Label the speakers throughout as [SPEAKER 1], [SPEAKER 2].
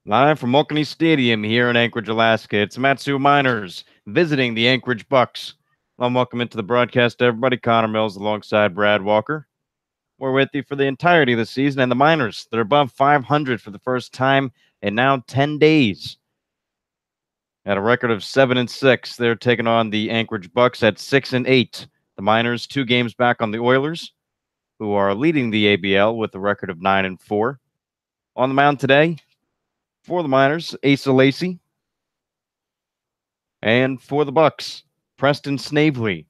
[SPEAKER 1] Live from Mulkney Stadium here in Anchorage, Alaska, it's Matsu Miners visiting the Anchorage Bucs. Welcome into the broadcast, everybody. Connor Mills alongside Brad Walker. We're with you for the entirety of the season, and the Miners, they're above 500 for the first time in now 10 days. At a record of 7-6, they're taking on the Anchorage Bucs at 6-8. The Miners 2 games back on the Oilers, who are leading the ABL with a record of 9-4. On the mound today, for the Miners, Asa Lacey. And for the Bucs, Preston Snavely.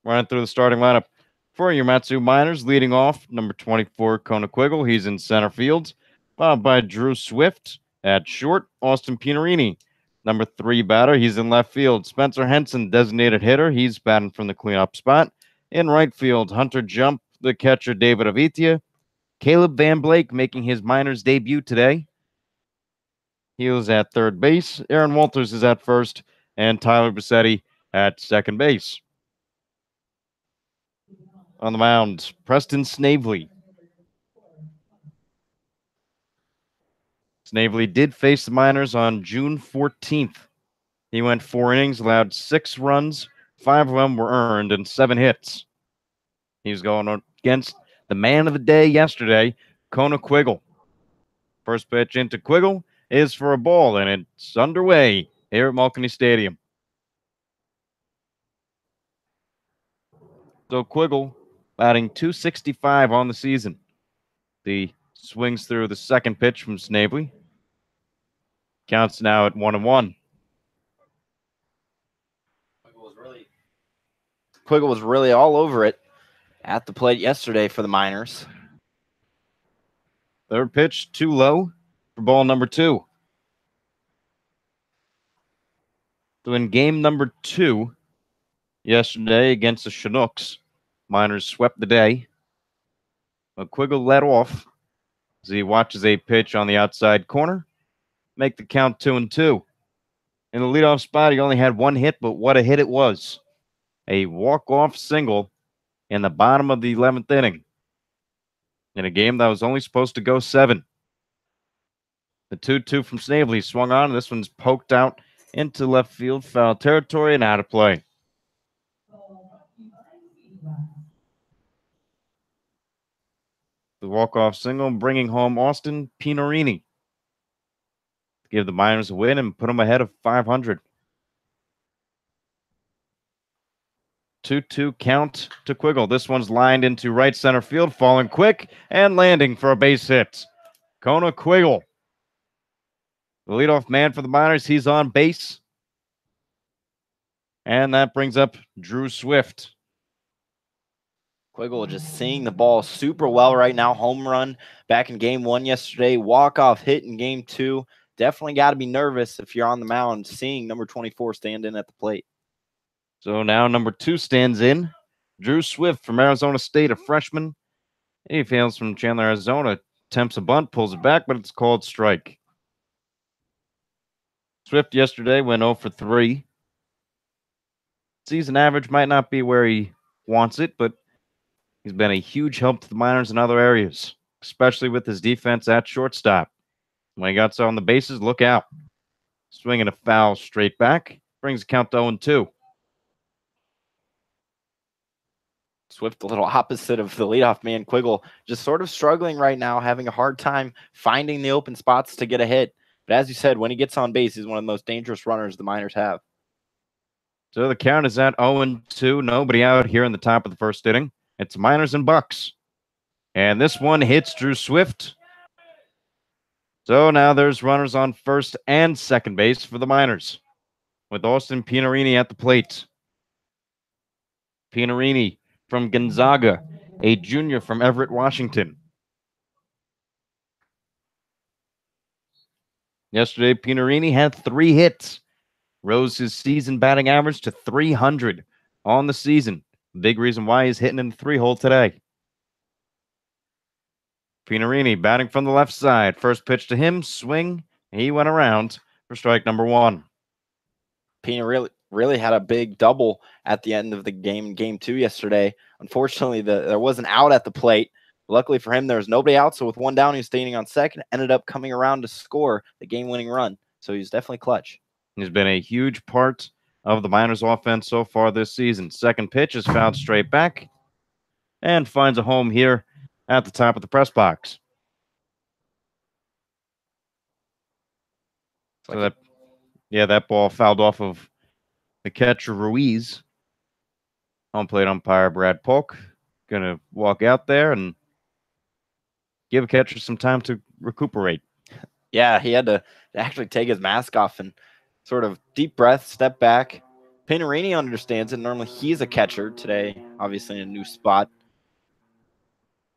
[SPEAKER 1] Running through the starting lineup for your Matsu Miners, leading off, number 24, Kona Quiggle. He's in center field, followed by Drew Swift at short. Austin Pinerini, number 3 batter. He's in left field. Spencer Henson, designated hitter. He's batting from the cleanup spot. In right field, Hunter Jump, the catcher, David Avitia. Caleb Van Blake making his Miners debut today. He was at third base. Aaron Walters is at first, and Tyler Bassetti at second base. On the mound, Preston Snavely. Snavely did face the Miners on June 14th. He went 4 innings, allowed 6 runs, 5 of them were earned, and 7 hits. He was going against the man of the day yesterday, Kona Quiggle. First pitch into Quiggle is for a ball, and it's underway here at Mulkney Stadium. So Quiggle batting .265 on the season. The swings through the second pitch from Snavely. Counts now at 1-1.
[SPEAKER 2] Quiggle was really all over it at the plate yesterday for the Miners.
[SPEAKER 1] Third pitch too low for ball number 2. So in game number 2 yesterday against the Chinooks, Miners swept the day. But Quiggle led off as he watches a pitch on the outside corner make the count 2-2. In the leadoff spot, he only had 1 hit, but what a hit it was. A walk-off single in the bottom of the 11th inning in a game that was only supposed to go 7. The 2-2 from Snavely swung on, and this one's poked out into left field, foul territory, and out of play. The walk-off single bringing home Austin Pinerini to give the Miners a win and put them ahead of 500. 2-2 count to Quiggle. This one's lined into right center field, falling quick and landing for a base hit. Kona Quiggle, the leadoff man for the Miners. He's on base. And that brings up Drew Swift.
[SPEAKER 2] Quiggle just seeing the ball super well right now. Home run back in game 1 yesterday. Walk-off hit in game 2. Definitely got to be nervous if you're on the mound seeing number 24 stand in at the plate.
[SPEAKER 1] So now number 2 stands in. Drew Swift from Arizona State, a freshman. He fails from Chandler, Arizona. Attempts a bunt, pulls it back, but it's called strike. Swift yesterday went 0 for 3. Season average might not be where he wants it, but he's been a huge help to the Miners in other areas, especially with his defense at shortstop. When he got on the bases, look out. Swinging a foul straight back, brings the count to 0-2.
[SPEAKER 2] Swift, a little opposite of the leadoff man, Quiggle, just sort of struggling right now, having a hard time finding the open spots to get a hit. But as you said, when he gets on base, he's one of the most dangerous runners the Miners have.
[SPEAKER 1] So the count is at 0-2. Nobody out here in the top of the first inning. It's Miners and Bucs. And this one hits Drew Swift. So now there's runners on first and second base for the Miners, with Austin Pinerini at the plate. Pinerini from Gonzaga, a junior from Everett, Washington. Yesterday, Pinerini had 3 hits, rose his season batting average to 300 on the season. Big reason why he's hitting in the 3-hole today. Pinerini batting from the left side. First pitch to him, swing. He went around for strike number 1.
[SPEAKER 2] Pinerini really had a big double at the end of the game, game 2 yesterday. Unfortunately, there was an out at the plate, Luckily for him, there was nobody out. So with one down, he was standing on second, ended up coming around to score the game-winning run. So he was definitely clutch.
[SPEAKER 1] He's been a huge part of the Miners' offense so far this season. Second pitch is fouled straight back and finds a home here at the top of the press box. So that ball fouled off of the catcher Ruiz. Home plate umpire Brad Polk gonna walk out there and give a catcher some time to recuperate.
[SPEAKER 2] Yeah, he had to actually take his mask off and sort of deep breath, step back. Pinarini understands it. Normally he's a catcher today, obviously in a new spot.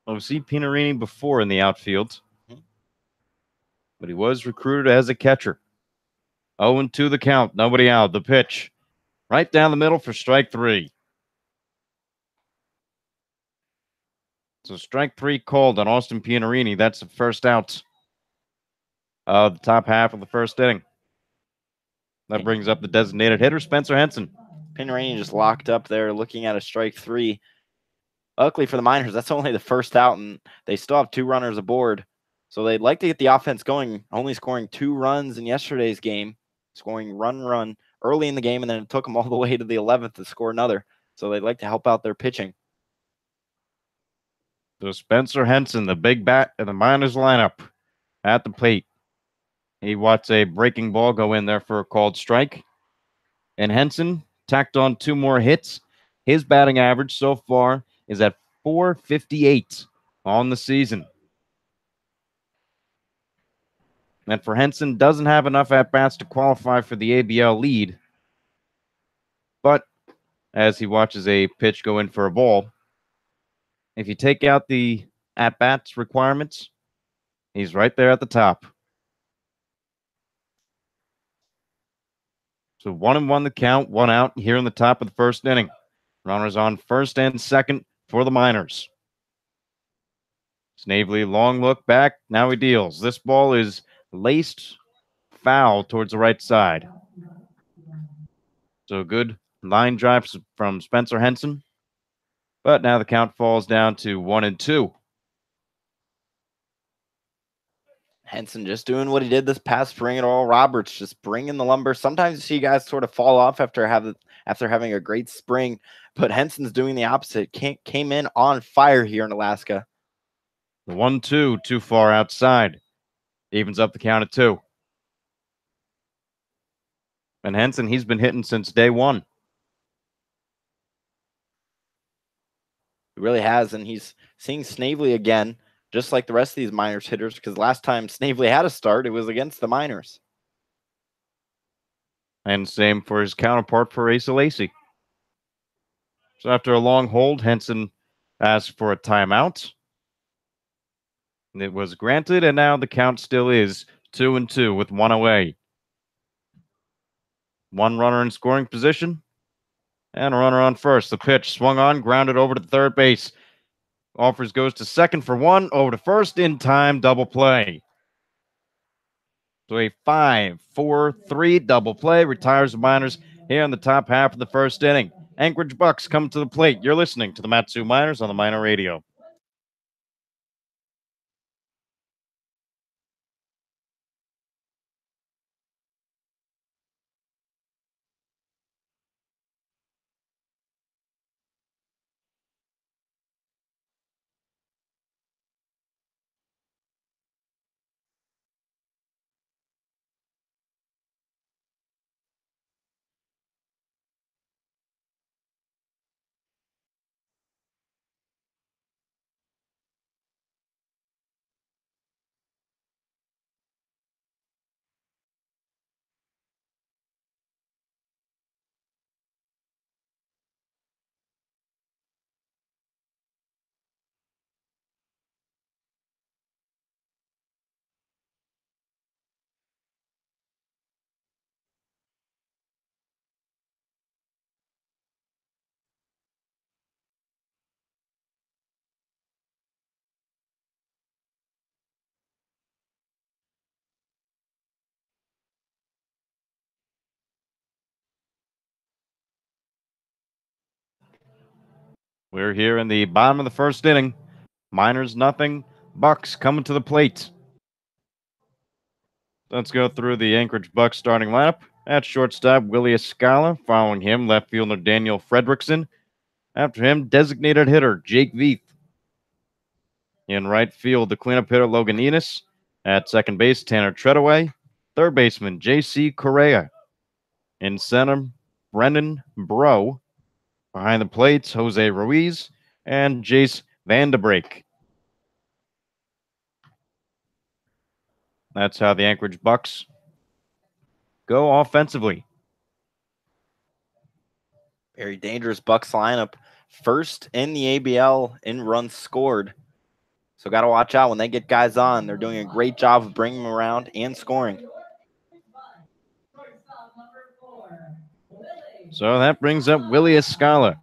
[SPEAKER 1] We've seen Pinarini before in the outfield, but he was recruited as a catcher. 0-2 the count, nobody out. The pitch right down the middle for strike three. So strike three called on Austin Pinarini. That's the first out of the top half of the first inning. That brings up the designated hitter, Spencer Henson.
[SPEAKER 2] Pinarini just locked up there looking at a strike three. Luckily for the Miners, that's only the first out, and they still have two runners aboard. So they'd like to get the offense going, only scoring 2 runs in yesterday's game, scoring run early in the game, and then it took them all the way to the 11th to score another. So they'd like to help out their pitching.
[SPEAKER 1] So Spencer Henson, the big bat in the Miners lineup at the plate. He watched a breaking ball go in there for a called strike. And Henson tacked on 2 more hits. His batting average so far is at .458 on the season. And for Henson, doesn't have enough at-bats to qualify for the ABL lead. But as he watches a pitch go in for a ball, if you take out the at-bats requirements, he's right there at the top. So 1-1 the count, 1 out here in the top of the first inning. Runners on first and second for the Miners. Snavely, long look back. Now he deals. This ball is laced foul towards the right side. So good line drive from Spencer Henson. But now the count falls down to 1-2.
[SPEAKER 2] Henson just doing what he did this past spring at Oral Roberts, just bringing the lumber. Sometimes you see guys sort of fall off after having a great spring, but Henson's doing the opposite. Came in on fire here in Alaska.
[SPEAKER 1] The 1-2 too far outside. Evens up the count at 2. And Henson, he's been hitting since day one.
[SPEAKER 2] He really has, and he's seeing Snavely again, just like the rest of these Miners hitters, because last time Snavely had a start, it was against the Miners.
[SPEAKER 1] And same for his counterpart for Asa Lacey. So after a long hold, Henson asked for a timeout. It was granted, and now the count still is 2-2 with 1 away. 1 runner in scoring position, and a runner on first. The pitch swung on, grounded over to third base. Offers goes to second for 1, over to first in time, double play. So a 5-4-3 double play retires the Miners here in the top half of the first inning. Anchorage Bucs come to the plate. You're listening to the Matsu Miners on the Miner Radio. We're here in the bottom of the first inning. Miners nothing. Bucs coming to the plate. Let's go through the Anchorage Bucs starting lineup. At shortstop, Willie Escala. Following him, left fielder Daniel Fredrickson. After him, designated hitter Jake Veith. In right field, the cleanup hitter Logan Enos. At second base, Tanner Treadaway. Third baseman, J.C. Correa. In center, Brendan Bro. Behind the plates, Jose Ruiz and Jace Vandebrake. That's how the Anchorage Bucs go offensively.
[SPEAKER 2] Very dangerous Bucs lineup. First in the ABL in runs scored. So got to watch out when they get guys on. They're doing a great job of bringing them around and scoring.
[SPEAKER 1] So that brings up Willie Escala.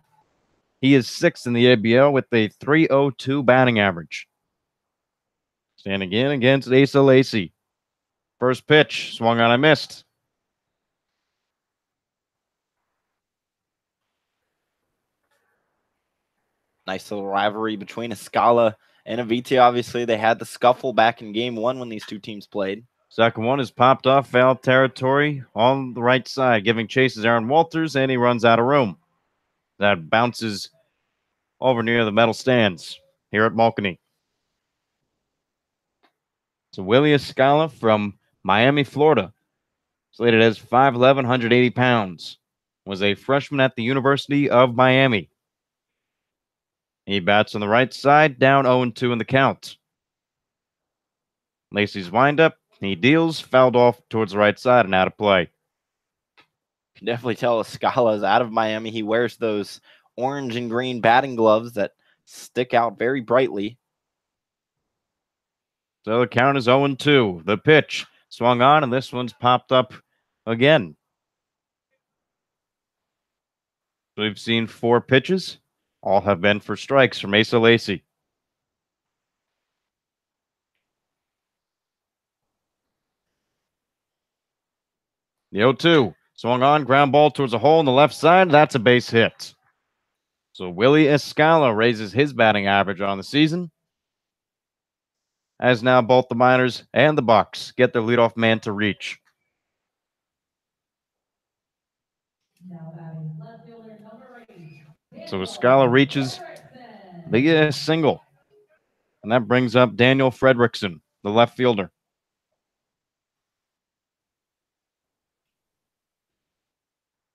[SPEAKER 1] He is sixth in the ABL with a .302 batting average. Standing in against Asa Lacey. First pitch, swung on and missed.
[SPEAKER 2] Nice little rivalry between Escala and Aviti. Obviously, they had the scuffle back in game one when these two teams played.
[SPEAKER 1] Second one is popped off foul territory on the right side, giving chases Aaron Walters, and he runs out of room. That bounces over near the metal stands here at Malkany. So Willie Escala from Miami, Florida, slated as 5'11", 180 pounds, was a freshman at the University of Miami. He bats on the right side, down 0-2 in the count. Lacey's windup, he deals, fouled off towards the right side and out of play.
[SPEAKER 2] You can definitely tell Escala is out of Miami. He wears those orange and green batting gloves that stick out very brightly.
[SPEAKER 1] So the count is 0-2. The pitch swung on, and this one's popped up again. We've seen 4 pitches. All have been for strikes from Asa Lacey. The 0-2 swung on, ground ball towards a hole on the left side. That's a base hit. So Willie Escala raises his batting average on the season, as now both the Miners and the Bucs get their leadoff man to reach. So Escala reaches the single, and that brings up Daniel Fredrickson, the left fielder.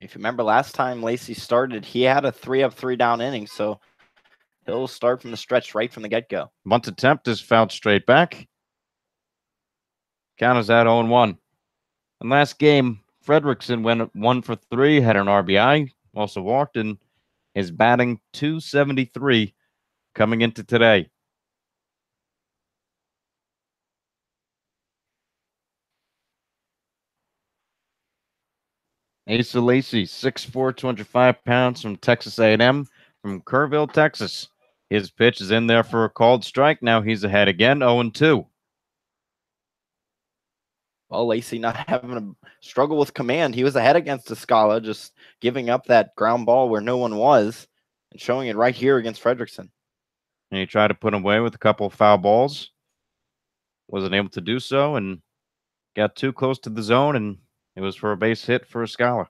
[SPEAKER 2] If you remember last time Lacey started, he had a 3-up, 3-down inning, so he'll start from the stretch right from the get-go.
[SPEAKER 1] Bunt attempt is fouled straight back. Count is at 0-1. And last game, Fredrickson went 1 for 3, had an RBI, also walked, and is batting .273 coming into today. Asa Lacey, 6'4", 205 pounds from Texas A&M, from Kerrville, Texas. His pitch is in there for a called strike. Now he's ahead again, 0-2.
[SPEAKER 2] Well, Lacey not having a struggle with command. He was ahead against Escala, just giving up that ground ball where no one was and showing it right here against Fredrickson.
[SPEAKER 1] And he tried to put him away with a couple of foul balls. Wasn't able to do so and got too close to the zone, and it was for a base hit for Escala.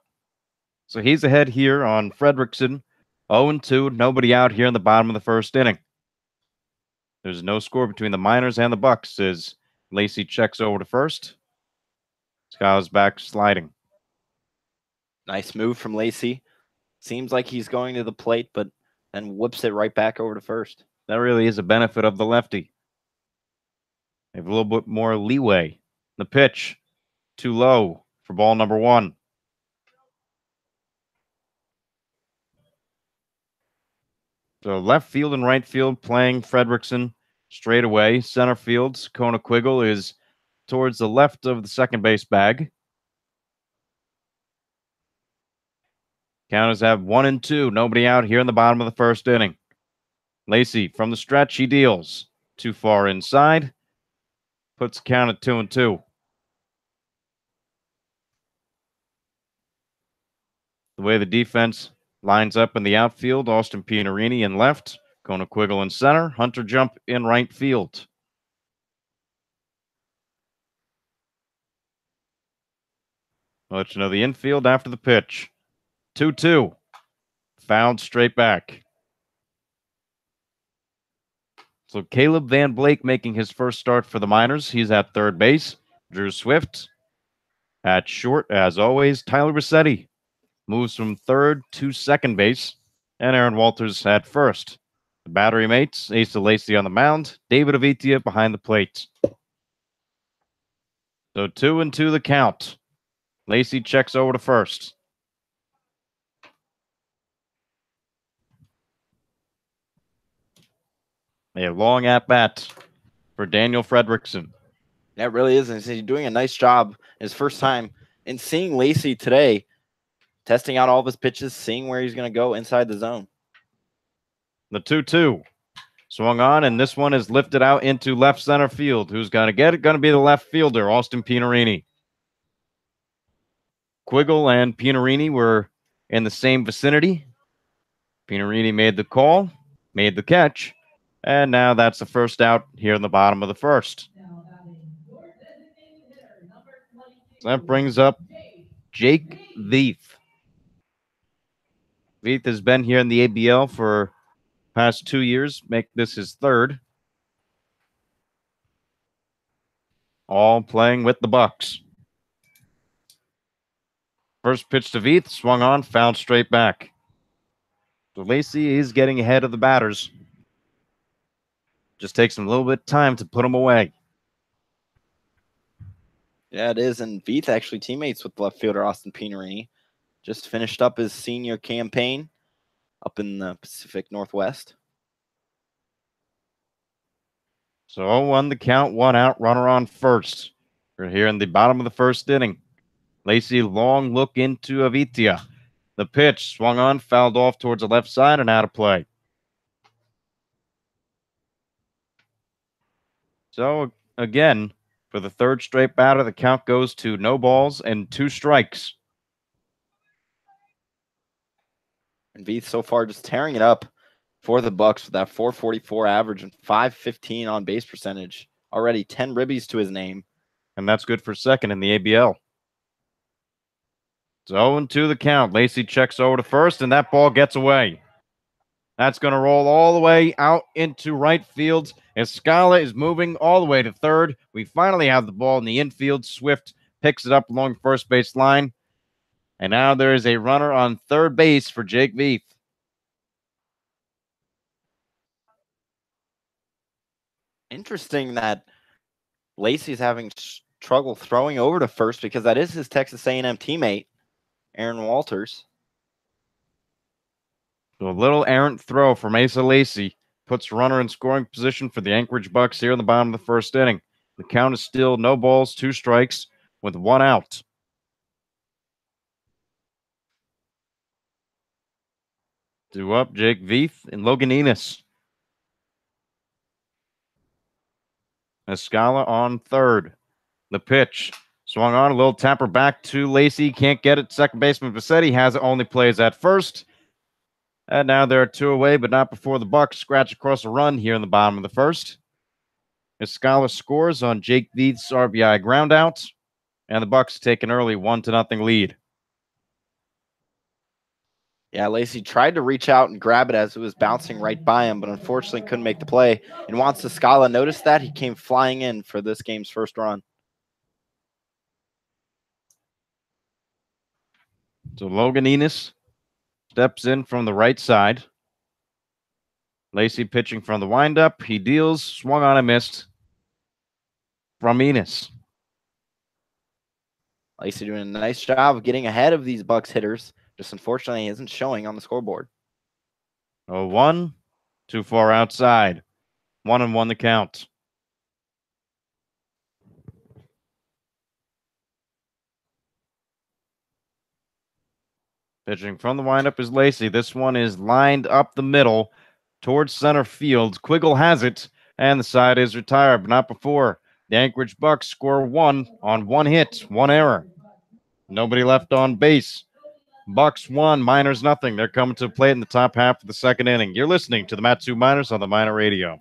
[SPEAKER 1] So he's ahead here on Fredrickson, 0-2. Nobody out here in the bottom of the first inning. There's no score between the Miners and the Bucs as Lacey checks over to first. Escala's back sliding.
[SPEAKER 2] Nice move from Lacey. Seems like he's going to the plate, but then whips it right back over to first.
[SPEAKER 1] That really is a benefit of the lefty. They have a little bit more leeway. The pitch, too low for ball number 1. So left field and right field playing Fredrickson straight away. Center field, Kona Quiggle is towards the left of the second base bag. Counters have 1-2. Nobody out here in the bottom of the first inning. Lacey from the stretch, he deals. Too far inside. Puts the count at 2-2. The way the defense lines up in the outfield, Austin Pianarini in left, Kona Quiggle in center. Hunter jump in right field. I'll let you know the infield after the pitch. 2-2. Fouled straight back. So Caleb Van Blake making his first start for the Miners. He's at third base. Drew Swift at short, as always. Tyler Rossetti moves from third to second base. And Aaron Walters at first. The battery mates, Asa Lacey on the mound. David Avitia behind the plate. So 2-2 the count. Lacey checks over to first. A long at-bat for Daniel Fredrickson.
[SPEAKER 2] Yeah, it really is. And he's doing a nice job his first time. And seeing Lacey today, testing out all of his pitches, seeing where he's going to go inside the zone.
[SPEAKER 1] The 2-2 swung on, and this one is lifted out into left center field. Who's going to get it? Going to be the left fielder, Austin Pinarini. Quiggle and Pinarini were in the same vicinity. Pinarini made the call, made the catch, and now that's the first out here in the bottom of the first. That brings up Jake Veith. Veith has been here in the ABL for past 2 years. Make this his third. All playing with the Bucs. First pitch to Veith, swung on, fouled straight back. So Lacey is getting ahead of the batters. Just takes him a little bit of time to put him away.
[SPEAKER 2] Yeah, it is. And Veith actually teammates with left fielder Austin Pinarini. Just finished up his senior campaign up in the Pacific Northwest.
[SPEAKER 1] So 0-1 the count, 1 out, runner on first. We're here in the bottom of the first inning. Lacey long look into Avitia. The pitch swung on, fouled off towards the left side and out of play. So again, for the third straight batter, the count goes to no balls and 2 strikes.
[SPEAKER 2] And Veith so far just tearing it up for the Bucs with that 444 average and 515 on base percentage. Already 10 ribbies to his name.
[SPEAKER 1] And that's good for second in the ABL. It's 0-2 the count. Lacey checks over to first, and that ball gets away. That's going to roll all the way out into right field. Escala is moving all the way to third. We finally have the ball in the infield. Swift picks it up along the first base line. And now there is a runner on third base for Jake Veith.
[SPEAKER 2] Interesting that Lacey's having trouble throwing over to first because that is his Texas A&M teammate, Aaron Walters.
[SPEAKER 1] So a little errant throw from Asa Lacey puts runner in scoring position for the Anchorage Bucs here in the bottom of the first inning. The count is still no balls, 2 strikes with 1 out. Due up, Jake Veith and Logan Enos. Escala on third. The pitch swung on, a little tapper back to Lacey. Can't get it. Second baseman Vassetti has it, only plays at first. And now there are 2 away, but not before the Bucs scratch across a run here in the bottom of the first. Escala scores on Jake Veith's RBI groundout, and the Bucs take an early 1-0 lead.
[SPEAKER 2] Yeah, Lacey tried to reach out and grab it as it was bouncing right by him, but unfortunately couldn't make the play. And once Escala noticed that, he came flying in for this game's first run.
[SPEAKER 1] So Logan Enos steps in from the right side. Lacey pitching from the windup. He deals, swung on and missed from Enos.
[SPEAKER 2] Lacey doing a nice job of getting ahead of these Bucs hitters. Just unfortunately isn't showing on the scoreboard.
[SPEAKER 1] 0-1, too far outside. 1-1 the count. Pitching from the windup is Lacey. This one is lined up the middle towards center field. Quiggle has it, and the side is retired, but not before. The Anchorage Bucs score 1 on 1 hit, 1 error. Nobody left on base. Bucs 1, Miners nothing. They're coming to play in the top half of the second inning. You're listening to the Matsu Miners on the Miner Radio.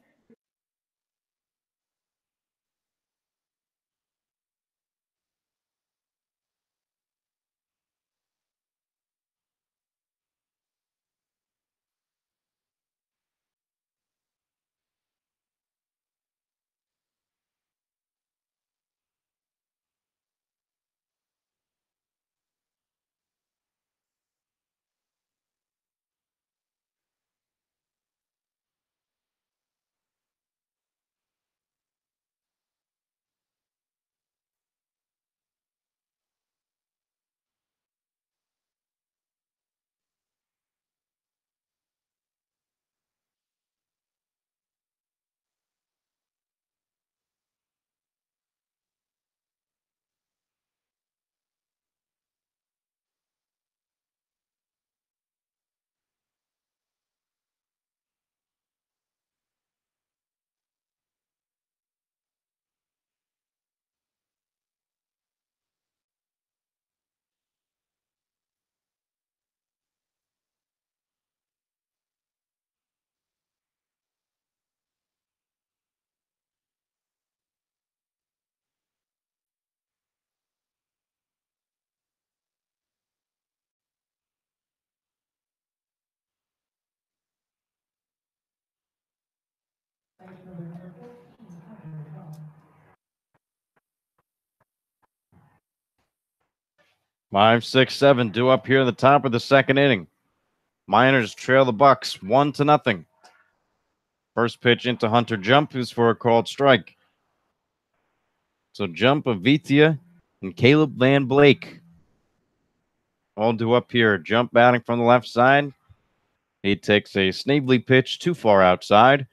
[SPEAKER 1] Five, six, seven, due up here in the top of the second inning. Miners trail the Bucs 1-0. First pitch into Hunter Jump is for a called strike. So Jump, Avitia, and Caleb Van Blake all due up here. Jump batting from the left side. He takes a Snavely pitch too far outside.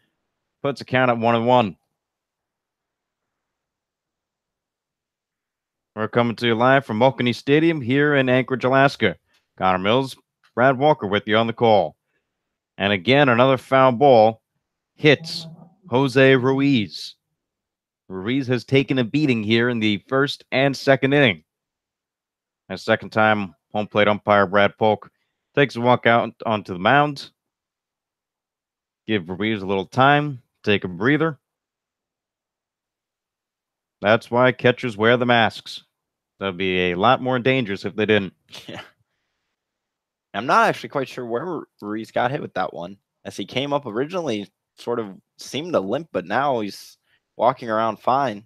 [SPEAKER 1] Puts a count at 1-1. We're coming to you live from Mulkany Stadium here in Anchorage, Alaska. Connor Mills, Brad Walker with you on the call. And again, another foul ball hits Jose Ruiz. Ruiz has taken a beating here in the first and second inning. A second time, home plate umpire Brad Polk takes a walk out onto the mound. Give Ruiz a little time, take a breather. That's why catchers wear the masks. That'd be a lot more dangerous if they didn't.
[SPEAKER 2] Yeah. I'm not actually quite sure where Ruiz got hit with that one. As he came up originally, sort of seemed to limp, but now he's walking around fine.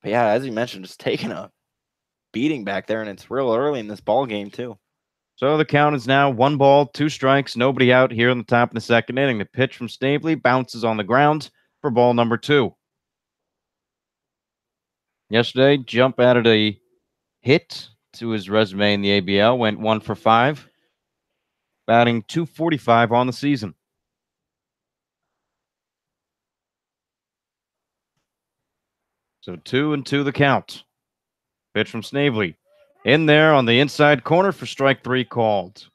[SPEAKER 2] But yeah, as you mentioned, just taking a beating back there, and it's real early in this ball game too.
[SPEAKER 1] So the count is now 1 ball, 2 strikes, nobody out here in the top of the second inning. The pitch from Snavely bounces on the ground for ball number 2. Yesterday, Jump added a hit to his resume in the ABL, went 1 for 5, batting .245 on the season. So 2-2 the count. Pitch from Snavely. In there on the inside corner for strike 3 called.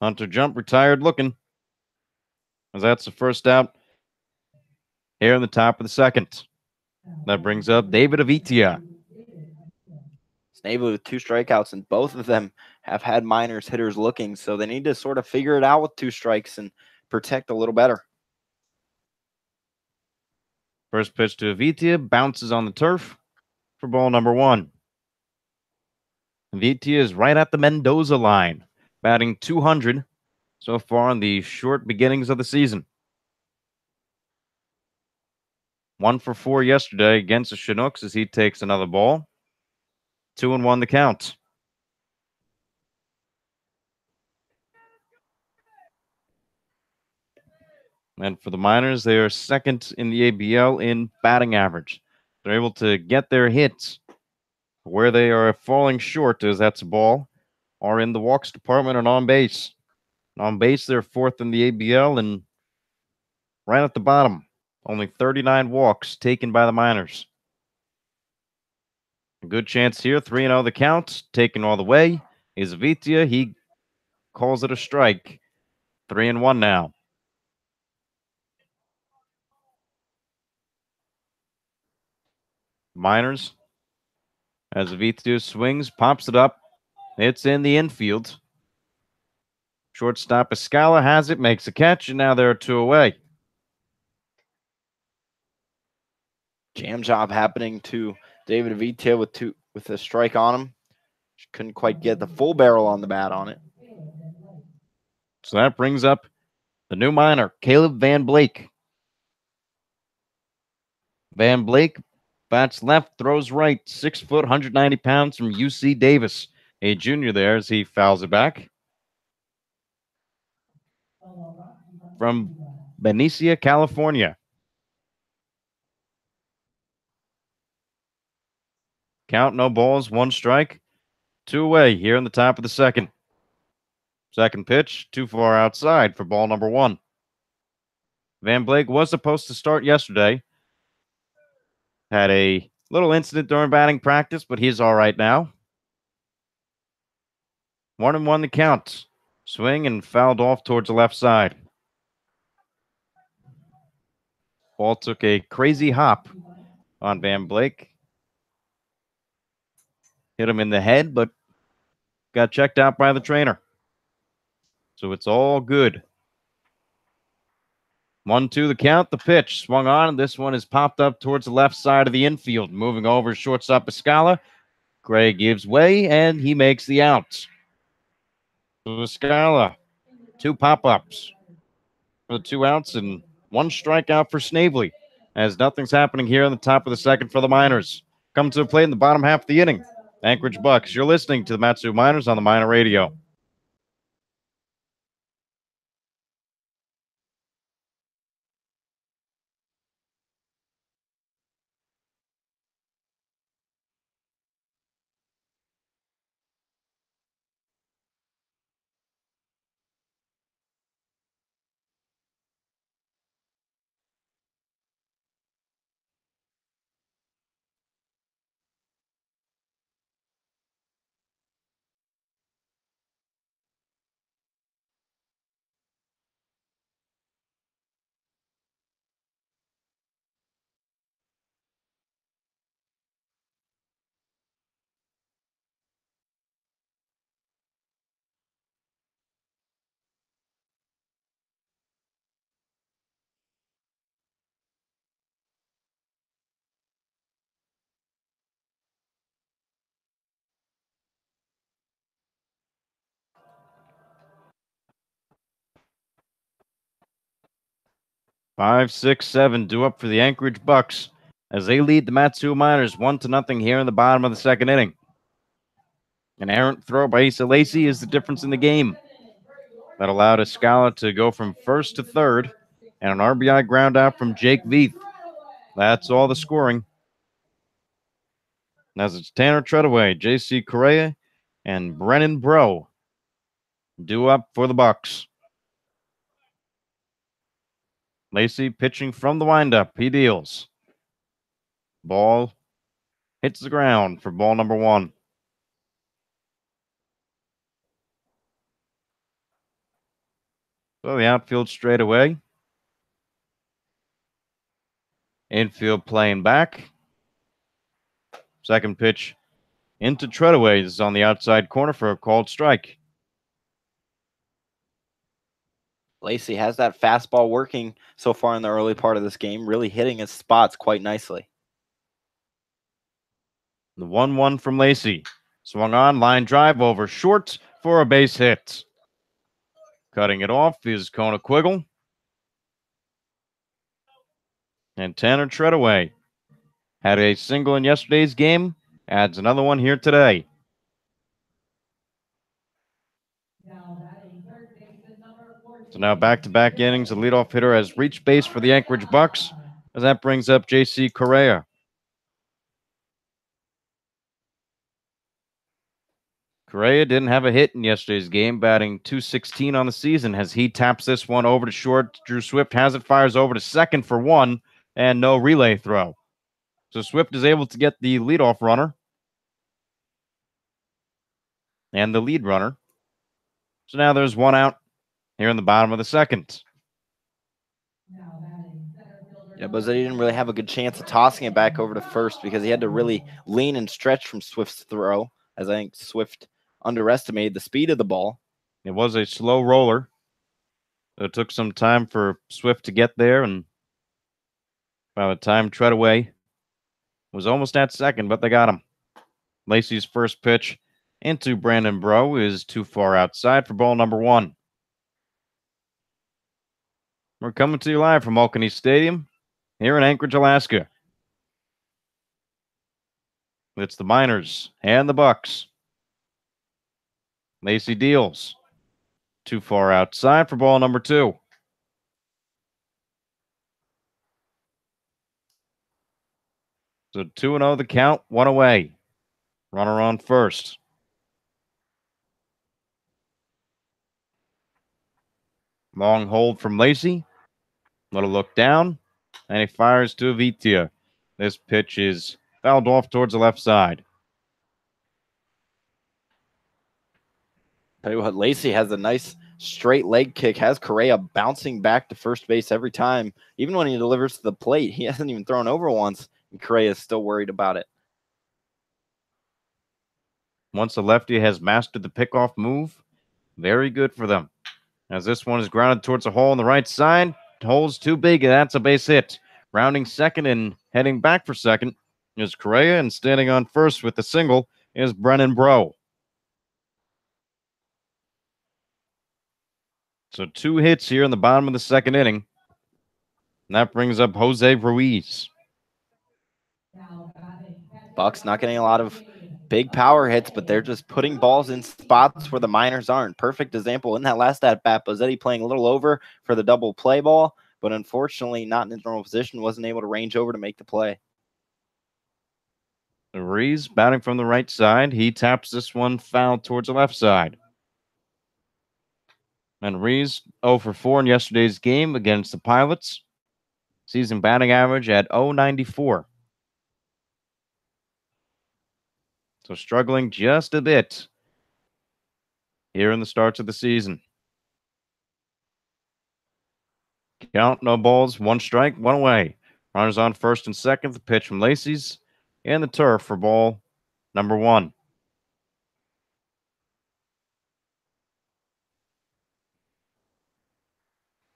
[SPEAKER 1] Hunter Jump retired looking, as that's the first out here in the top of the second. That brings up David Avitia.
[SPEAKER 2] Snavely with 2 strikeouts, and both of them have had Miners hitters looking, so they need to sort of figure it out with 2 strikes and protect a little better.
[SPEAKER 1] First pitch to Avitia, bounces on the turf for ball number 1. Avitia is right at the Mendoza line, batting .200 so far in the short beginnings of the season. 1 for 4 yesterday against the Chinooks as he takes another ball. 2-1 the count. And for the Miners, they are second in the ABL in batting average. They're able to get their hits. Where they are falling short is that's a ball, are in the walks department and on base. On base, they're 4th in the ABL and right at the bottom. Only 39 walks taken by the Miners. A good chance here. 3-0 the count. Taken all the way is Avitia. He calls it a strike. 3-1 now. Miners, as Avitia swings, pops it up. It's in the infield. Shortstop Escala has it, makes a catch, and now there are two away.
[SPEAKER 2] Jam job happening to David Avita with a strike on him. Couldn't quite get the full barrel on the bat on it.
[SPEAKER 1] So that brings up the new minor, Caleb Van Blake. Van Blake bats left, throws right, 6 foot, 190 pounds from UC Davis. A junior there as he fouls it back. From Benicia, California. Count, no balls, 1 strike. 2 away here in the top of the second. Second pitch, too far outside for ball number 1. Van Blake was supposed to start yesterday. Had a little incident during batting practice, but he's all right now. 1-1 the count. Swing and fouled off towards the left side. Ball took a crazy hop on Van Blake. Hit him in the head, but got checked out by the trainer. So it's all good. 1-2 the count. The pitch swung on, and this one is popped up towards the left side of the infield. Moving over shortstop Escala. Gray gives way, and he makes the out. Escala, 2 pop-ups for the 2 outs and 1 strikeout for Snavely, as nothing's happening here in the top of the second for the Miners. Come to the plate in the bottom half of the inning. Anchorage Bucs, you're listening to the Matsu Miners on the Miner Radio. Five, six, seven, due up for the Anchorage Bucs as they lead the Matsu Miners 1-0 here in the bottom of the second inning. An errant throw by Asa Lacey is the difference in the game. That allowed Escala to go from first to third, and an RBI ground out from Jake Veith. That's all the scoring. As it's Tanner Treadaway, J.C. Correa, and Brennan Bro due up for the Bucs. Lacey pitching from the windup. He deals. Ball hits the ground for ball number 1. So the outfield straight away. Infield playing back. Second pitch into Treadaway's on the outside corner for a called strike.
[SPEAKER 2] Lacey has that fastball working so far in the early part of this game, really hitting his spots quite nicely.
[SPEAKER 1] The 1-1 from Lacey. Swung on, line drive over short for a base hit. Cutting it off is Kona Quiggle. And Tanner Treadaway had a single in yesterday's game, adds another one here today. So now back-to-back innings, the leadoff hitter has reached base for the Anchorage Bucs, as that brings up J.C. Correa. Correa didn't have a hit in yesterday's game, batting .216 on the season as he taps this one over to short. Drew Swift has it, fires over to second for 1, and no relay throw. So Swift is able to get the leadoff runner and the lead runner. So now there's 1 out here in the bottom of the second.
[SPEAKER 2] Yeah, but he didn't really have a good chance of tossing it back over to first because he had to really lean and stretch from Swift's throw, as I think Swift underestimated the speed of the ball.
[SPEAKER 1] It was a slow roller. It took some time for Swift to get there, and by the time Treadaway was almost at second, but they got him. Lacey's first pitch into Brandon Bro is too far outside for ball number 1. We're coming to you live from Alkany Stadium here in Anchorage, Alaska. It's the Miners and the Bucs. Lacey deals. Too far outside for ball number 2. So 2-0 the count, 1 away. Runner on first. Long hold from Lacey. Little look down, and he fires to Avitia. This pitch is fouled off towards the left side.
[SPEAKER 2] Tell you what, Lacey has a nice straight leg kick, has Correa bouncing back to first base every time. Even when he delivers to the plate, he hasn't even thrown over once, and Correa is still worried about it.
[SPEAKER 1] Once the lefty has mastered the pickoff move, very good for them. As this one is grounded towards a hole on the right side. Hole's too big, and that's a base hit. Rounding second and heading back for second is Correa, and standing on first with the single is Brennan Bro. So 2 hits here in the bottom of the second inning. And that brings up Jose Ruiz.
[SPEAKER 2] Bucs not getting a lot of big power hits, but they're just putting balls in spots where the Miners aren't. Perfect example in that last at-bat, Bozzetti playing a little over for the double play ball, but unfortunately not in his normal position, wasn't able to range over to make the play.
[SPEAKER 1] Ruiz batting from the right side. He taps this one foul towards the left side. And Ruiz 0 for 4 in yesterday's game against the Pilots. Season batting average at .094. So struggling just a bit here in the starts of the season. Count, no balls, 1 strike, 1 away. Runners on first and second. The pitch from Lacey's and the turf for ball number 1.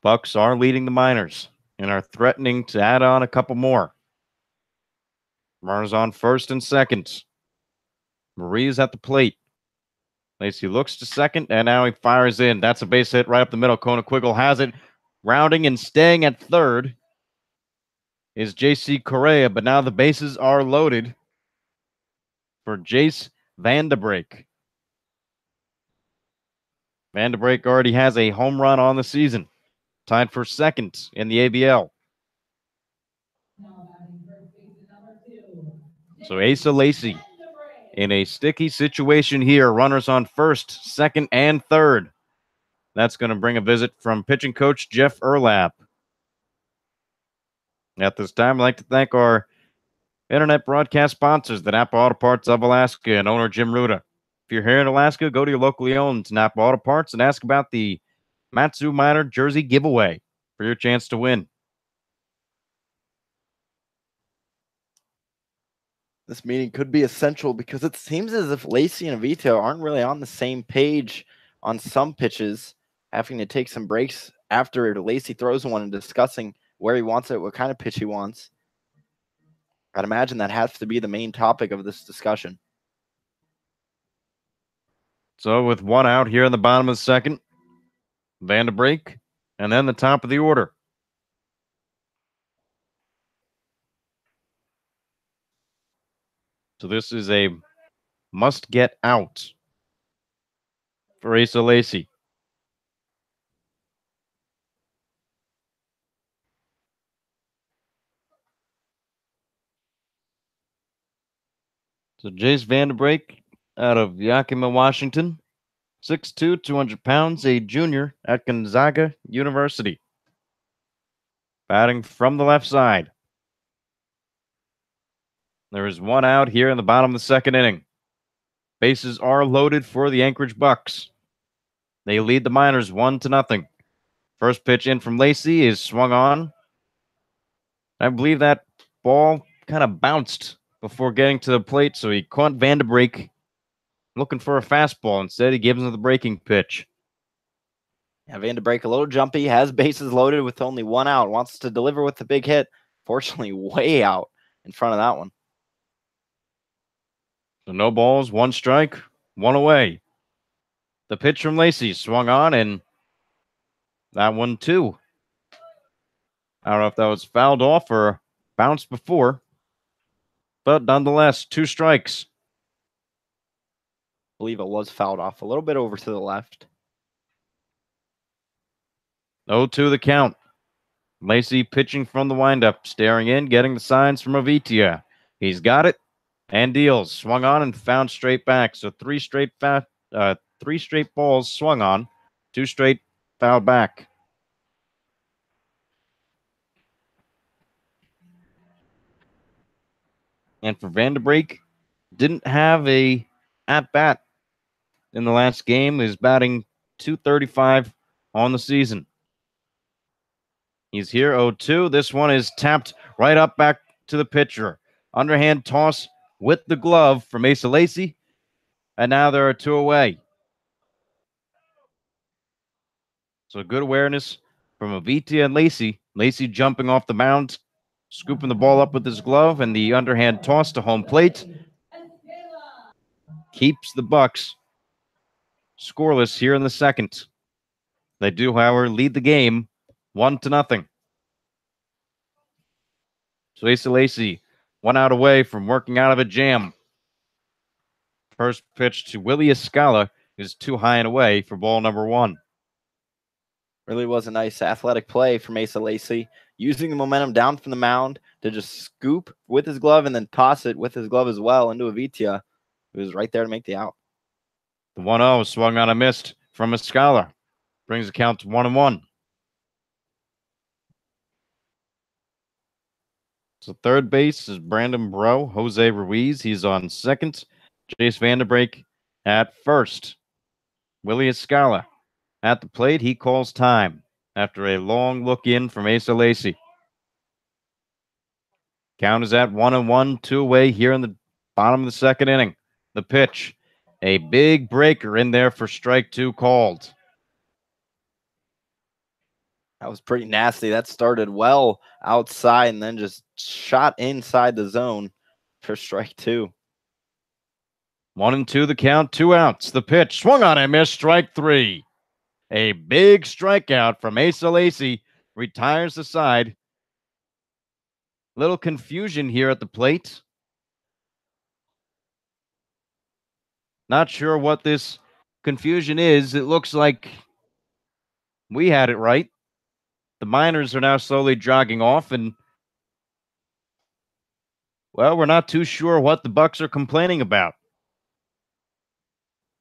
[SPEAKER 1] Bucs are leading the Miners and are threatening to add on a couple more. Runners on first and second. Maria's at the plate. Lacey looks to second, and now he fires in. That's a base hit right up the middle. Kona Quiggle has it. Rounding and staying at third is J.C. Correa, but now the bases are loaded for Jace Vandebrake. Vandebrake already has a home run on the season, tied for second in the ABL. So Asa Lacey in a sticky situation here. Runners on first, second, and third. That's going to bring a visit from pitching coach Jeff Erlap. At this time, I'd like to thank our internet broadcast sponsors, the Napa Auto Parts of Alaska and owner Jim Ruda. If you're here in Alaska, go to your locally owned Napa Auto Parts and ask about the Matsu Miner jersey giveaway for your chance to win.
[SPEAKER 2] This meeting could be essential because it seems as if Lacey and Avito aren't really on the same page on some pitches, having to take some breaks after Lacey throws one and discussing where he wants it, what kind of pitch he wants. I'd imagine that has to be the main topic of this discussion.
[SPEAKER 1] So with 1 out here in the bottom of the second, Vandebrake, and then the top of the order. So this is a must get out for Asa Lacey. So Jace Vandebrake out of Yakima, Washington, 6'2", 200 pounds, a junior at Gonzaga University. Batting from the left side. There is 1 out here in the bottom of the second inning. Bases are loaded for the Anchorage Bucs. They lead the Miners 1-0. First pitch in from Lacey is swung on. I believe that ball kind of bounced before getting to the plate, so he caught Vandebrake. looking for a fastball. Instead, he gives him the breaking pitch.
[SPEAKER 2] Yeah, Van de Break a little jumpy, has bases loaded with only one out, wants to deliver with the big hit. Fortunately, way out in front of that one.
[SPEAKER 1] So no balls, one strike, one away. The pitch from Lacey swung on, and that one too. I don't know if that was fouled off or bounced before, but nonetheless, 2 strikes.
[SPEAKER 2] I believe it was fouled off a little bit over to the left.
[SPEAKER 1] 0-2 the count. Lacey pitching from the windup, staring in, getting the signs from Avitia. He's got it and deals. Swung on and found straight back. So 3 straight balls swung on, 2 straight fouled back. And for Van de Break, didn't have a at bat in the last game. Is batting .235 on the season. He's here 0-2. This one is tapped right up back to the pitcher. Underhand toss with the glove from Asa Lacey. And now there are 2 away. So good awareness from Avitia and Lacey. Lacey jumping off the mound, scooping the ball up with his glove, and the underhand toss to home plate keeps the Bucs scoreless here in the second. They do, however, lead the game 1-0. So Asa Lacey 1 out away from working out of a jam. First pitch to Willie Escala is too high and away for ball number 1.
[SPEAKER 2] Really was a nice athletic play from Asa Lacey, using the momentum down from the mound to just scoop with his glove and then toss it with his glove as well into Avitia, who was right there to make the out.
[SPEAKER 1] The 1-0 swung on a missed from Escala. Brings the count to 1-1. So third base is Brandon Bro, Jose Ruiz. He's on second. Jace Van de Break at first. Willie Escala at the plate. He calls time after a long look in from Asa Lacey. Count is at 1-1, 2 away here in the bottom of the second inning. The pitch, a big breaker in there for strike 2 called.
[SPEAKER 2] That was pretty nasty. That started well outside and then just shot inside the zone for strike 2.
[SPEAKER 1] 1-2 the count, 2 outs. The pitch swung on and missed, strike 3. A big strikeout from Asa Lacey retires the side. Little confusion here at the plate. Not sure what this confusion is. It looks like we had it right. The Miners are now slowly jogging off, and well, we're not too sure what the Bucs are complaining about.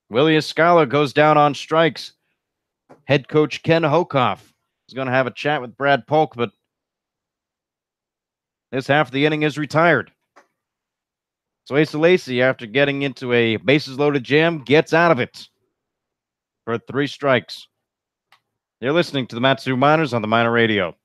[SPEAKER 1] Willie Escala goes down on strikes. Head coach Ken Hokoff is going to have a chat with Brad Polk, but this half of the inning is retired. So Asa Lacey, after getting into a bases loaded jam, gets out of it for 3 strikes. You're listening to the Matsu Miners on the Miner Radio.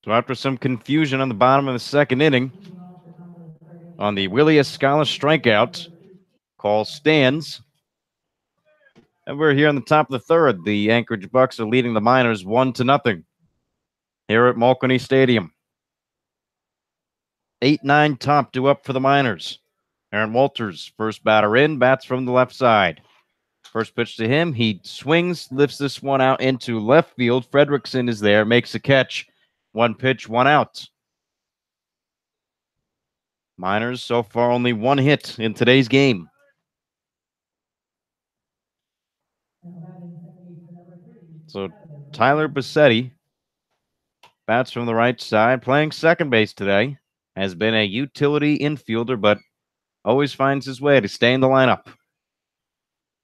[SPEAKER 1] So after some confusion on the bottom of the second inning, on the Willie Escala strikeout, call stands. And we're here on the top of the third. The Anchorage Bucs are leading the Miners 1-0 here at Mulkany Stadium. 8-9 top due up for the Miners. Aaron Walters, first batter in, bats from the left side. First pitch to him. He swings, lifts this one out into left field. Fredrickson is there, makes a catch. One pitch, one out. Miners so far only one hit in today's game. So Tyler Bassetti bats from the right side, playing second base today. Has been a utility infielder, but always finds his way to stay in the lineup.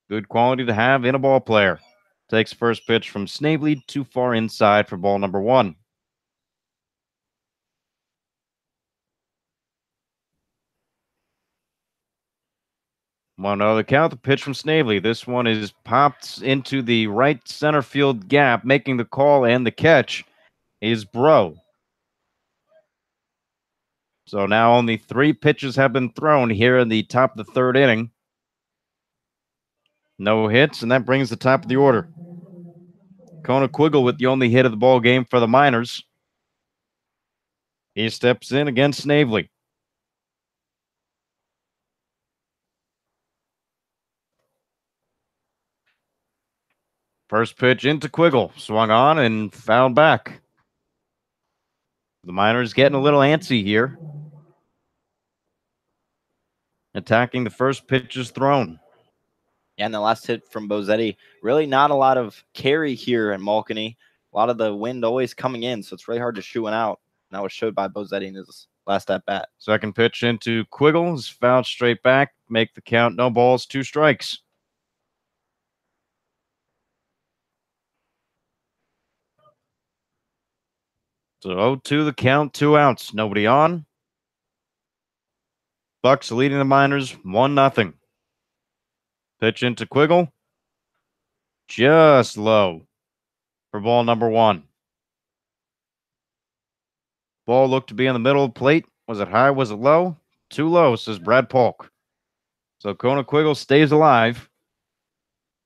[SPEAKER 1] Good quality to have in a ball player. Takes first pitch from Snavely, too far inside for ball number one. 1-0 the count. The pitch from Snavely. This one is popped into the right center field gap. Making the call and the catch is Bro. So now only 3 pitches have been thrown here in the top of the third inning. No hits, and that brings the top of the order. Kona Quiggle with the only hit of the ball game for the Miners. He steps in against Snavely. First pitch into Quiggle. Swung on and fouled back. The Miners getting a little antsy here. Attacking the first pitches thrown.
[SPEAKER 2] And the last hit from Bozzetti, really not a lot of carry here in Mulkany. A lot of the wind always coming in, so it's really hard to shoot one out. And that was showed by Bozzetti in his last at bat.
[SPEAKER 1] Second pitch into Quiggle is fouled straight back. Make the count. No balls, 2 strikes. So 0-2 the count, 2 outs. Nobody on. Bucs leading the Miners 1-0. Pitch into Quiggle. Just low for ball number 1. Ball looked to be in the middle of the plate. Was it high? Was it low? Too low, says Brad Polk. So Kona Quiggle stays alive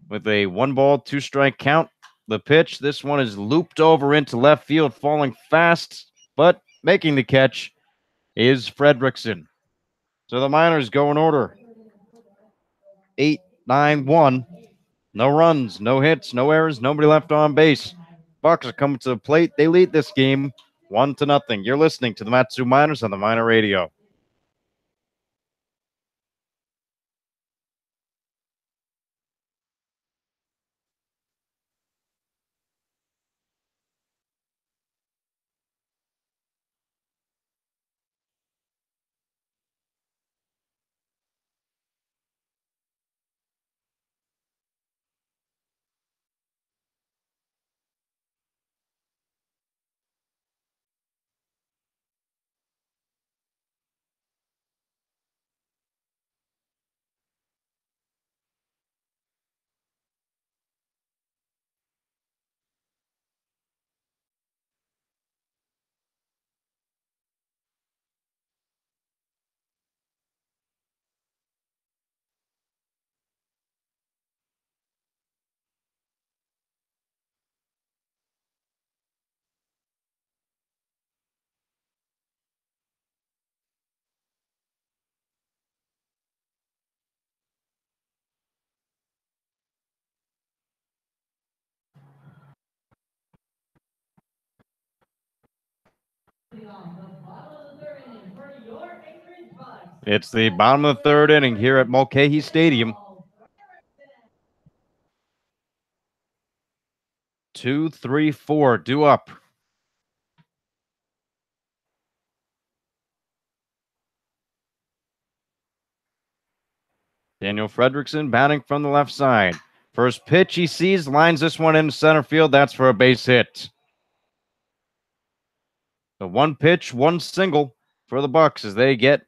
[SPEAKER 1] with a 1-ball, 2-strike count. The pitch, this one is looped over into left field, falling fast, but making the catch is Fredrickson. So the Miners go in order. 8-9-1. No runs, no hits, no errors, nobody left on base. Bucs are coming to the plate. They lead this game 1-0. You're listening to the Matsu Miners on the Miner Radio. It's the bottom of the third inning here at Mulcahy Stadium. 2, 3, 4 due up. Daniel Fredrickson batting from the left side. First pitch he sees, lines this one into center field. That's for a base hit. The 1 pitch, 1 single for the Bucs as they get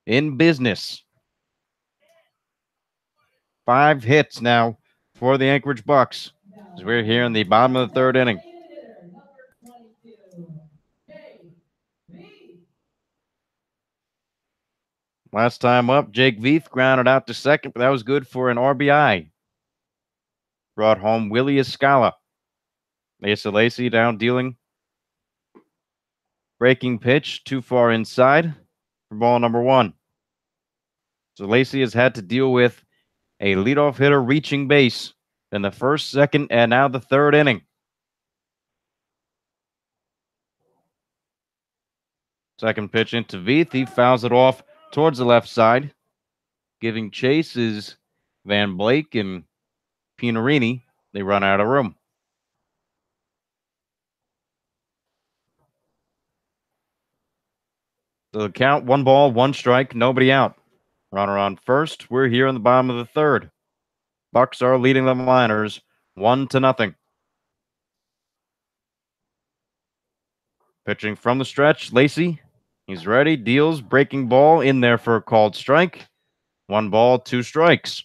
[SPEAKER 1] in business. 5 hits now for the Anchorage Bucs as we're here in the bottom of the third inning. Last time up, Jake Veith grounded out to second, but that was good for an RBI. Brought home Willie Escala. Asa Lacy down dealing. Breaking pitch too far inside for ball number 1. So Lacy has had to deal with a leadoff hitter reaching base in the first, second, and now the third inning. Second pitch into Veith. He fouls it off towards the left side. Giving chase is Van Blake and Pinarini. They run out of room. So the count, 1 ball, 1 strike, nobody out. Runner on first. We're here in the bottom of the third. Bucs are leading the Miners 1-0. Pitching from the stretch, Lacy. He's ready, deals, breaking ball in there for a called strike. 1 ball, 2 strikes.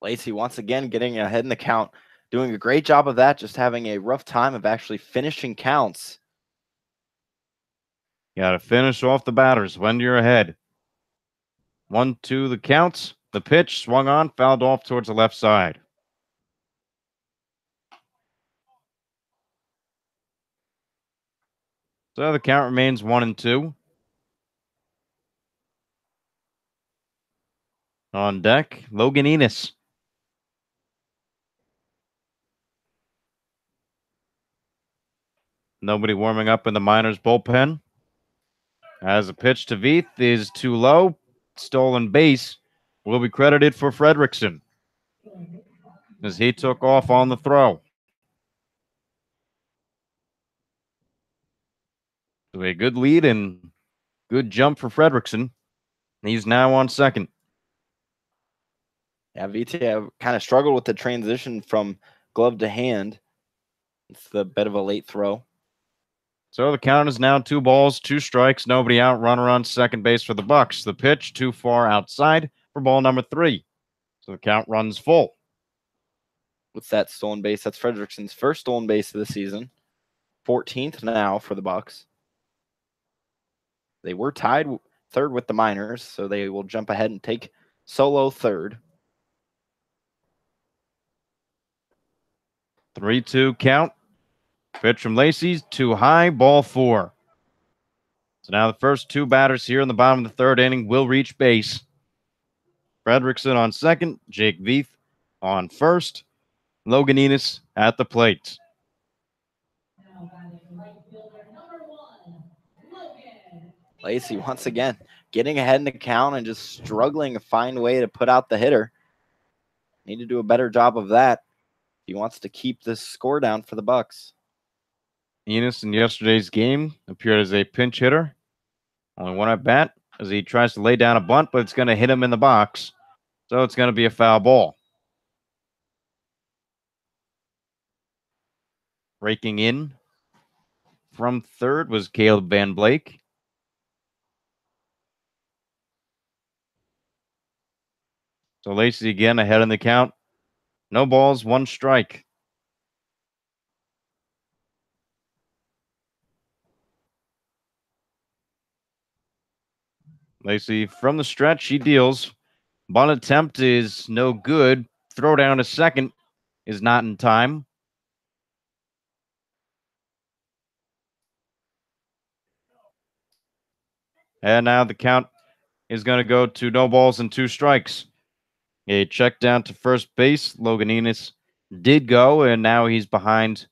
[SPEAKER 2] Lacy once again getting ahead in the count, doing a great job of that, just having a rough time of actually finishing counts.
[SPEAKER 1] You got to finish off the batters when you're ahead. 1-2 the counts. The pitch swung on, fouled off towards the left side. So the count remains 1-2. On deck, Logan Enos. Nobody warming up in the Miners bullpen. As a pitch to Veith is too low. Stolen base will be credited for Fredrickson as he took off on the throw. So a good lead and good jump for Fredrickson. He's now on second.
[SPEAKER 2] Yeah, VT kind of struggled with the transition from glove to hand. It's a bit of a late throw.
[SPEAKER 1] So the count is now 2 balls, 2 strikes, nobody out. Runner on second base for the Bucs. The pitch too far outside for ball number 3. So the count runs full.
[SPEAKER 2] With that stolen base, that's Fredrickson's first stolen base of the season. 14th now for the Bucs. They were tied third with the Miners, so they will jump ahead and take solo third.
[SPEAKER 1] 3-2 count. Pitch from Lacy's too high, ball 4. So now the first 2 batters here in the bottom of the third inning will reach base. Fredrickson on second, Jake Veith on first, Logan Enos at the plate.
[SPEAKER 2] Lacy once again getting ahead in the count and just struggling to find a way to put out the hitter. Need to do a better job of that if he wants to keep this score down for the Bucs.
[SPEAKER 1] Enos in yesterday's game appeared as a pinch hitter. Only 1 at bat as he tries to lay down a bunt, but it's going to hit him in the box. So it's going to be a foul ball. Breaking in from third was Caleb Van Blake. So Lacy again ahead in the count. No balls, 1 strike. Lacy from the stretch, he deals. Bunt attempt is no good. Throw down to second is not in time. And now the count is going to go to no balls and 2 strikes. A check down to first base. Logan Enos did go, and now he's behind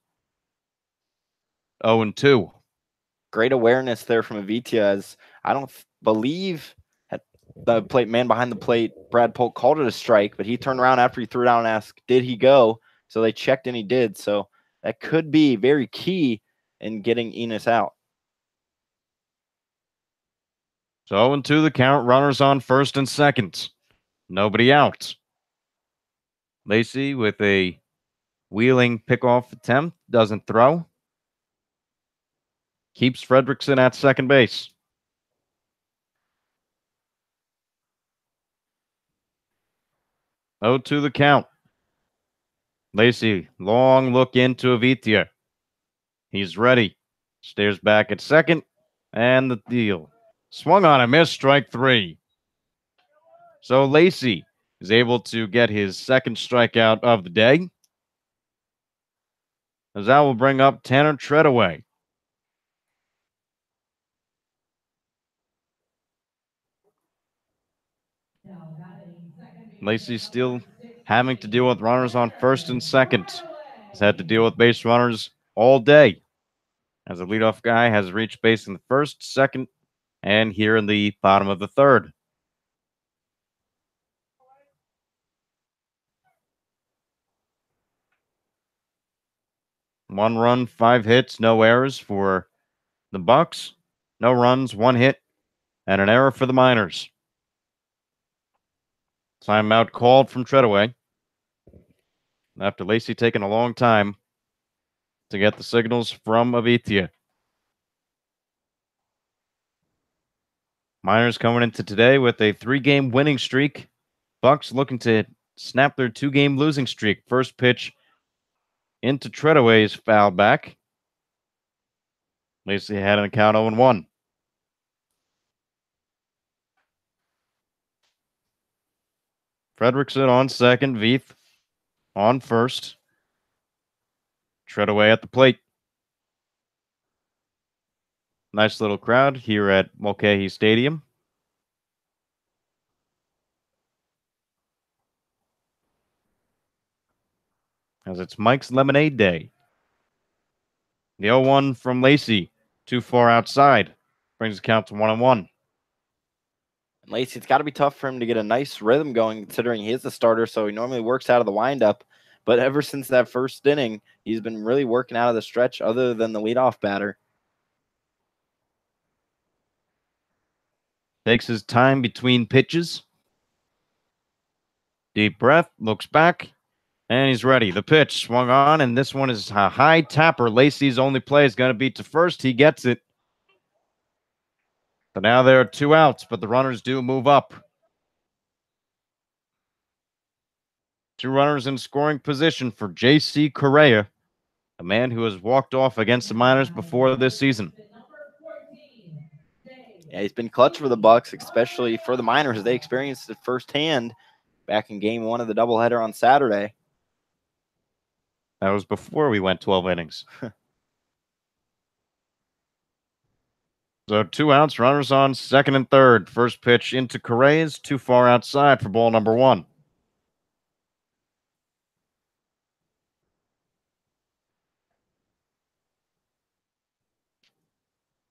[SPEAKER 1] 0-2.
[SPEAKER 2] Great awareness there from Avitia, as I don't believe at the plate man behind the plate, Brad Polk called it a strike, but he turned around after he threw it out and asked, did he go? So they checked and he did. So that could be very key in getting Enos out.
[SPEAKER 1] So 0-2 the count. Runners on first and second. Nobody out. Lacy with a wheeling pickoff attempt. Doesn't throw. Keeps Fredrickson at second base. 0-2 the count. Lacy, long look into Avitia. He's ready. Stares back at second. And the deal. Swung on a miss, strike 3. So Lacey is able to get his second strikeout of the day. As that will bring up Tanner Treadaway. Lacey still having to deal with runners on first and second. He's had to deal with base runners all day. As a leadoff guy, has reached base in the first, second, and here in the bottom of the third. One run, 5 hits, no errors for the Bucs. No runs, 1 hit, and an error for the Miners. Timeout called from Treadaway. After Lacey taking a long time to get the signals from Avithia. Miners coming into today with a 3-game winning streak. Bucs looking to snap their 2-game losing streak. First pitch into Treadaway's foul back. Lacey had an account 0-1. Fredrickson on second. Veith on first. Treadaway at the plate. Nice little crowd here at Mulcahy Stadium. As it's Mike's Lemonade Day. The 0-1 from Lacey. Too far outside. Brings the count to 1-1.
[SPEAKER 2] And Lacey, it's got to be tough for him to get a nice rhythm going, considering he is the starter, so he normally works out of the windup. But ever since that first inning, he's been really working out of the stretch other than the leadoff batter.
[SPEAKER 1] Takes his time between pitches. Deep breath, looks back, and he's ready. The pitch swung on, and this one is a high tapper. Lacey's only play is going to be to first. He gets it. So now there are 2 outs, but the runners do move up. 2 runners in scoring position for J.C. Correa, a man who has walked off against the Miners before this season.
[SPEAKER 2] Yeah, he's been clutch for the Bucs, especially for the Miners. They experienced it firsthand back in Game 1 of the doubleheader on Saturday.
[SPEAKER 1] That was before we went 12 innings. So 2 outs, runners on second and third. First pitch into Correa's, too far outside for ball number 1.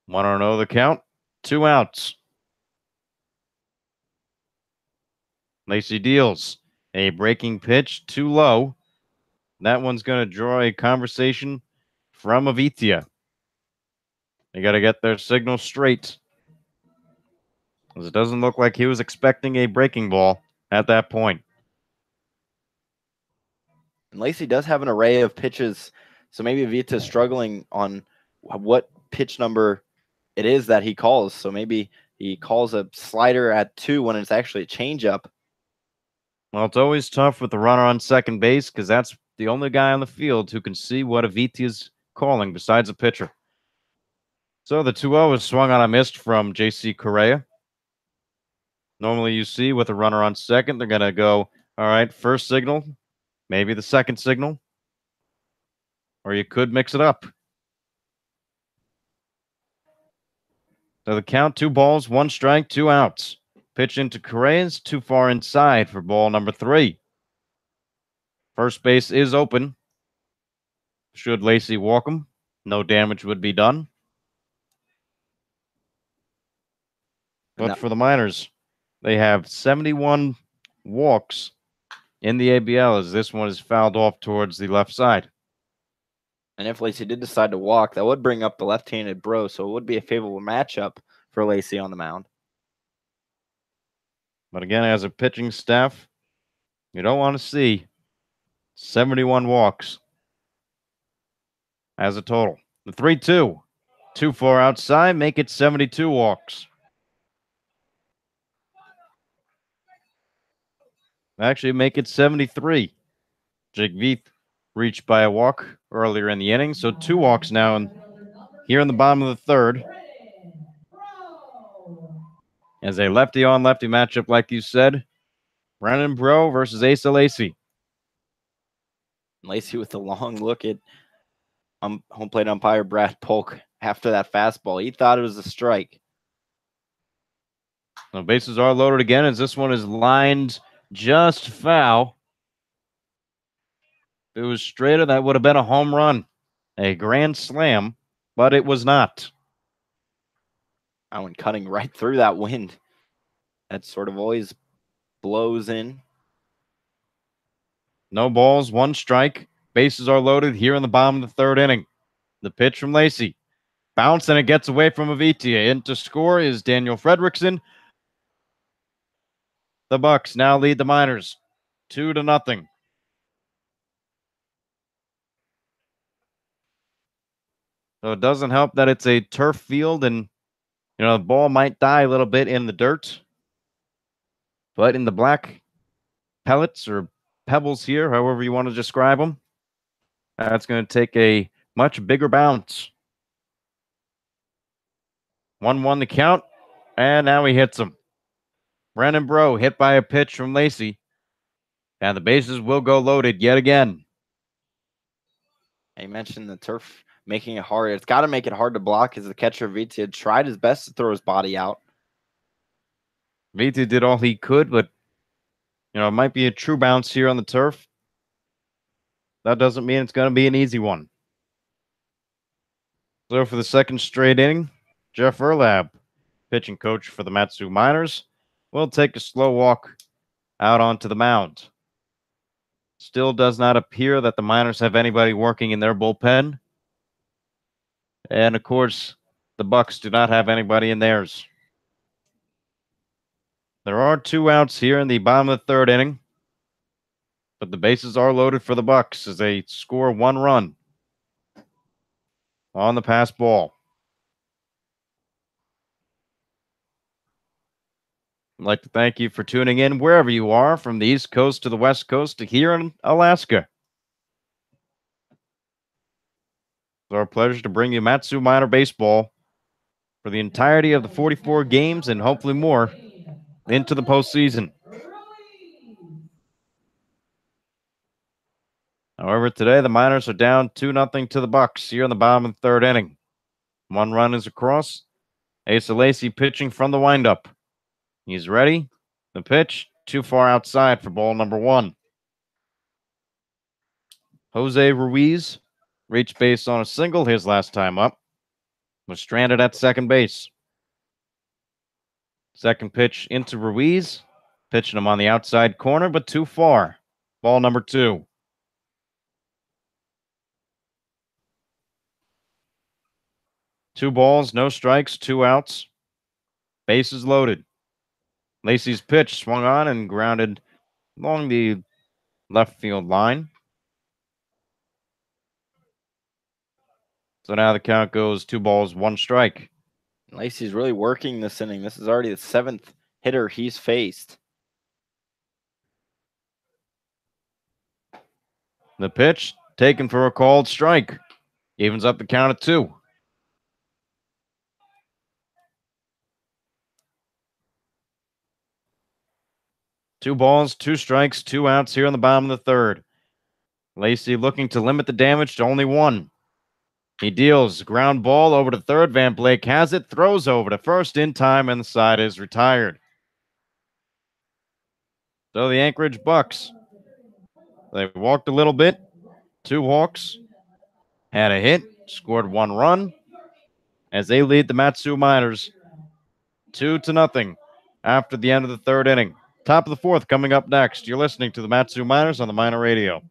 [SPEAKER 1] Want to know the count? 2 outs. Lacey deals a breaking pitch too low. That one's going to draw a conversation from Avithia. They got to get their signal straight. As it doesn't look like he was expecting a breaking ball at that point.
[SPEAKER 2] And Lacey does have an array of pitches, so maybe Avithia is struggling on what pitch number it is that he calls. So maybe he calls a slider at 2 when it's actually a changeup.
[SPEAKER 1] Well, it's always tough with the runner on second base because that's the only guy on the field who can see what Avithia's calling besides a pitcher. So the 2-0 is swung on a miss from J.C. Correa. Normally you see with a runner on second, they're going to go, all right, first signal, maybe the second signal, or you could mix it up. So the count, 2 balls, 1 strike, 2 outs. Pitch into Correa's, too far inside for ball number 3. First base is open. Should Lacey walk him, no damage would be done. But for the Miners, they have 71 walks in the ABL as this one is fouled off towards the left side.
[SPEAKER 2] And if Lacey did decide to walk, that would bring up the left-handed Bro, so it would be a favorable matchup for Lacey on the mound.
[SPEAKER 1] But again, as a pitching staff, you don't want to see 71 walks as a total. The 3-2, too far outside, make it 72 walks. Actually, make it 73. Jake Veith reached by a walk earlier in the inning, so 2 walks now here in the bottom of the third. As a lefty on lefty matchup, like you said, Brennan Bro versus Asa Lacey.
[SPEAKER 2] Lacey with a long look at home plate umpire Brad Polk after that fastball. He thought it was a strike.
[SPEAKER 1] The bases are loaded again as this one is lined just foul. If it was straighter, that would have been a home run, a grand slam, but it was not.
[SPEAKER 2] That one cutting right through that wind. That sort of always blows in.
[SPEAKER 1] No balls, one strike. Bases are loaded here in the bottom of the third inning. The pitch from Lacey. Bounce and it gets away from Avitia. In to score is Daniel Fredrickson. The Bucs now lead the Miners 2-0. So it doesn't help that it's a turf field and the ball might die a little bit in the dirt. But in the black pellets or pebbles here, however you want to describe them, that's going to take a much bigger bounce. 1-1 the count, and now he hits him. Brennan Bro hit by a pitch from Lacey, and the bases will go loaded yet again.
[SPEAKER 2] I mentioned the turf making it hard. It's got to make it hard to block as the catcher Vita tried his best to throw his body out.
[SPEAKER 1] Vita did all he could, but it might be a true bounce here on the turf. That doesn't mean it's going to be an easy one. So for the second straight inning, Jeff Erlab, pitching coach for the Matsu Miners, will take a slow walk out onto the mound. Still does not appear that the Miners have anybody working in their bullpen. And of course, the Bucs do not have anybody in theirs. There are 2 outs here in the bottom of the third inning, but the bases are loaded for the Bucs as they score 1 run on the pass ball. I'd like to thank you for tuning in wherever you are, from the East Coast to the West Coast to here in Alaska. It's our pleasure to bring you Matsu Miner Baseball for the entirety of the 44 games and hopefully more into the postseason. However, today the Miners are down 2-0 to the Bucs here in the bottom of the third inning. 1 run is across. Asa Lacey pitching from the windup. He's ready. The pitch, too far outside for ball number 1. Jose Ruiz reached base on a single his last time up. Was stranded at second base. Second pitch into Ruiz. Pitching him on the outside corner, but too far. Ball number 2. Two balls, no strikes, 2 outs. Bases loaded. Lacey's pitch swung on and grounded along the left field line. So now the count goes 2 balls, 1 strike.
[SPEAKER 2] Lacey's really working this inning. This is already the 7th hitter he's faced.
[SPEAKER 1] The pitch taken for a called strike. Evens up the count at 2. Two balls, 2 strikes, 2 outs here in the bottom of the third. Lacey looking to limit the damage to only 1. He deals ground ball over to third. Van Blake has it, throws over to first in time, and the side is retired. So the Anchorage Bucs, they walked a little bit. 2 walks, had a hit, scored 1 run as they lead the Matsu Miners 2-0 after the end of the third inning. Top of the fourth coming up next. You're listening to the Matsu Miners on the Miner Radio.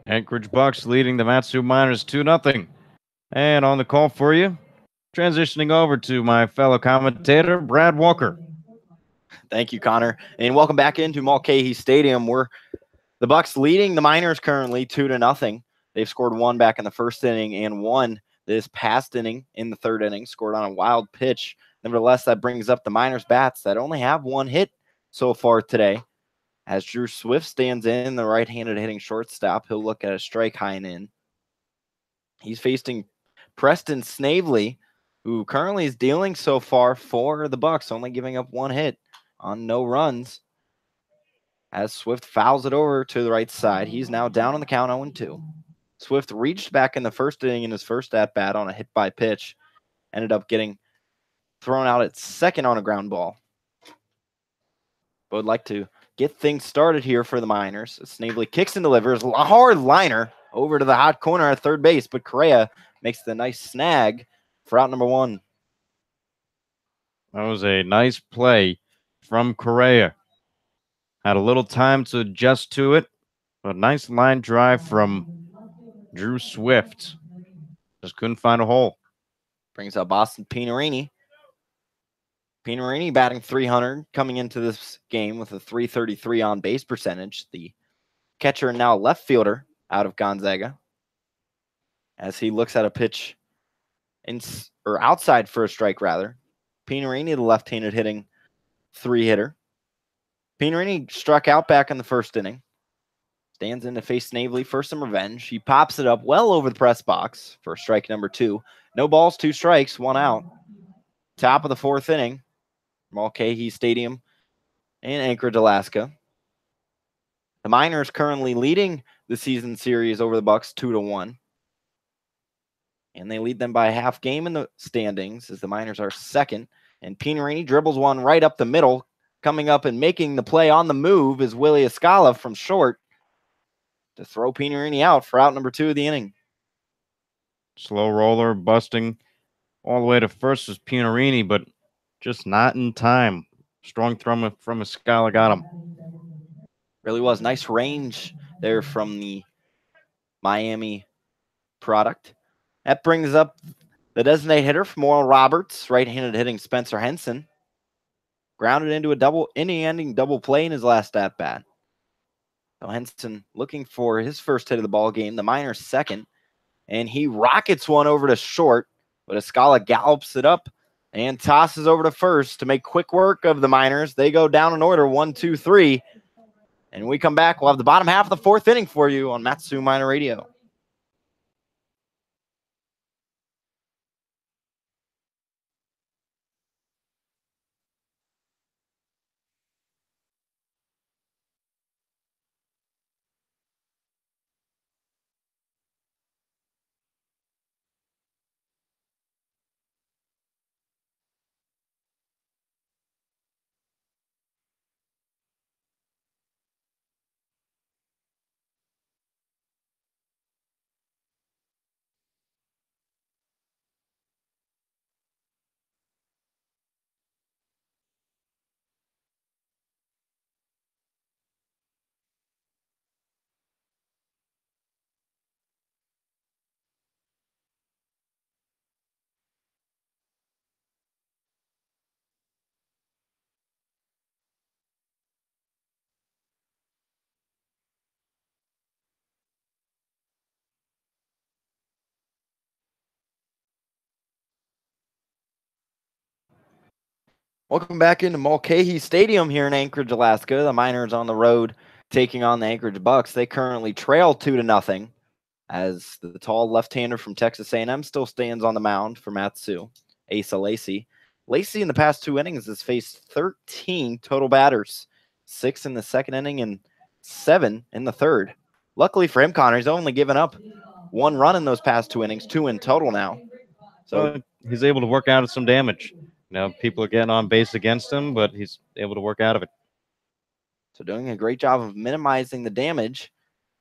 [SPEAKER 1] Anchorage Bucs leading the Matsu Miners 2-0. And on the call for you, transitioning over to my fellow commentator, Brad Walker.
[SPEAKER 2] Thank you, Connor. And welcome back into Mulcahy Stadium, where the Bucs leading the Miners currently 2-0. They've scored one back in the first inning and one this past inning in the third inning, scored on a wild pitch. Nevertheless, that brings up the Miners bats that only have one hit so far today. As Drew Swift stands in, the right-handed hitting shortstop, he'll look at a strike high and in. He's facing Preston Snavely, who currently is dealing so far for the Bucs, only giving up one hit on no runs. As Swift fouls it over to the right side, he's now down on the count 0-2. Swift reached back in the first inning in his first at-bat on a hit-by-pitch, ended up getting thrown out at second on a ground ball. But would like to get things started here for the Miners. Snavely kicks and delivers a hard liner over to the hot corner at third base, but Correa makes the nice snag for out number one.
[SPEAKER 1] That was a nice play from Correa. Had a little time to adjust to it, but nice line drive from Drew Swift. Just couldn't find a hole.
[SPEAKER 2] Brings up Boston Pinerini. Pinerini batting .300 coming into this game with a .333 on base percentage. The catcher and now left fielder out of Gonzaga, as he looks at a pitch outside for a strike rather. Pinerini, the left-handed hitting three-hitter. Pinerini struck out back in the first inning. Stands in to face Snavely for some revenge. He pops it up well over the press box for strike number two. No balls, two strikes, one out. Top of the fourth inning. Mulcahy Stadium in Anchorage, Alaska. The Miners currently leading the season series over the Bucs 2-1. And they lead them by a half game in the standings as the Miners are second. And Pinerini dribbles one right up the middle. Coming up and making the play on the move is Willie Escala from short to throw Pinerini out for out number two of the inning.
[SPEAKER 1] Slow roller, busting all the way to first was Pinerini, but just not in time. Strong throw from Escala got him.
[SPEAKER 2] Really was nice range there from the Miami product. That brings up the designated hitter from Oral Roberts, right-handed hitting Spencer Henson. Grounded into a inning-ending double play in his last at-bat. So Henson looking for his first hit of the ball game, the Miners' second, and he rockets one over to short, but Escala gallops it up and tosses over to first to make quick work of the Miners. They go down in order, 1, 2, 3. And when we come back, we'll have the bottom half of the fourth inning for you on Matsu Miner Radio. Welcome back into Mulcahy Stadium here in Anchorage, Alaska. The Miners on the road taking on the Anchorage Bucs. They currently trail 2-0 as the tall left-hander from Texas A&M still stands on the mound for Matsu, Asa Lacey. Lacey in the past two innings has faced 13 total batters, 6 in the second inning and 7 in the third. Luckily for him, Connor, he's only given up one run in those past two innings, 2 in total now.
[SPEAKER 1] So he's able to work out of some damage. People are getting on base against him, but he's able to work out of it.
[SPEAKER 2] So doing a great job of minimizing the damage,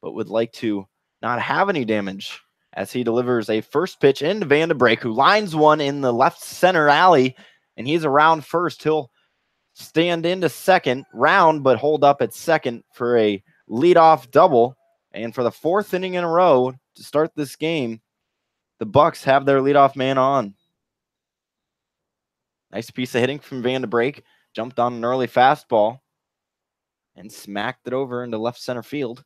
[SPEAKER 2] but would like to not have any damage as he delivers a first pitch into Van de Break, who lines one in the left center alley, and he's around first. He'll stand into second, round, but hold up at second for a leadoff double And for the fourth inning in a row to start this game, the Bucs have their leadoff man on. Nice piece of hitting from Van de Break. Jumped on an early fastball and smacked it over into left center field.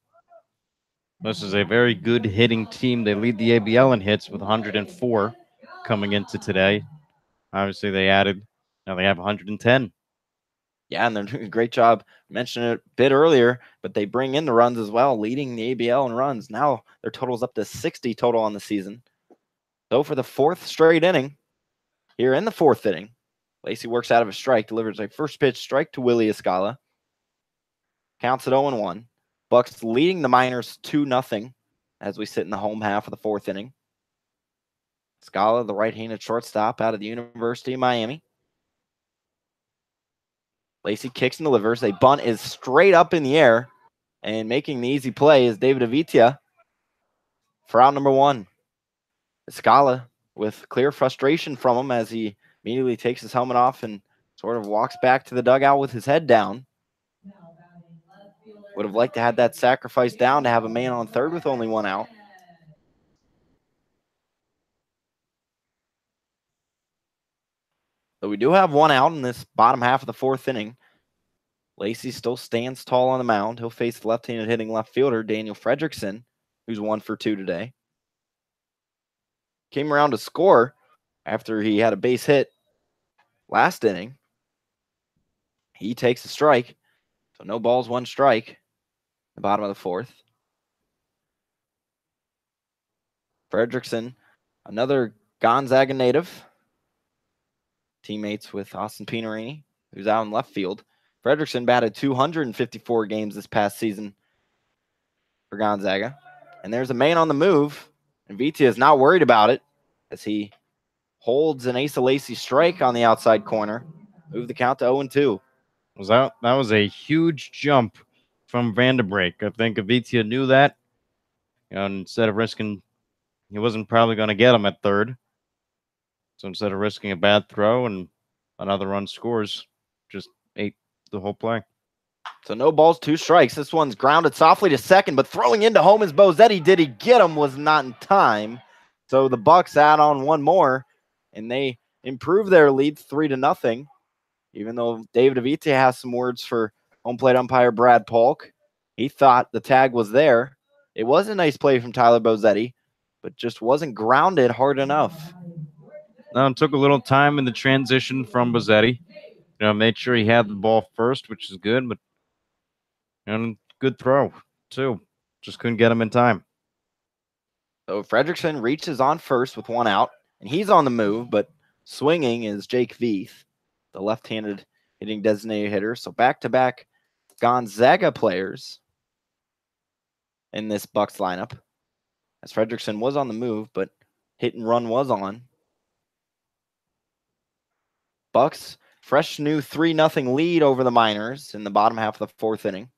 [SPEAKER 1] This is a very good hitting team. They lead the ABL in hits with 104 coming into today. Obviously, they have 110.
[SPEAKER 2] Yeah, and they're doing a great job. I mentioned it a bit earlier, but they bring in the runs as well, leading the ABL in runs. Now their total's up to 60 total on the season. So for the fourth straight inning, here in the fourth inning, Lacey works out of a strike, delivers a first pitch strike to Willie Escala. Counts at 0-1. Bucs leading the Miners 2-0 as we sit in the home half of the fourth inning. Escala, the right-handed shortstop out of the University of Miami. Lacey kicks and delivers. A bunt is straight up in the air, and making the easy play is David Avitia for out number 1. Escala with clear frustration from him as he immediately takes his helmet off and sort of walks back to the dugout with his head down. Would have liked to have that sacrifice down to have a man on third with only 1 out. So we do have 1 out in this bottom half of the fourth inning. Lacey still stands tall on the mound. He'll face the left-handed hitting left fielder, Daniel Fredrickson, who's 1 for 2 today. Came around to score after he had a base hit last inning. He takes a strike. So no balls, 1 strike. The bottom of the fourth. Fredrickson, another Gonzaga native. Teammates with Austin Pinerini, who's out in left field. Fredrickson batted 254 games this past season for Gonzaga. And there's a man on the move. And Vitia is not worried about it as he holds an Asa Lacey strike on the outside corner. Move the count to 0-2.
[SPEAKER 1] That was a huge jump from Van de Break. I think Avitia knew that. Instead of risking, he wasn't probably going to get him at third. So instead of risking a bad throw and another run scores, just ate the whole play.
[SPEAKER 2] So no balls, 2 strikes. This one's grounded softly to second, but throwing into home is Bozetti. Did he get him? Was not in time. So the Bucs add on 1 more, and they improve their lead 3-0. Even though David Avitia has some words for home plate umpire Brad Polk. He thought the tag was there. It was a nice play from Tyler Bozetti, but just wasn't grounded hard enough.
[SPEAKER 1] Now, it took a little time in the transition from Bozetti. Made sure he had the ball first, which is good, but good throw, too. Just couldn't get him in time.
[SPEAKER 2] So Fredrickson reaches on first with 1 out, and he's on the move, but swinging is Jake Veith, the left-handed hitting designated hitter. So back-to-back Gonzaga players in this Bucs lineup, as Fredrickson was on the move, but hit and run was on. Bucs, fresh new 3-0 lead over the Miners in the bottom half of the fourth inning.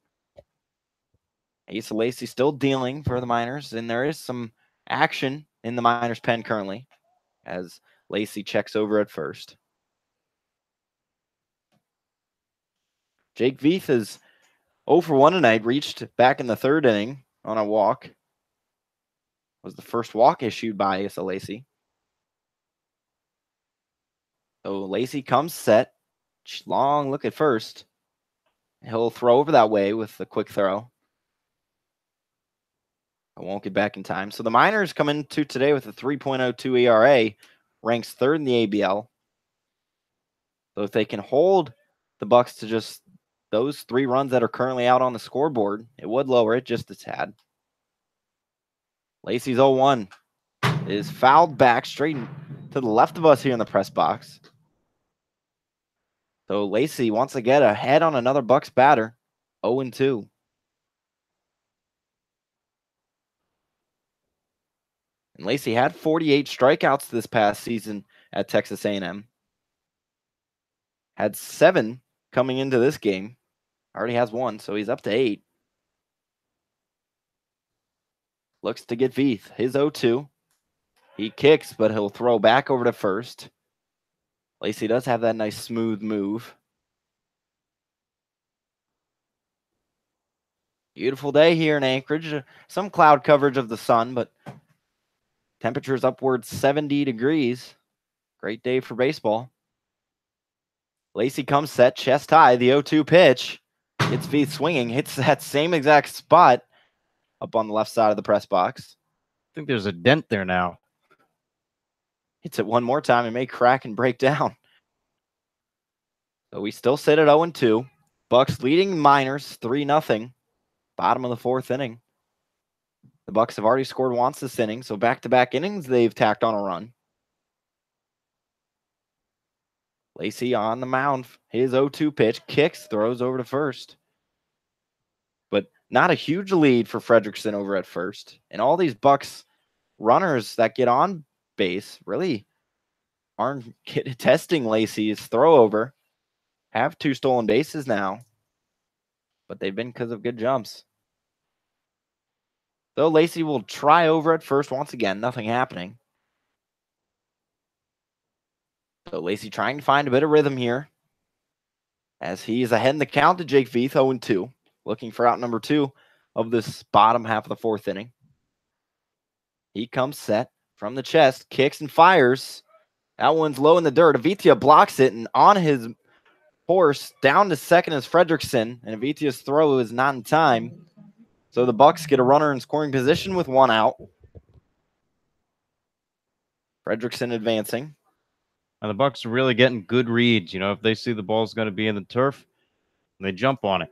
[SPEAKER 2] Asa Lacey still dealing for the Miners, and there is some action in the Miners' pen currently as Lacey checks over at first. Jake Veith is 0 for 1 tonight, reached back in the third inning on a walk. Was the first walk issued by Asa Lacey. So Lacey comes set. Long look at first. He'll throw over that way with a quick throw. I won't get back in time. So the Miners come into today with a 3.02 ERA, ranks 3rd in the ABL. So if they can hold the Bucs to just those 3 runs that are currently out on the scoreboard, it would lower it just a tad. Lacey's 0-1 is fouled back straight to the left of us here in the press box. So Lacey wants to get ahead on another Bucs batter, 0-2. And Lacey had 48 strikeouts this past season at Texas A&M. Had 7 coming into this game. Already has 1, so he's up to 8. Looks to get Veith. His 0-2. He kicks, but he'll throw back over to first. Lacey does have that nice smooth move. Beautiful day here in Anchorage. Some cloud coverage of the sun, but temperatures upwards 70 degrees. Great day for baseball. Lacey comes set, chest high, the 0-2 pitch. Gets Veith swinging, hits that same exact spot up on the left side of the press box.
[SPEAKER 1] I think there's a dent there now.
[SPEAKER 2] Hits it one more time and may crack and break down. So we still sit at 0-2. Bucs leading Miners 3-0. Bottom of the fourth inning. The Bucs have already scored once this inning, so back-to-back innings they've tacked on a run. Lacey on the mound. His 0-2 pitch, kicks, throws over to first. But not a huge lead for Fredrickson over at first. And all these Bucs runners that get on base really aren't testing Lacey's throw over. Have 2 stolen bases now, but they've been because of good jumps. So Lacey will try over at first once again, nothing happening. So Lacey trying to find a bit of rhythm here as he's ahead in the count to Jake Veith, 0-2, looking for out number 2 of this bottom half of the fourth inning. He comes set from the chest, kicks and fires. That one's low in the dirt. Avitia blocks it, and on his horse down to second is Fredrickson, and Avitia's throw is not in time. So the Bucs get a runner in scoring position with 1 out. Fredrickson advancing.
[SPEAKER 1] And the Bucs are really getting good reads. You know, if they see the ball's going to be in the turf, they jump on it.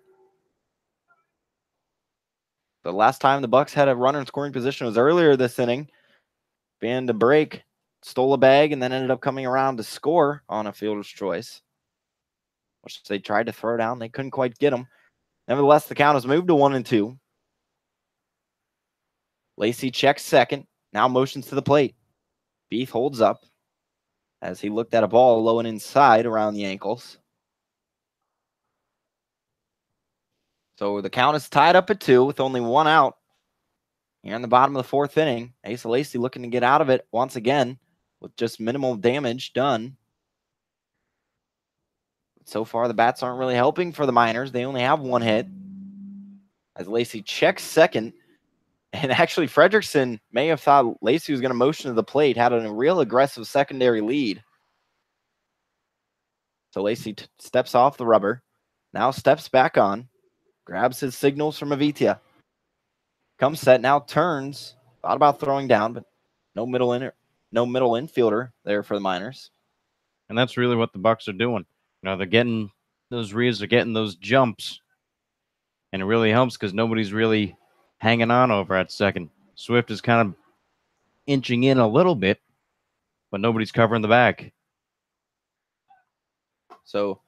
[SPEAKER 2] The last time the Bucs had a runner in scoring position was earlier this inning. Began to break, stole a bag, and then ended up coming around to score on a fielder's choice, which they tried to throw down. They couldn't quite get him. Nevertheless, the count has moved to 1-2. Lacey checks second, now motions to the plate. Veith holds up as he looked at a ball low and inside around the ankles. So the count is tied up at 2 with only 1 out. Here in the bottom of the fourth inning, Asa Lacey looking to get out of it once again with just minimal damage done. So far, the bats aren't really helping for the Miners. They only have 1 hit. As Lacey checks second, and actually Fredrickson may have thought Lacey was going to motion to the plate, had a real aggressive secondary lead. So Lacey steps off the rubber, now steps back on, grabs his signals from Avitia. Comes set, now turns, thought about throwing down, but no middle infielder there for the Miners.
[SPEAKER 1] And that's really what the Bucs are doing. You know, they're getting those reads, they're getting those jumps. And it really helps because nobody's really hanging on over at second. Swift is kind of inching in a little bit, but nobody's covering the back.
[SPEAKER 2] So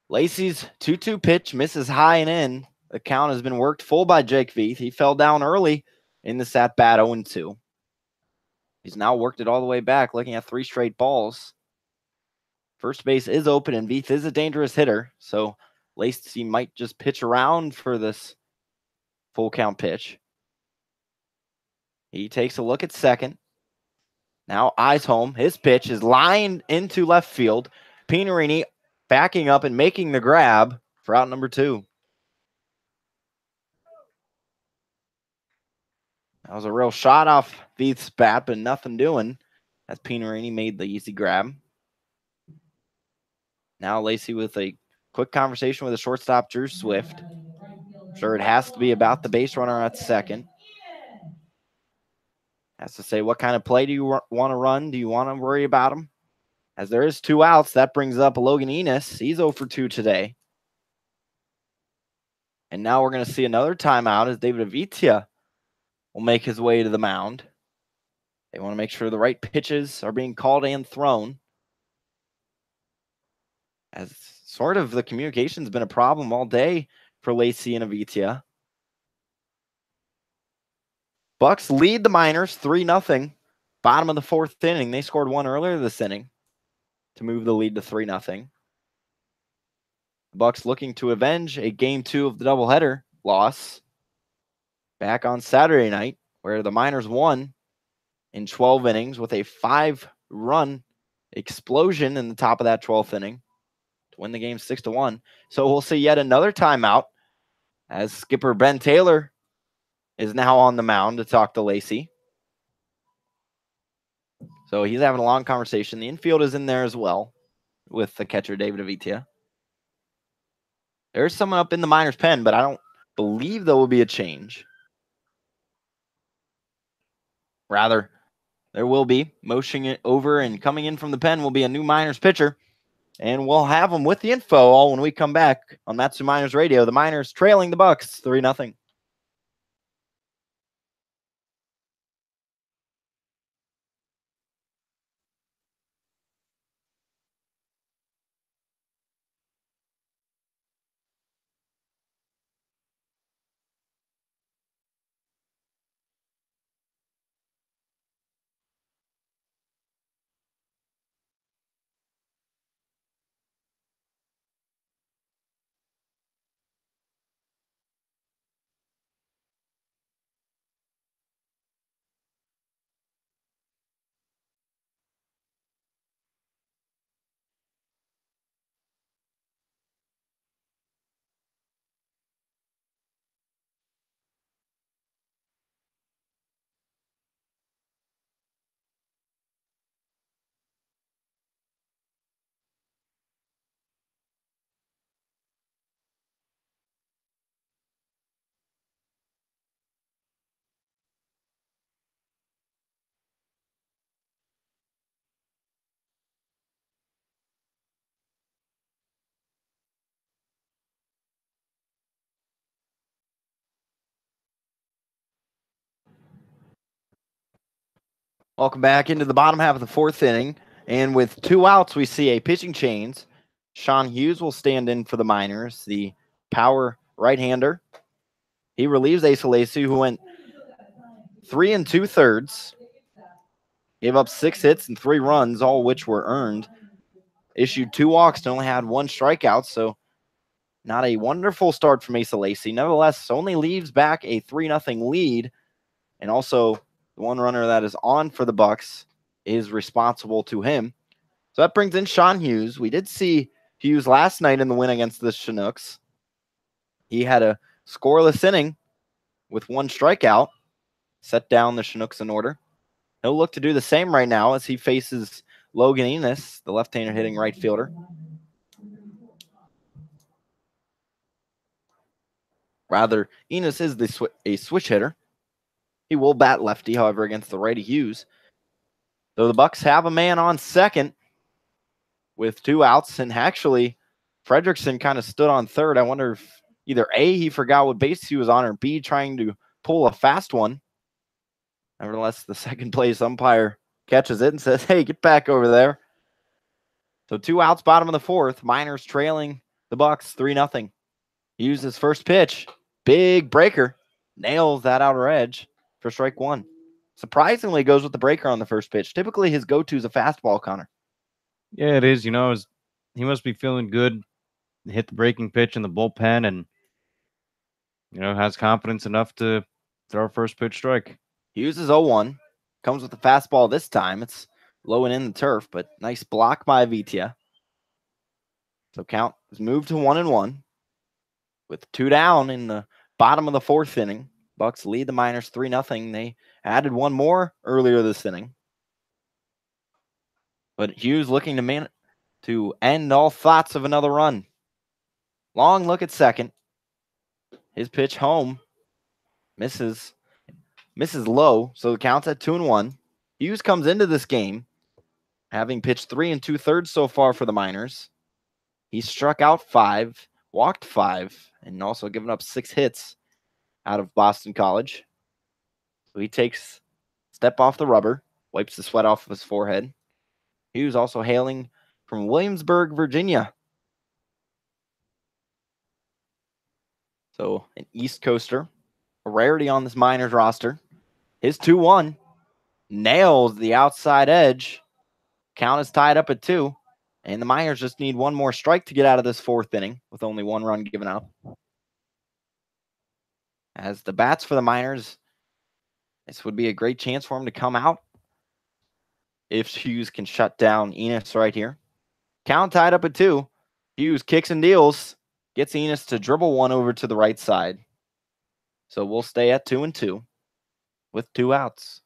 [SPEAKER 2] Lacey's 2-2 pitch misses high and in. The count has been worked full by Jake Veith. He fell down early in this at-bat 0-2. He's now worked it all the way back, looking at 3 straight balls. First base is open, and Veith is a dangerous hitter, so Lacey might just pitch around for this full count pitch. He takes a look at second. Now eyes home. His pitch is lined into left field. Pinarini backing up and making the grab for out number 2. That was a real shot off Veith's bat, but nothing doing as Pinarini made the easy grab. Now Lacey with a quick conversation with the shortstop, Drew Swift. Sure, it has to be about the base runner at second. Has to say, what kind of play do you want to run? Do you want to worry about him? As there is 2 outs, that brings up Logan Enos. He's 0-2 today. And now we're going to see another timeout as David Avitia will make his way to the mound. They want to make sure the right pitches are being called and thrown. As sort of the communication's been a problem all day for Lacey and Avitia. Bucs lead the Miners 3-0. Bottom of the fourth inning. They scored 1 earlier this inning to move the lead to 3-0. The Bucs looking to avenge a game 2 of the doubleheader loss back on Saturday night, where the Miners won in 12 innings with a 5-run explosion in the top of that 12th inning to win the game 6-1. So we'll see yet another timeout as skipper Ben Taylor is now on the mound to talk to Lacey. So he's having a long conversation. The infield is in there as well with the catcher, David Avitia. There's someone up in the Miners' pen, but I don't believe there will be a change. Rather, there will be. Motioning it over and coming in from the pen will be a new Miners pitcher. And we'll have them with the info all when we come back on Matsu Miners Radio. The Miners trailing the Bucs 3-0. Welcome back into the bottom half of the fourth inning. And with 2 outs, we see a pitching change. Sean Hughes will stand in for the Miners, the power right-hander. He relieves Asa Lacey, who went 3 2/3. Gave up 6 hits and 3 runs, all which were earned. Issued 2 walks and only had 1 strikeout, so not a wonderful start from Asa Lacey. Nevertheless, only leaves back a 3-0 lead. And also, the one runner that is on for the Bucs is responsible to him. So that brings in Sean Hughes. We did see Hughes last night in the win against the Chinooks. He had a scoreless inning with 1 strikeout, set down the Chinooks in order. He'll look to do the same right now as he faces Logan Enos, the left-hander hitting right fielder. Rather, Enos is a switch hitter. He will bat lefty, however, against the righty Hughes. So the Bucs have a man on second with 2 outs, and actually, Fredrickson kind of stood on third. I wonder if either A, he forgot what base he was on, or B, trying to pull a fast one. Nevertheless, the second place umpire catches it and says, hey, get back over there. So 2 outs, bottom of the fourth. Miners trailing the Bucs 3-0. Hughes his first pitch. Big breaker. Nails that outer edge for strike 1. Surprisingly, goes with the breaker on the first pitch. Typically, his go-to is a fastball, Connor.
[SPEAKER 1] Yeah, it is. He must be feeling good. Hit the breaking pitch in the bullpen and, has confidence enough to throw a first pitch strike.
[SPEAKER 2] Hughes is 0-1. Comes with the fastball this time. It's low and in the turf, but nice block by Avitia. So count is moved to 1-1. With 2 down in the bottom of the fourth inning, Bucs lead the Miners 3-0. They added 1 more earlier this inning. But Hughes looking to end all thoughts of another run. Long look at second. His pitch home misses low, so the count's at 2-1. Hughes comes into this game having pitched 3 2/3 so far for the Miners. He struck out 5, walked 5, and also given up 6 hits out of Boston College. So he takes a step off the rubber, wipes the sweat off of his forehead. Hughes also hailing from Williamsburg, Virginia. So an East Coaster, a rarity on this Miners roster. His 2-1 nails the outside edge. Count is tied up at 2. And the Miners just need 1 more strike to get out of this fourth inning with only 1 run given up. As the bats for the Miners, this would be a great chance for him to come out if Hughes can shut down Enos right here. Count tied up at 2. Hughes kicks and deals. gets Enos to dribble one over to the right side. So we'll stay at 2-2 with 2 outs.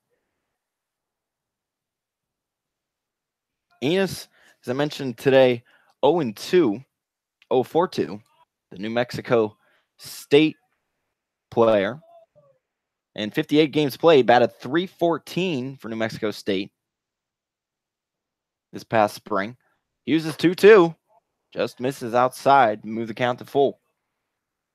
[SPEAKER 2] Enos, as I mentioned today, 0-2, 0-4-2, the New Mexico State player. And 58 games played, batted .314 for New Mexico State this past spring. Uses 2-2, just misses outside, move the count to full.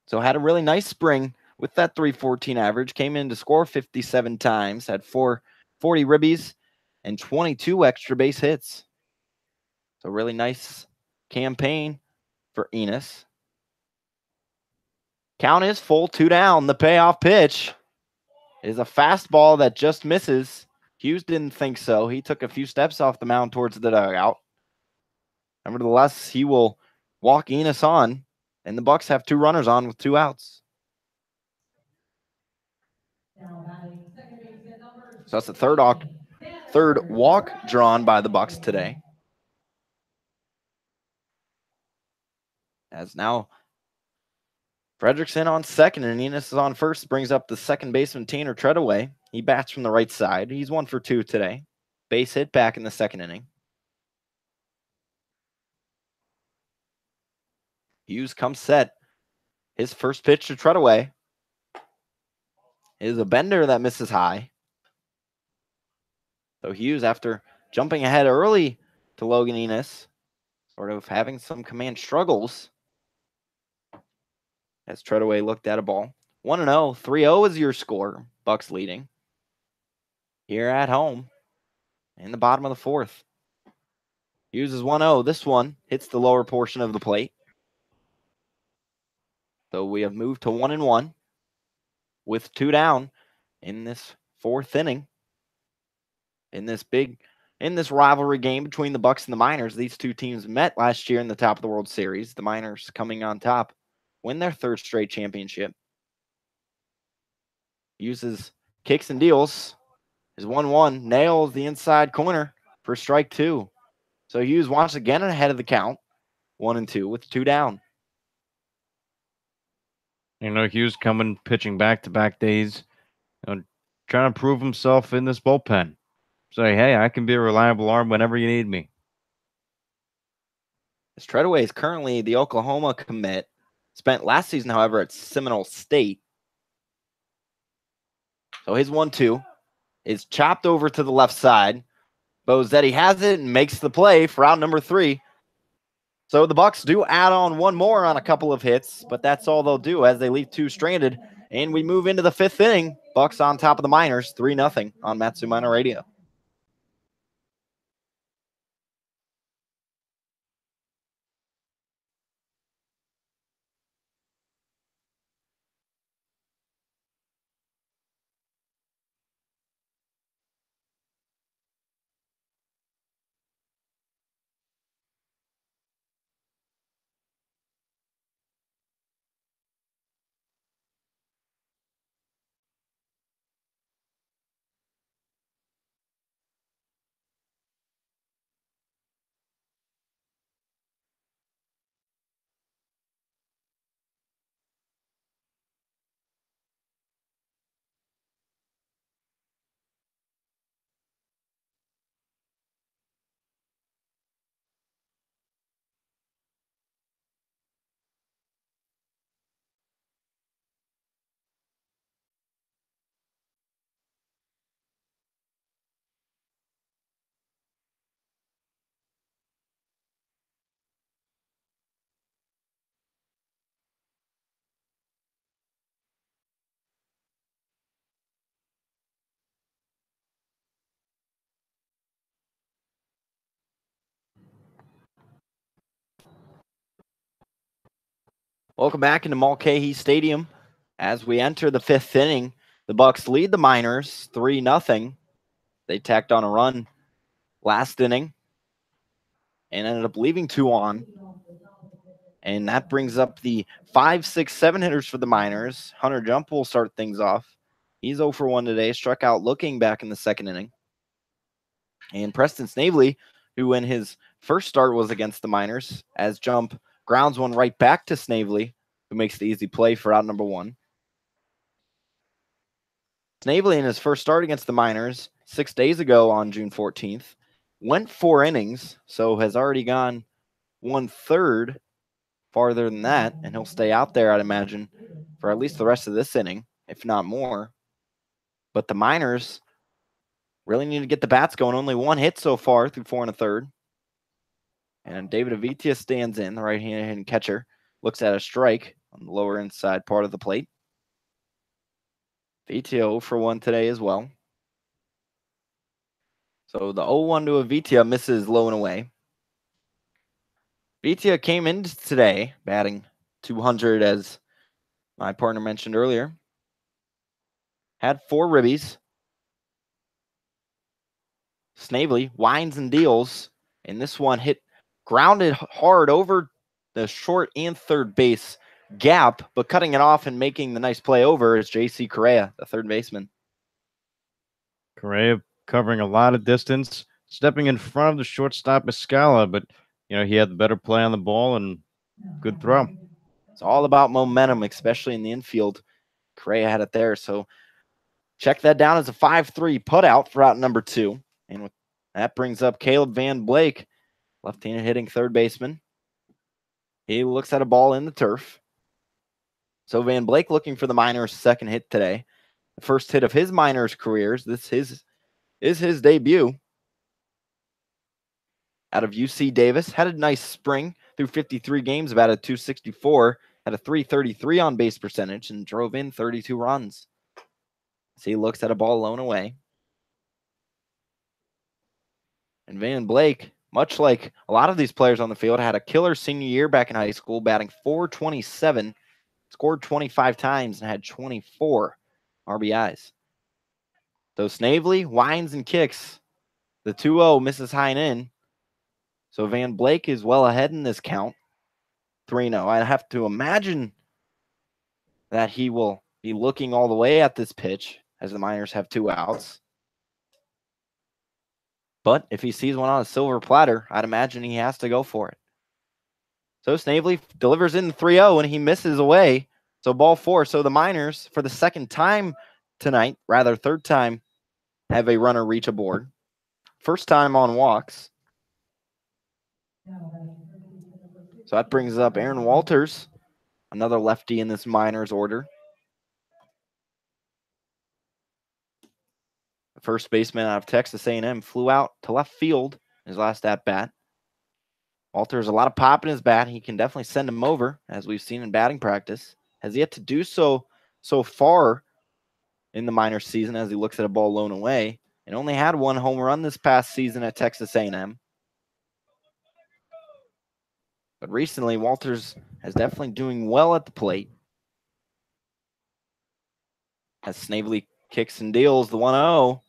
[SPEAKER 2] So had a really nice spring with that .314 average. Came in to score 57 times, had 40 ribbies, and 22 extra base hits. So really nice campaign for Enos. Count is full, 2 down. The payoff pitch is a fastball that just misses. Hughes didn't think so. He took a few steps off the mound towards the dugout. Nevertheless, he will walk Enos on, and the Bucs have 2 runners on with 2 outs. So that's the third walk drawn by the Bucs today. As now Frederickson on second and Enos is on first. Brings up the second baseman Tanner Treadaway. He bats from the right side. He's 1 for 2 today. Base hit back in the second inning. Hughes comes set. His first pitch to Treadaway is a bender that misses high. So Hughes, after jumping ahead early to Logan Enos, sort of having some command struggles as Treadaway looked at a ball. 1-0, 3-0 is your score. Bucs leading here at home in the bottom of the fourth. Hughes is 1-0. This one hits the lower portion of the plate. So we have moved to 1-1 with 2 down in this fourth inning. In this rivalry game between the Bucs and the Miners, these two teams met last year in the top of the World Series. The Miners coming on top, win their 3rd straight championship. Uses kicks and deals. Is 1-1, nails the inside corner for strike 2. So Hughes once again ahead of the count, 1-2 with 2 down.
[SPEAKER 1] Hughes coming pitching back-to-back days, trying to prove himself in this bullpen. Say, hey, I can be a reliable arm whenever you need me.
[SPEAKER 2] As Treadaway is currently the Oklahoma commit. Spent last season, however, at Seminole State. So his 1-2 is chopped over to the left side. Bozetti has it and makes the play for out number 3. So the Bucs do add on 1 more on a couple of hits, but that's all they'll do as they leave 2 stranded. And we move into the 5th inning. Bucs on top of the Miners, 3-0 on Matsu Minor Radio. Welcome back into Mulcahy Stadium. As we enter the 5th inning, the Bucs lead the Miners 3-0. They tacked on a run last inning and ended up leaving 2 on. And that brings up the 5, 6, 7 hitters for the Miners. Hunter Jump will start things off. He's 0 for 1 today, struck out looking back in the 2nd inning. And Preston Snavely, who in his first start was against the Miners, as Jump grounds one right back to Snavely, who makes the easy play for out number 1. Snavely, in his first start against the Miners 6 days ago on June 14th, went 4 innings, so has already gone 1/3 farther than that, and he'll stay out there, I'd imagine, for at least the rest of this inning, if not more. But the Miners really need to get the bats going. Only 1 hit so far through 4 1/3. And David Avitia stands in, the right-handed catcher, looks at a strike on the lower inside part of the plate. Avitia 0 for 1 today as well. So the 0-1 to Avitia misses low and away. Avitia came in today batting .200, as my partner mentioned earlier. Had 4 ribbies. Snavely winds and deals, and this one hit grounded hard over the short and third base gap, but cutting it off and making the nice play over is J.C. Correa, the third baseman.
[SPEAKER 1] Correa covering a lot of distance, stepping in front of the shortstop Escala, but he had the better play on the ball and good throw.
[SPEAKER 2] It's all about momentum, especially in the infield. Correa had it there, so check that down as a 5-3 putout for out number 2. And that brings up Caleb Van Blake, left-handed hitting third baseman. He looks at a ball in the turf. So Van Blake looking for the Miners' second hit today. The first hit of his Miners' careers. This is his debut. Out of UC Davis. Had a nice spring through 53 games, about a .264. Had a .333 on base percentage and drove in 32 runs. So he looks at a ball low and away. And Van Blake, much like a lot of these players on the field, had a killer senior year back in high school, batting .427, scored 25 times, and had 24 RBIs. So Snavely winds and kicks. The 2-0 misses high and in. So Van Blake is well ahead in this count. 3-0. I have to imagine that he will be looking all the way at this pitch as the Miners have 2 outs. But if he sees one on a silver platter, I'd imagine he has to go for it. So Snavely delivers in the 3-0 and he misses away. So ball 4. So the Miners, for the second time tonight, rather third time, have a runner reach a board. First time on walks. So that brings up Aaron Walters, another lefty in this Miners order. The first baseman out of Texas A&M flew out to left field in his last at-bat. Walters, a lot of pop in his bat. He can definitely send him over, as we've seen in batting practice. Has yet to do so far in the Miners season as he looks at a ball low and away, and only had 1 home run this past season at Texas A&M. But recently, Walters is definitely doing well at the plate. As Snavely kicks and deals the 1-0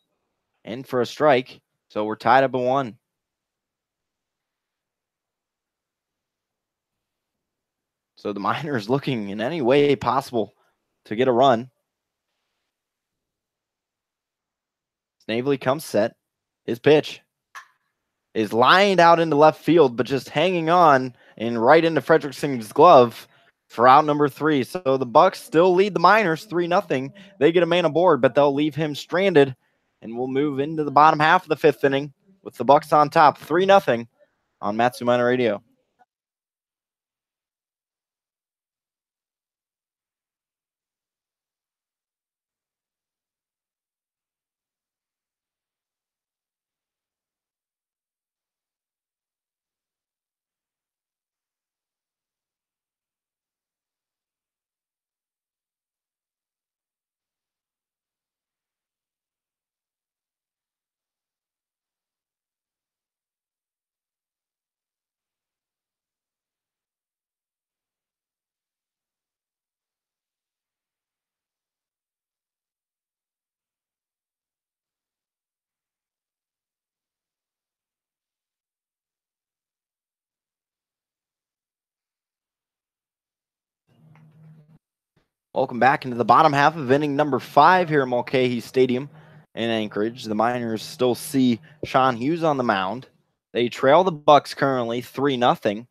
[SPEAKER 2] in for a strike. So we're tied up at 1. So the Miners looking in any way possible to get a run. Snavely comes set. His pitch is lined out into left field, but just hanging on and right into Fredrickson's glove for out number 3. So the Bucs still lead the Miners 3-0. They get a man aboard, but they'll leave him stranded, and we'll move into the bottom half of the 5th inning with the Bucs on top 3-0 on Matsu Minor Radio. Welcome back into the bottom half of inning number 5 here at Mulcahy Stadium in Anchorage. The Miners still see Sean Hughes on the mound. They trail the Bucs currently 3-0.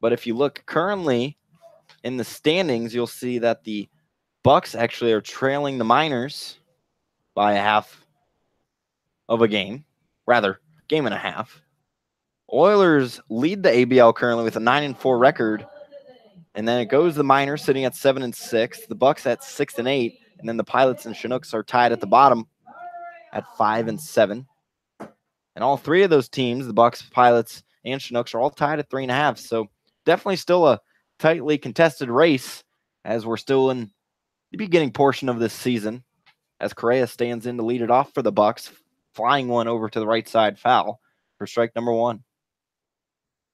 [SPEAKER 2] But if you look currently in the standings, you'll see that the Bucs actually are trailing the Miners by a half of a game, rather, game and a half. Oilers lead the ABL currently with a 9-4 record, and then it goes the Miners sitting at 7-6, the Bucs at 6-8, and then the Pilots and Chinooks are tied at the bottom at 5-7. And all three of those teams, the Bucs, Pilots, and Chinooks, are all tied at 3.5. So definitely still a tightly contested race as we're still in the beginning portion of this season. As Correa stands in to lead it off for the Bucs, flying one over to the right side foul for strike number 1.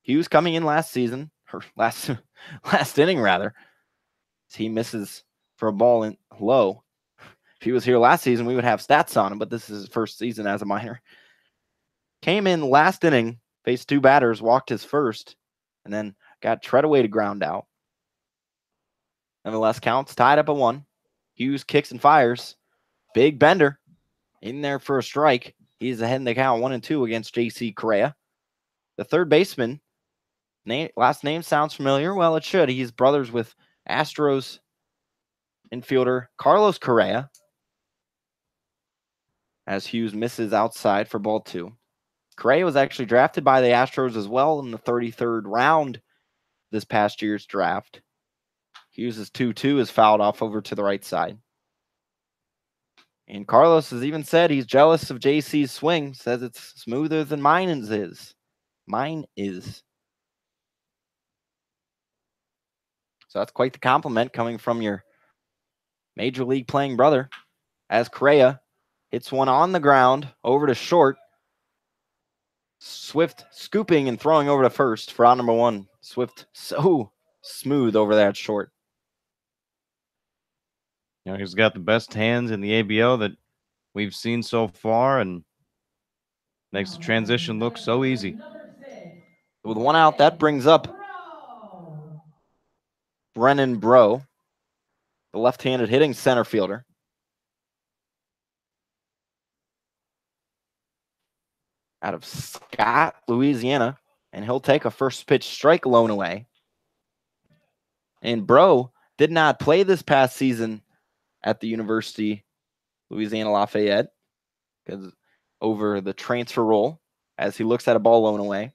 [SPEAKER 2] Hughes coming in last season, or last inning rather. He misses for a ball in low. If he was here last season, we would have stats on him, but this is his first season as a minor. Came in last inning, faced 2 batters, walked his first, and then got Treadaway to ground out. Nevertheless, counts tied up at 1. Hughes kicks and fires. Big bender in there for a strike. He's ahead in the count 1-2 against J.C. Correa. The third baseman, last name sounds familiar. Well, it should. He's brothers with Astros infielder Carlos Correa, as Hughes misses outside for ball 2. Correa was actually drafted by the Astros as well in the 33rd round this past year's draft. Hughes' 2-2 is fouled off over to the right side. And Carlos has even said he's jealous of JC's swing, says it's smoother than mine is. So that's quite the compliment coming from your major league playing brother, as Correa hits one on the ground over to short. Swift scooping and throwing over to first for out number 1. Swift so smooth over that short.
[SPEAKER 1] You know, he's got the best hands in the ABL that we've seen so far, and makes the transition look so easy.
[SPEAKER 2] With 1 out, that brings up Brennan Bro, the left-handed hitting center fielder. Out of Scott, Louisiana, and he'll take a first pitch strike loan away. And Bro did not play this past season at the University Louisiana Lafayette because over the transfer role as he looks at a ball loan away.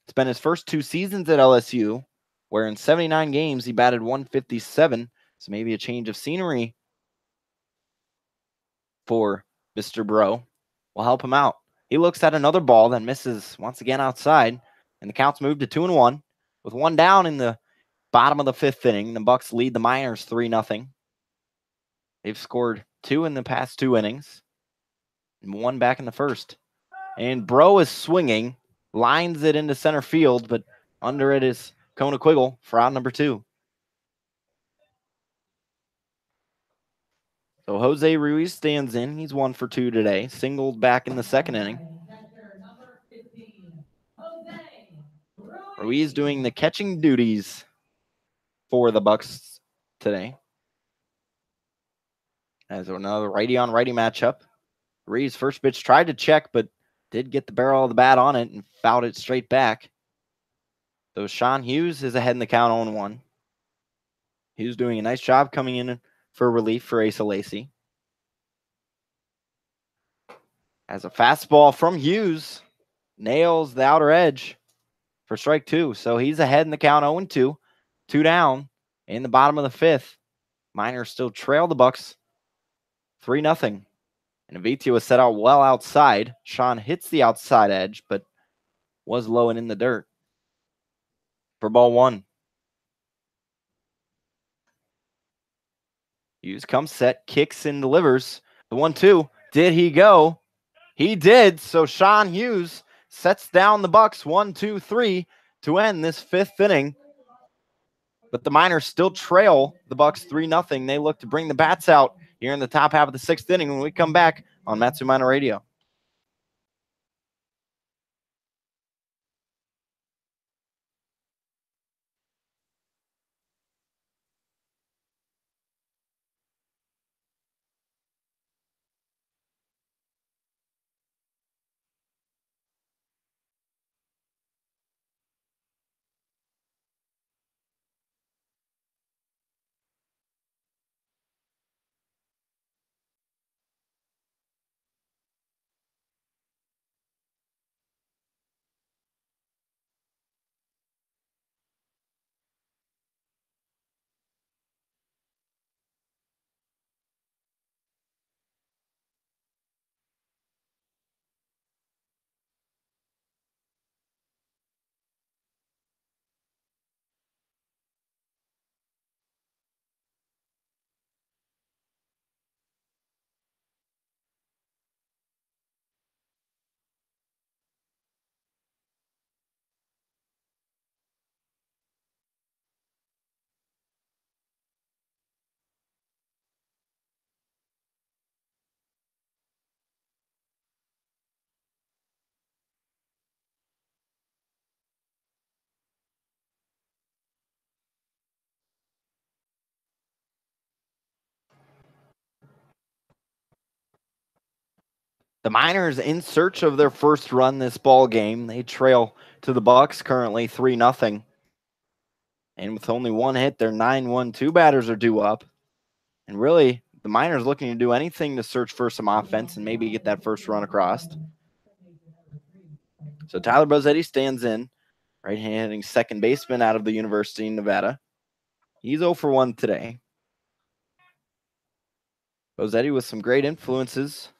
[SPEAKER 2] Spent his first 2 seasons at LSU, where in 79 games he batted 157. So maybe a change of scenery for Mr. Bro will help him out. He looks at another ball that misses once again outside, and the count's moved to 2-1 with 1 down in the bottom of the 5th inning. The Bucs lead the Miners 3-0. They've scored 2 in the past 2 innings and 1 back in the first. And Bro is swinging, lines it into center field, but under it is Kona Quiggle for out number 2. So Jose Ruiz stands in. He's 1 for 2 today. Singled back in the 2nd inning. Ruiz doing the catching duties for the Bucs today. As another righty on righty matchup. Ruiz first pitch tried to check, but did get the barrel of the bat on it and fouled it straight back. So Sean Hughes is ahead in the count 0-1. Hughes doing a nice job coming in for relief for Asa Lacy. As a fastball from Hughes nails the outer edge for strike 2. So he's ahead in the count 0-2. 2 down in the bottom of the 5th. Miners still trail the Bucs 3-0. And Avitio was set out well outside. Sean hits the outside edge, but was low and in the dirt for ball 1. Hughes comes set, kicks and delivers. The 1-2. Did he go? He did. So Sean Hughes sets down the Bucs 1-2-3 to end this 5th inning. But the Miners still trail the Bucs 3-0. They look to bring the bats out here in the top half of the 6th inning when we come back on Matsu Minor Radio. The Miners in search of their first run this ball game. They trail to the Bucs currently 3-0. And with only one hit, their 9-1-2 batters are due up. And really, the Miners looking to do anything to search for some offense and maybe get that first run across. So Tyler Bozzetti stands in, right-handed second baseman out of the University of Nevada. He's 0 for 1 today. Bozzetti with some great influences.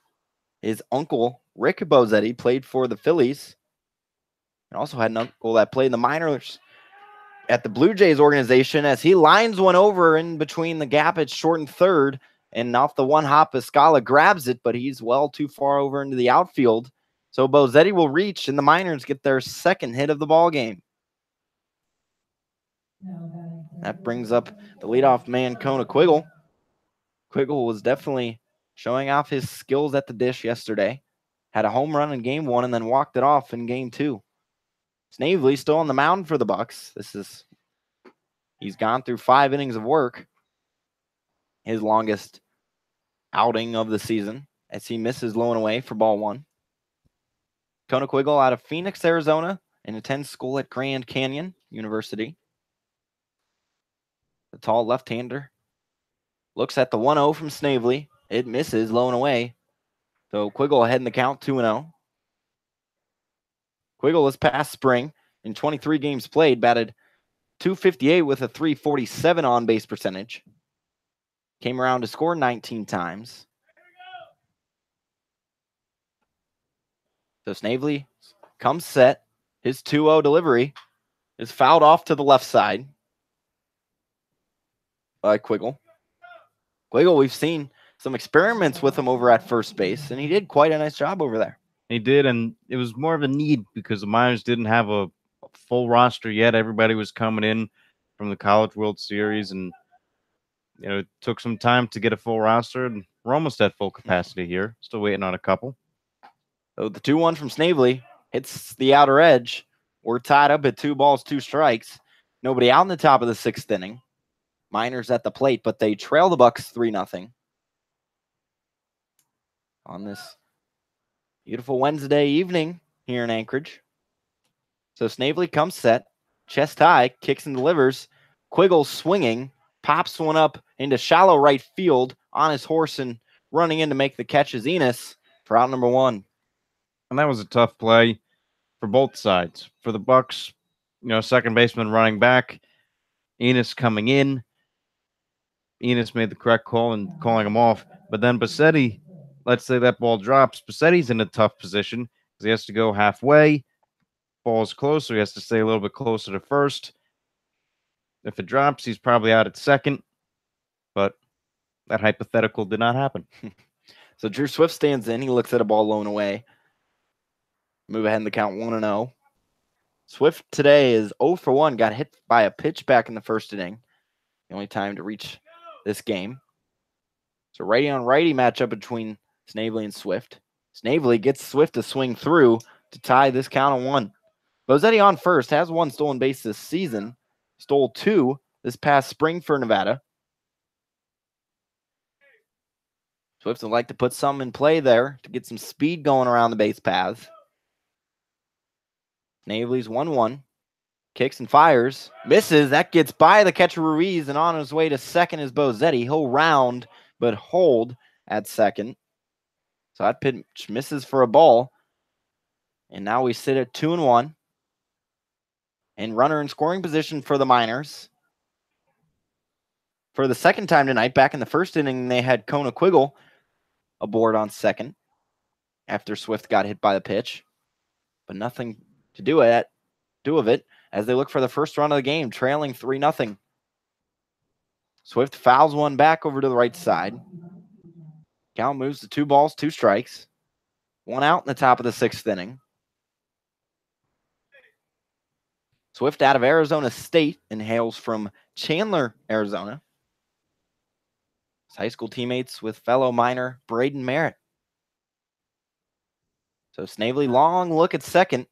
[SPEAKER 2] His uncle, Rick Bozzetti, played for the Phillies and also had an uncle that played in the minors at the Blue Jays organization as he lines one over in between the gap at short and third, and off the one hop, Escala grabs it, but he's well too far over into the outfield. So Bozzetti will reach, and the Miners get their second hit of the ball game. That brings up the leadoff man, Kona Quiggle. Quiggle was definitely showing off his skills at the dish yesterday. Had a home run in game 1 and then walked it off in game 2. Snavely still on the mound for the Bucs. He's gone through 5 innings of work. His longest outing of the season as he misses low and away for ball 1. Kona Quiggle out of Phoenix, Arizona, and attends school at Grand Canyon University. The tall left-hander looks at the 1-0 from Snavely. It misses low and away. So Quiggle ahead in the count, 2-0. Quiggle is past spring. In 23 games played, batted .258 with a .347 on-base percentage. Came around to score 19 times. So Snavely comes set. His 2-0 delivery is fouled off to the left side by Quiggle. Quiggle, we've seen some experiments with him over at first base, and he did quite a nice job over there.
[SPEAKER 1] He did, and it was more of a need because the Miners didn't have a full roster yet. Everybody was coming in from the College World Series, and it took some time to get a full roster, and we're almost at full capacity here. Still waiting on a couple.
[SPEAKER 2] So the 2-1 from Snavely hits the outer edge. We're tied up at 2 balls, 2 strikes. Nobody out in the top of the 6th inning. Miners at the plate, but they trail the Bucs 3-0 on this beautiful Wednesday evening here in Anchorage. So Snavely comes set, chest high, kicks and delivers. Quiggle swinging, pops one up into shallow right field on his horse and running in to make the catch is Enos for out number 1.
[SPEAKER 1] And that was a tough play for both sides. For the Bucs, second baseman running back, Enos coming in. Enos made the correct call and calling him off. But then Bozzetti, let's say that ball drops. Bossetti's in a tough position because he has to go halfway. Ball's closer. He has to stay a little bit closer to first. If it drops, he's probably out at second. But that hypothetical did not happen.
[SPEAKER 2] So Drew Swift stands in. He looks at a ball low and away. Move ahead in the count 1-0. Swift today is 0 for 1. Got hit by a pitch back in the first inning. The only time to reach this game. So righty on righty matchup between Snavely and Swift. Snavely gets Swift to swing through to tie this count of 1. Bozzetti on first, has 1 stolen base this season. Stole 2 this past spring for Nevada. Swift would like to put some in play there to get some speed going around the base paths. Snavely's 1-1. Kicks and fires. Misses. That gets by the catcher Ruiz, and on his way to second is Bozzetti. He'll round, but hold at second. So that pitch misses for a ball. And now we sit at 2-1. And runner in scoring position for the Miners. For the second time tonight, back in the first inning, they had Kona Quiggle aboard on second after Swift got hit by the pitch. But nothing to do of it as they look for the first run of the game, trailing 3-0. Swift fouls one back over to the right side. Count moves to 2 balls, 2 strikes. 1 out in the top of the 6th inning. Swift out of Arizona State and hails from Chandler, Arizona. His high school teammates with fellow Miner Braden Merritt. So Snavely, long look at second.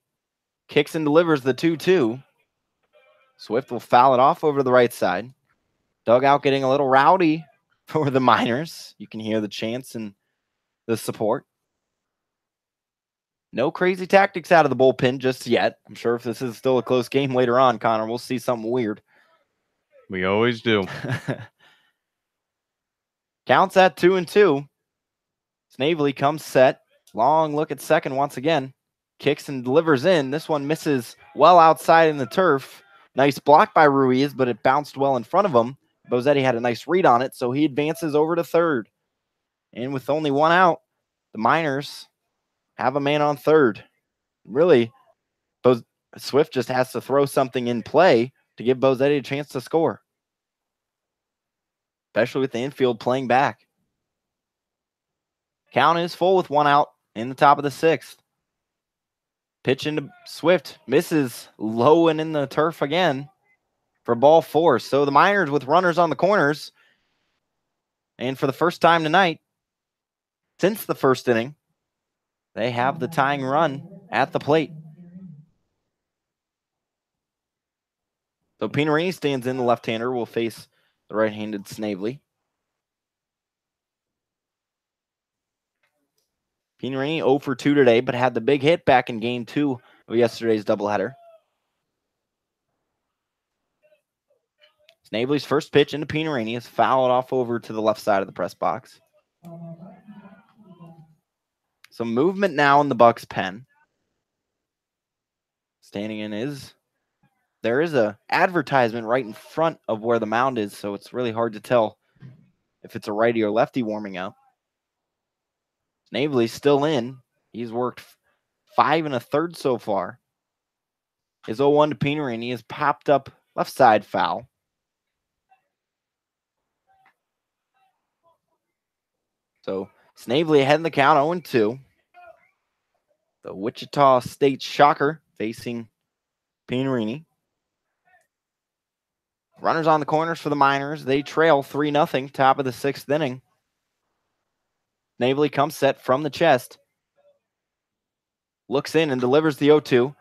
[SPEAKER 2] Kicks and delivers the 2-2. Swift will foul it off over to the right side. Dugout getting a little rowdy for the Miners. You can hear the chants and the support. No crazy tactics out of the bullpen just yet. I'm sure if this is still a close game later on, Connor, we'll see something weird.
[SPEAKER 1] We always do.
[SPEAKER 2] Counts at 2-2. Snavely comes set. Long look at second once again. Kicks and delivers in. This one misses well outside in the turf. Nice block by Ruiz, but it bounced well in front of him. Bozzetti had a nice read on it, so he advances over to third. And with only one out, the Miners have a man on third. Really, Swift just has to throw something in play to give Bozzetti a chance to score, especially with the infield playing back. Count is full with one out in the top of the sixth. Pitch into Swift, misses low and in the turf again for ball four. So the Miners with runners on the corners. And for the first time tonight, since the first inning, they have the tying run at the plate. So Pinarini stands in. The left-hander will face the right-handed Snavely. Pinarini 0 for 2 today, but had the big hit back in game 2 of yesterday's doubleheader. Snavely's first pitch into Pinarini is fouled off over to the left side of the press box. Some movement now in the Bucs pen. Standing in there is a advertisement right in front of where the mound is, so it's really hard to tell if it's a righty or lefty warming up. Snavely's still in. He's worked 5 1/3 so far. His 0-1 to Pinarini is popped up left side foul. So Snavely ahead in the count, 0-2. The Wichita State Shocker facing Pinarini. Runners on the corners for the Miners. They trail 3-0, top of the sixth inning. Snavely comes set from the chest. Looks in and delivers the 0-2.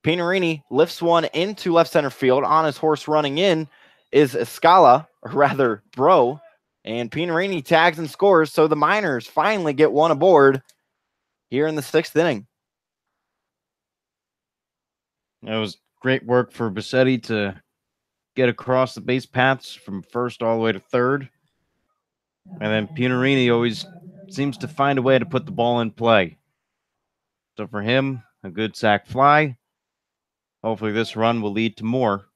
[SPEAKER 2] Pinarini lifts one into left center field. On his horse running in is Escala, or rather Bro. And Pinarini tags and scores, so the Miners finally get one aboard here in the sixth inning.
[SPEAKER 1] That was great work for Bozzetti to get across the base paths from first all the way to third. And then Pinarini always seems to find a way to put the ball in play. So for him, a good sac fly. Hopefully this run will lead to more.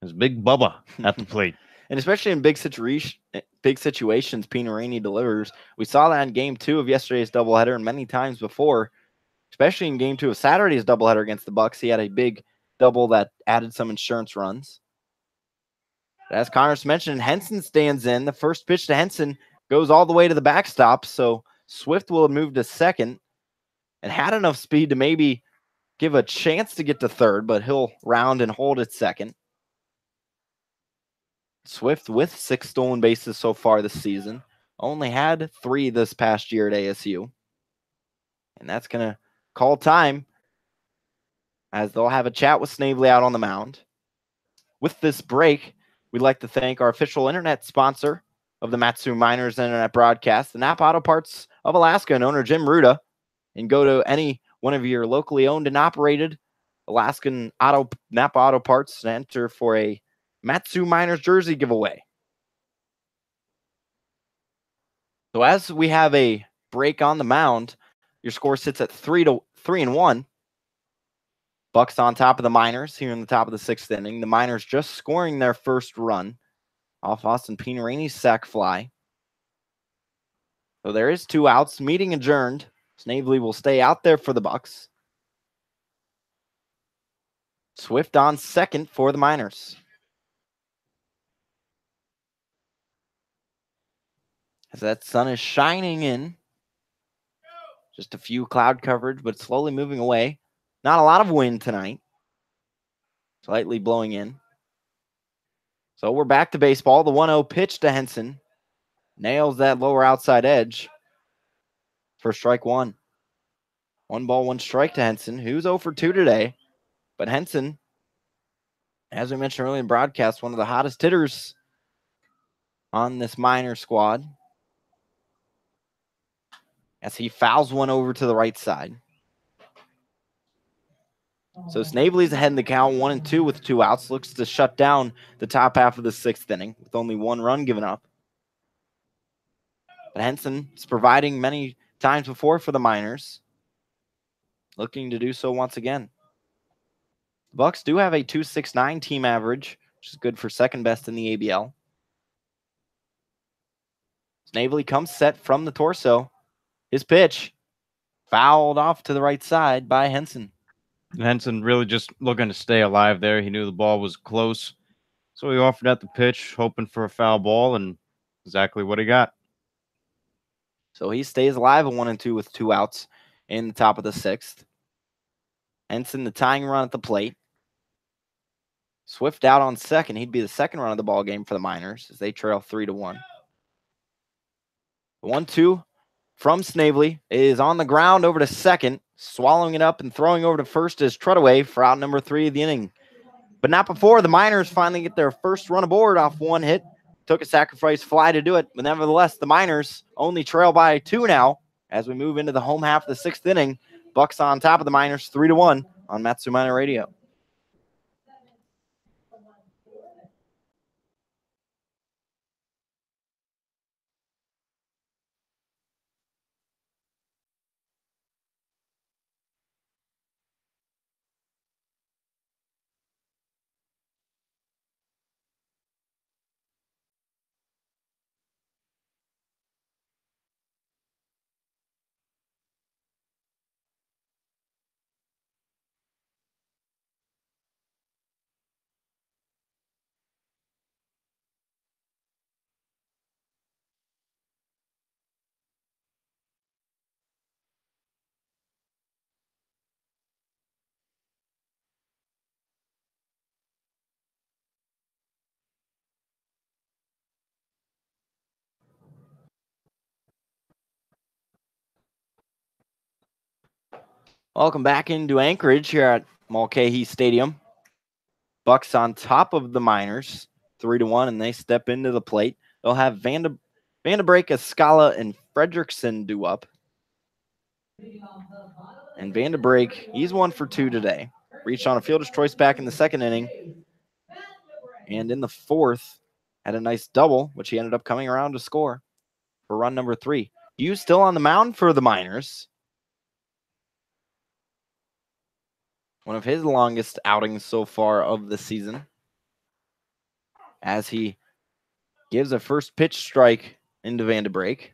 [SPEAKER 1] There's Big Bubba at the plate.
[SPEAKER 2] And especially in big situations, Pinarini delivers. We saw that in game 2 of yesterday's doubleheader and many times before, especially in game 2 of Saturday's doubleheader against the Bucs. He had a big double that added some insurance runs. As Connors mentioned, Henson stands in. The first pitch to Henson goes all the way to the backstop, so Swift will have moved to second and had enough speed to maybe give a chance to get to third, but he'll round and hold at second. Swift with 6 stolen bases so far this season. Only had 3 this past year at ASU. And that's going to call time as they'll have a chat with Snavely out on the mound. With this break, we'd like to thank our official internet sponsor of the Matsu Miners Internet broadcast, the Napa Auto Parts of Alaska and owner Jim Ruda. And go to any one of your locally owned and operated Alaskan Napa Auto Parts and enter for a Matsu Miners jersey giveaway. So as we have a break on the mound, your score sits at 3-1. Bucs on top of the Miners here in the top of the sixth inning. The Miners just scoring their first run off Austin Pinarini's sac fly. So there is 2 outs. Meeting adjourned. Snavely will stay out there for the Bucs. Swift on second for the Miners. As that sun is shining in. Just a few cloud coverage, but slowly moving away. Not a lot of wind tonight. Slightly blowing in. So we're back to baseball. The 1-0 pitch to Henson. Nails that lower outside edge for strike 1. 1 ball, 1 strike to Henson, who's 0 for 2 today. But Henson, as we mentioned earlier in broadcast, one of the hottest hitters on this Miner squad. as he fouls one over to the right side. So Snavely's ahead in the count, 1-2 with 2 outs. Looks to shut down the top half of the 6th inning with only 1 run given up. But Henson is providing many times before for the Miners, looking to do so once again. The Bucs do have a .269 team average, which is good for second best in the ABL. Snavely comes set from the torso. His pitch fouled off to the right side by Henson.
[SPEAKER 1] Henson really just looking to stay alive there. He knew the ball was close, so he offered at the pitch, hoping for a foul ball, and exactly what he got.
[SPEAKER 2] So he stays alive at 1-2 with 2 outs in the top of the 6th. Henson, the tying run at the plate. Swift out on second. He'd be the second run of the ball game for the Miners as they trail 3-1. The 1-2 from Snavely is on the ground over to second, swallowing it up and throwing over to first is Treadaway for out number 3 of the inning. But not before the Miners finally get their first run aboard off 1 hit. Took a sacrifice fly to do it, but nevertheless, the Miners only trail by 2 now as we move into the home half of the 6th inning. Bucs on top of the Miners 3-1 on Matsu Miner Radio. Welcome back into Anchorage here at Mulcahy Stadium. Bucs on top of the Miners, 3-1, and they step into the plate. They'll have Vandebrake, Escala, and Fredrickson due up. And Vandebrake, he's 1 for 2 today. Reached on a fielder's choice back in the 2nd inning. And in the 4th, had a nice double, which he ended up coming around to score for run number 3. Hughes still on the mound for the Miners. One of his longest outings so far of the season, as he gives a first pitch strike into Vandebrake.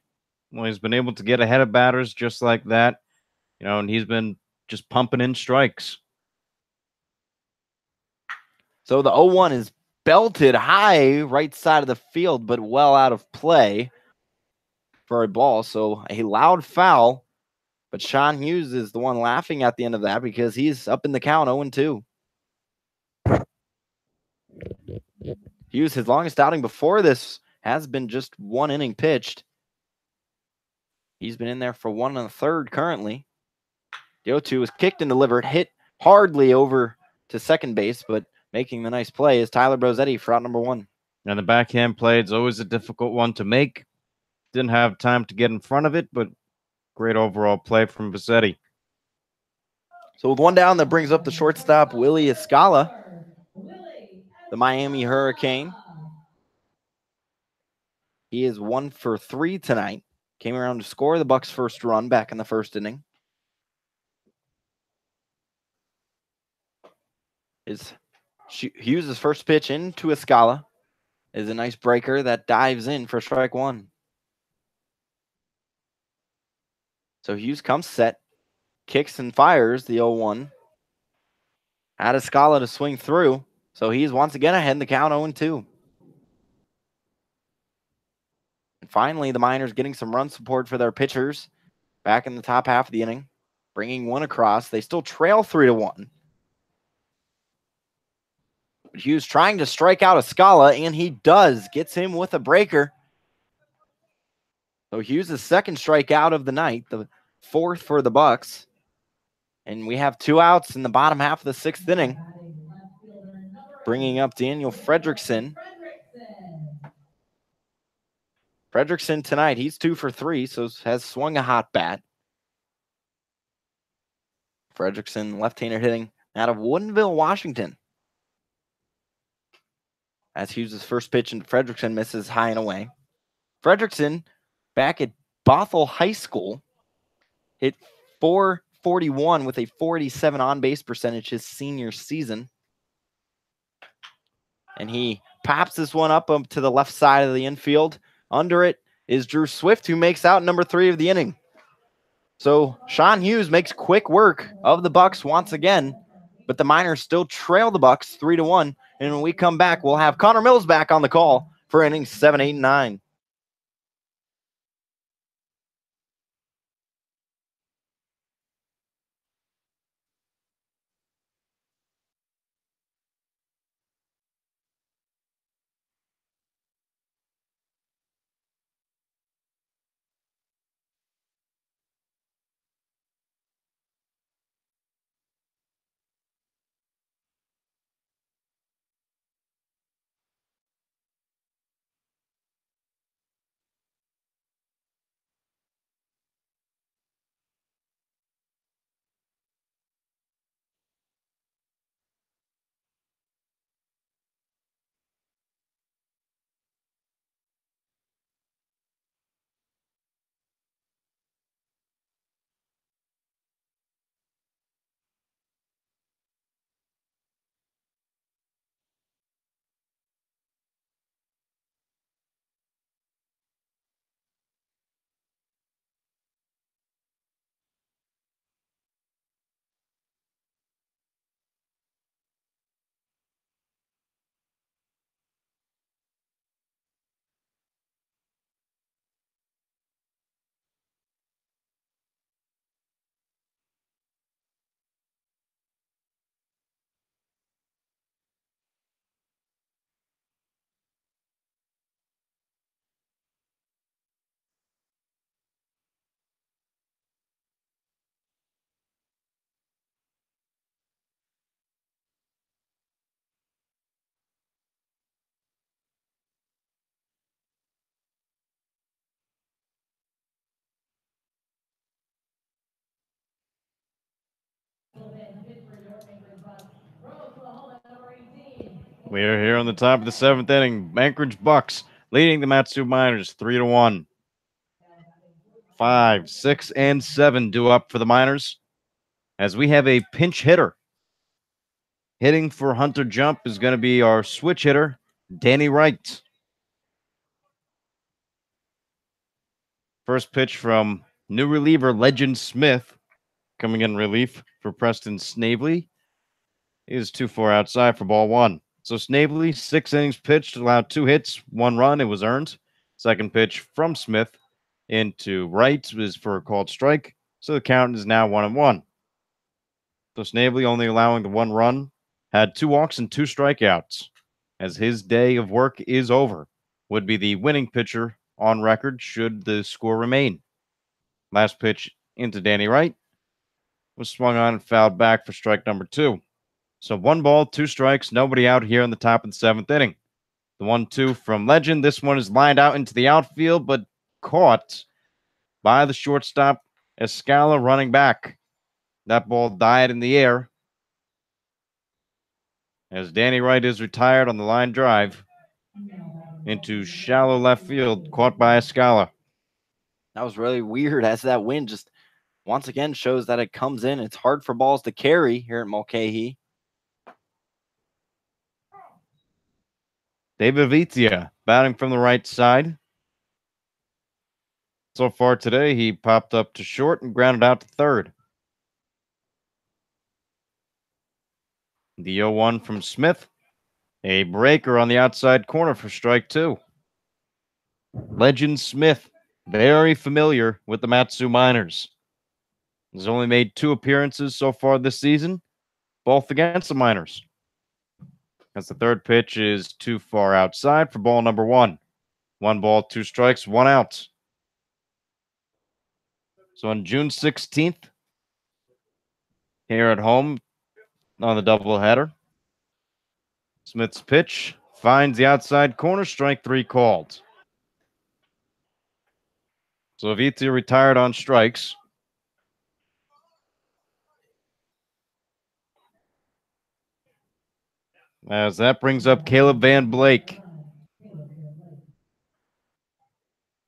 [SPEAKER 1] Well, he's been able to get ahead of batters just like that, and he's been just pumping in strikes.
[SPEAKER 2] So the 0-1 is belted high right side of the field, but well out of play for a ball. So a loud foul, but Sean Hughes is the one laughing at the end of that because he's up in the count 0-2. Hughes, his longest outing before this has been just 1 inning pitched. He's been in there for 1 1/3 currently. The 0-2 is kicked and delivered, hit hardly over to second base, but making the nice play is Tyler Brosetti for out number 1.
[SPEAKER 1] And the backhand play is always a difficult one to make. Didn't have time to get in front of it, but great overall play from Brosetti.
[SPEAKER 2] So with 1 down, that brings up the shortstop, Willie Escala, the Miami Hurricane. He is 1 for 3 tonight. Came around to score the Bucs' first run back in the 1st inning. Hughes' first pitch into Escala is a nice breaker that dives in for strike 1. So Hughes comes set, kicks and fires the 0-1. Had Escala to swing through, so he's once again ahead in the count 0-2. And finally, the Miners getting some run support for their pitchers back in the top half of the inning, bringing 1 across. They still trail 3-1. But Hughes trying to strike out Escala, and he does. Gets him with a breaker. So Hughes' second strikeout of the night, the 4th for the Bucs. And we have 2 outs in the bottom half of the 6th inning, bringing up Daniel Fredrickson. Fredrickson tonight, he's 2 for 3, so has swung a hot bat. Fredrickson, left-hander hitting out of Woodinville, Washington. As Hughes' first pitch, and Fredrickson misses high and away. Fredrickson, back at Bothell High School, hit .441 with a .487 on-base percentage his senior season. And he pops this one up to the left side of the infield. Under it is Drew Swift, who makes out number 3 of the inning. So Sean Hughes makes quick work of the Bucs once again, but the Miners still trail the Bucs 3-1. And when we come back, we'll have Connor Mills back on the call for innings 7, 8, and 9.
[SPEAKER 1] We are here on the top of the 7th inning. Anchorage Bucs leading the Matsu Miners 3-1. 5, 6, and 7 due up for the Miners, as we have a pinch hitter. Hitting for Hunter Jump is going to be our switch hitter, Danny Wright. First pitch from new reliever Legend Smith, coming in relief for Preston Snavely, is 2-4 outside for ball 1. So Snavely, 6 innings pitched, allowed 2 hits, 1 run. It was earned. Second pitch from Smith into Wright was for a called strike. So the count is now 1-1. So Snavely, only allowing the 1 run, had 2 walks and 2 strikeouts. As his day of work is over, would be the winning pitcher on record should the score remain. Last pitch into Danny Wright was swung on and fouled back for strike number 2. So 1 ball, 2 strikes, nobody out here in the top of the 7th inning. The 1-2 from Legend. This one is lined out into the outfield, but caught by the shortstop, Escala, running back. That ball died in the air as Danny Wright is retired on the line drive into shallow left field, caught by Escala.
[SPEAKER 2] That was really weird, as that wind just once again shows that it comes in. It's hard for balls to carry here at Mulcahy.
[SPEAKER 1] David Vitia batting from the right side. So far today, he popped up to short and grounded out to third. The 0-1 from Smith. A breaker on the outside corner for strike 2. Legend Smith, very familiar with the Matsu Miners. He's only made 2 appearances so far this season, both against the Miners. As the third pitch is too far outside for ball number 1. 1 ball, 2 strikes, 1 out. So on June 16th, here at home on the doubleheader, Smith's pitch finds the outside corner, strike 3 called. So Vitia retired on strikes. As that brings up Caleb Van Blake.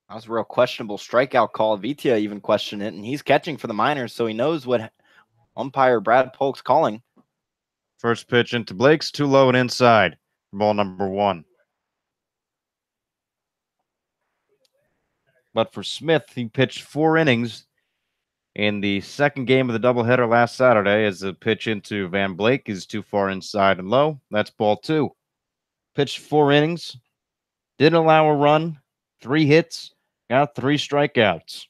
[SPEAKER 2] That was a real questionable strikeout call. Vitia even questioned it, and he's catching for the Miners, so he knows what umpire Brad Polk's calling.
[SPEAKER 1] First pitch into Blake's, too low and inside. Ball number 1. But for Smith, he pitched 4 innings in the second game of the doubleheader last Saturday, as the pitch into Van Blake is too far inside and low. That's ball 2. Pitched 4 innings, didn't allow a run, 3 hits, got 3 strikeouts.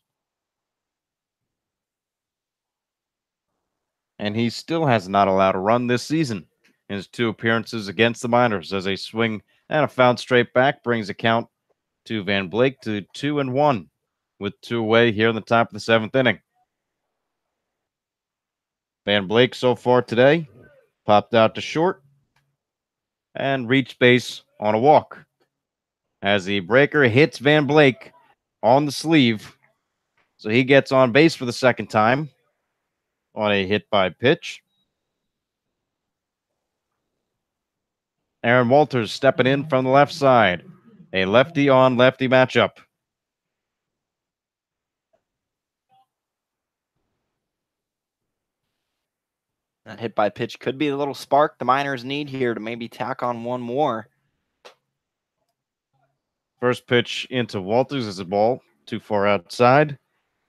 [SPEAKER 1] And he still has not allowed a run this season in his 2 appearances against the Miners, as a swing and a foul straight back brings the count to Van Blake to 2-1 with 2 away here in the top of the 7th inning. Van Blake so far today popped out to short and reached base on a walk, as the breaker hits Van Blake on the sleeve. So he gets on base for the second time on a hit by pitch. Aaron Walters stepping in from the left side. A lefty on lefty matchup.
[SPEAKER 2] That hit by pitch could be a little spark the Miners need here to maybe tack on one more.
[SPEAKER 1] First pitch into Walters is a ball too far outside.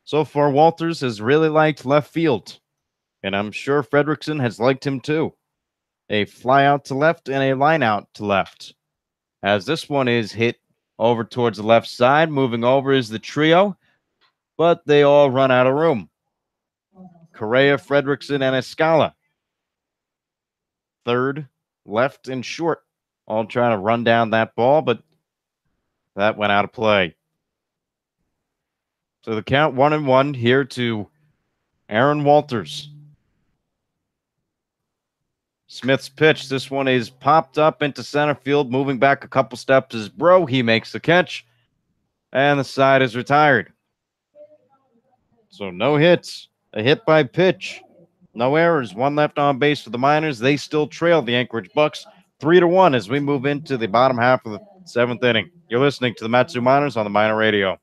[SPEAKER 1] So far, Walters has really liked left field, and I'm sure Fredrickson has liked him too. A fly out to left and a line out to left. As this one is hit over towards the left side, moving over is the trio, but they all run out of room. Correa, Fredrickson, and Escala. Third, left, and short, all trying to run down that ball, but that went out of play. So the count 1-1 here to Aaron Walters. Smith's pitch. This one is popped up into center field, moving back a couple steps is Bro. He makes the catch, and the side is retired. So no hits, a hit by pitch, no errors, 1 left on base for the Miners. They still trail the Anchorage Bucs 3-1 as we move into the bottom half of the 7th inning. You're listening to the Matsu Miners on the Miner Radio.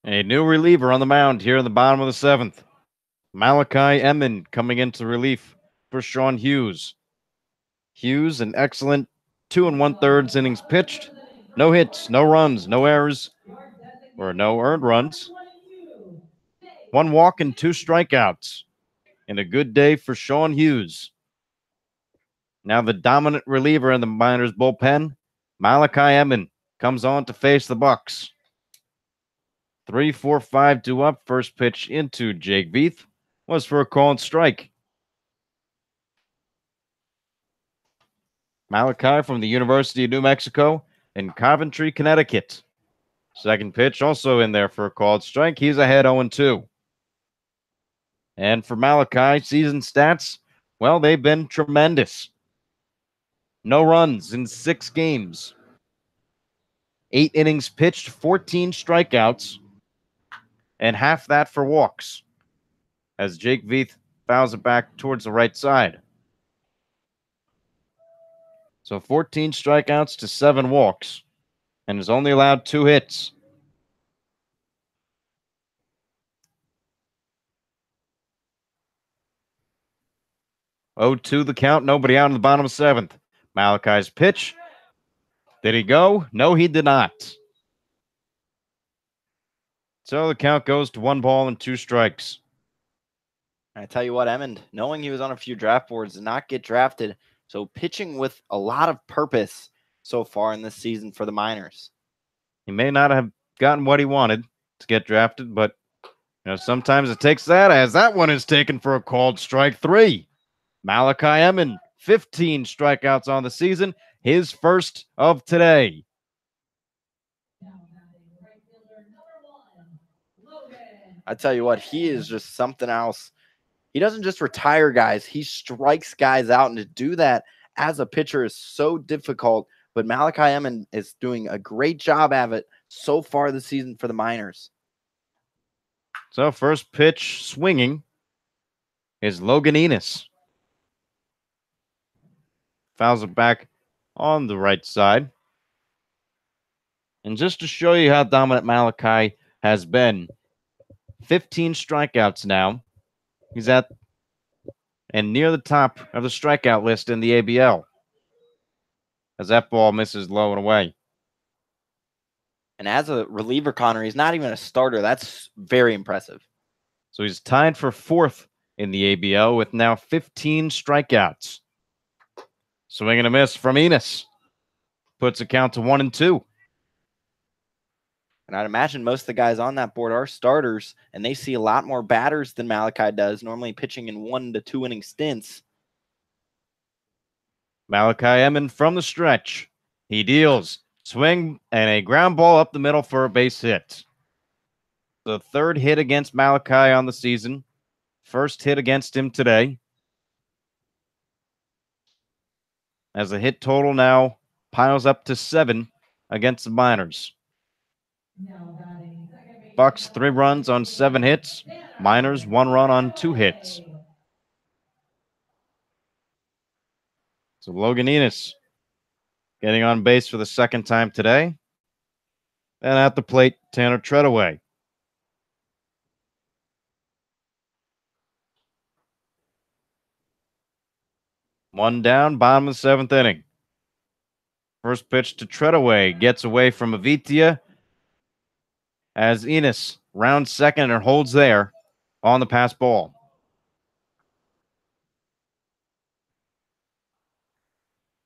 [SPEAKER 1] A new reliever on the mound here in the bottom of the 7th. Malachi Emmon coming into relief for Sean Hughes. Hughes, an excellent 2 1/3 innings pitched. No hits, no runs, no errors, or no earned runs. 1 walk and 2 strikeouts. And a good day for Sean Hughes. Now the dominant reliever in the Miners bullpen, Malachi Emmon, comes on to face the Bucs. 3, 4, 5, 2 up. First pitch into Jake Veith was for a called strike. Malachi from the University of New Mexico in Coventry, Connecticut. Second pitch also in there for a called strike. He's ahead 0-2. And for Malachi, season stats, well, they've been tremendous. No runs in 6 games. 8 innings pitched, 14 strikeouts, and half that for walks, as Jake Veith fouls it back towards the right side. So 14 strikeouts to 7 walks, and has only allowed 2 hits. Oh, 2 the count, nobody out in the bottom of 7th. Malachi's pitch. Did he go? No, he did not. So the count goes to 1 ball and 2 strikes.
[SPEAKER 2] I tell you what, Emmond, knowing he was on a few draft boards, did not get drafted. So pitching with a lot of purpose so far in this season for the Miners.
[SPEAKER 1] He may not have gotten what he wanted to get drafted, but sometimes it takes that, as that one is taken for a called strike 3. Malachi Emmond, 15 strikeouts on the season, his first of today.
[SPEAKER 2] I tell you what, he is just something else. He doesn't just retire guys, he strikes guys out, and to do that as a pitcher is so difficult. But Malachi Emmond is doing a great job at it so far this season for the Miners.
[SPEAKER 1] So first pitch swinging is Logan Enos. Fouls it back on the right side. And just to show you how dominant Malachi has been, 15 strikeouts now. He's at and near the top of the strikeout list in the ABL, as that ball misses low and away.
[SPEAKER 2] And as a reliever, Connor, he's not even a starter. That's very impressive.
[SPEAKER 1] So he's tied for 4th in the ABL with now 15 strikeouts. Swing and a miss from Enos. Puts a count to 1-2.
[SPEAKER 2] And I'd imagine most of the guys on that board are starters, and they see a lot more batters than Malachi does, normally pitching in 1 to 2 inning stints.
[SPEAKER 1] Malachi Emmond from the stretch. He deals. Swing and a ground ball up the middle for a base hit. The 3rd hit against Malachi on the season. First hit against him today. As the hit total now piles up to 7 against the Miners. Bucs 3 runs on 7 hits. Miners 1 run on 2 hits. So Logan Enos getting on base for the 2nd time today. And at the plate, Tanner Treadaway. One down, bottom of the 7th inning. First pitch to Treadaway gets away from Avitia, as Enos rounds second and holds there on the pass ball.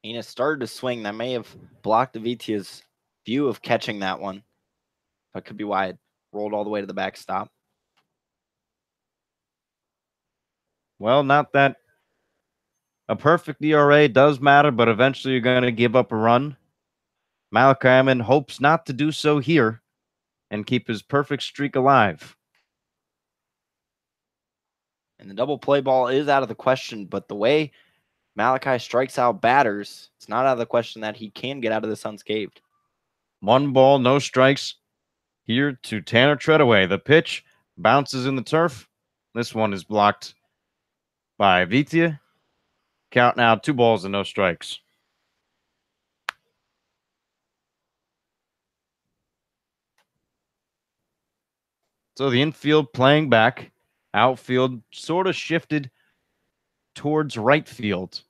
[SPEAKER 2] Enos started to swing. That may have blocked Avitia's view of catching that one. That could be why it rolled all the way to the backstop.
[SPEAKER 1] Well, not that a perfect ERA does matter, but eventually you're going to give up a run. Malachi Emmond hopes not to do so here and keep his perfect streak alive.
[SPEAKER 2] And the double play ball is out of the question, but the way Malachi strikes out batters, it's not out of the question that he can get out of this unscathed.
[SPEAKER 1] 1 ball, no strikes here to Tanner Treadaway. The pitch bounces in the turf. This one is blocked by Avitia. Count now 2 balls and no strikes. So the infield playing back. Outfield sort of shifted towards right field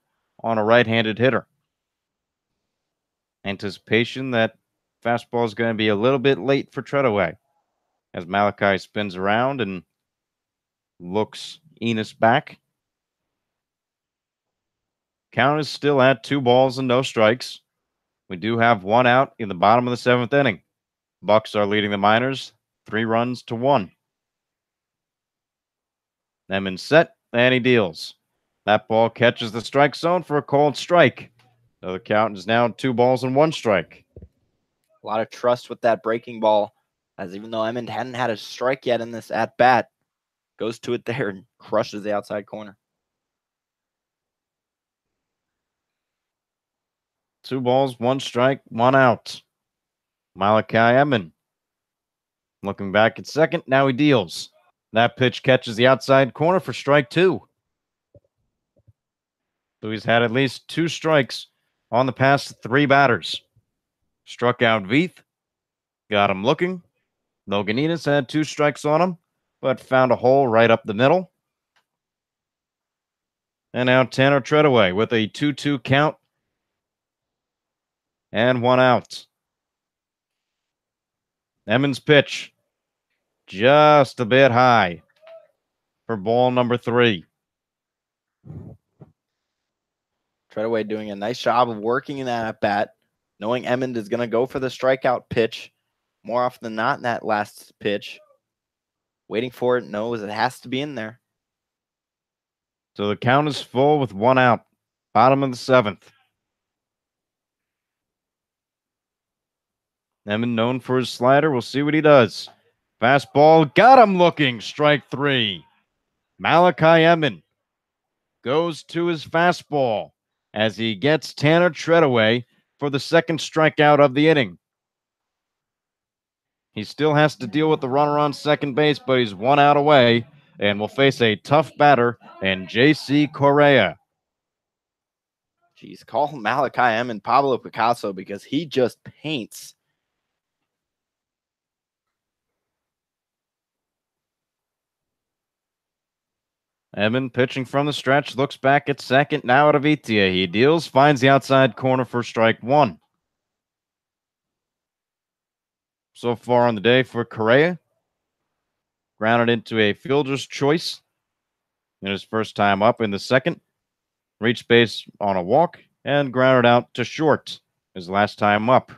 [SPEAKER 1] on a right-handed hitter. Anticipation that fastball is going to be a little bit late for Treadaway, as Malachi spins around and looks Enos back. Count is still at 2 balls and no strikes. We do have 1 out in the bottom of the 7th inning. Bucs are leading the Miners 3 runs to 1. Emmons set, and he deals. That ball catches the strike zone for a called strike. So the count is now 2 balls and 1 strike.
[SPEAKER 2] A lot of trust with that breaking ball, as even though Emmons hadn't had a strike yet in this at bat, goes to it there and crushes the outside corner.
[SPEAKER 1] 2 balls, 1 strike, 1 out. Malachi Emmons looking back at second. Now he deals. That pitch catches the outside corner for strike 2. So he's had at least 2 strikes on the past 3 batters. Struck out Veith. Got him looking. Loganitas had 2 strikes on him, but found a hole right up the middle. And now Tanner Treadaway with a 2-2 count and 1 out. Emmons' pitch just a bit high for ball number 3.
[SPEAKER 2] Treadaway doing a nice job of working in that at bat, knowing Emmons is going to go for the strikeout pitch more often than not in that last pitch. Waiting for it, knows it has to be in there.
[SPEAKER 1] So the count is full with 1 out. Bottom of the 7th. Emmons known for his slider. We'll see what he does. Fastball, got him looking. Strike 3. Malachi Emmons goes to his fastball as he gets Tanner Treadaway for the 2nd strikeout of the inning. He still has to deal with the runner on second base, but he's 1 out away and will face a tough batter and J.C. Correa.
[SPEAKER 2] Jeez, call Malachi Emmons Pablo Picasso because he just paints.
[SPEAKER 1] Emmons pitching from the stretch, looks back at second, now at Avitia. He deals, finds the outside corner for strike 1. So far on the day for Correa, grounded into a fielder's choice in his first time up in the 2nd. Reached base on a walk and grounded out to short his last time up.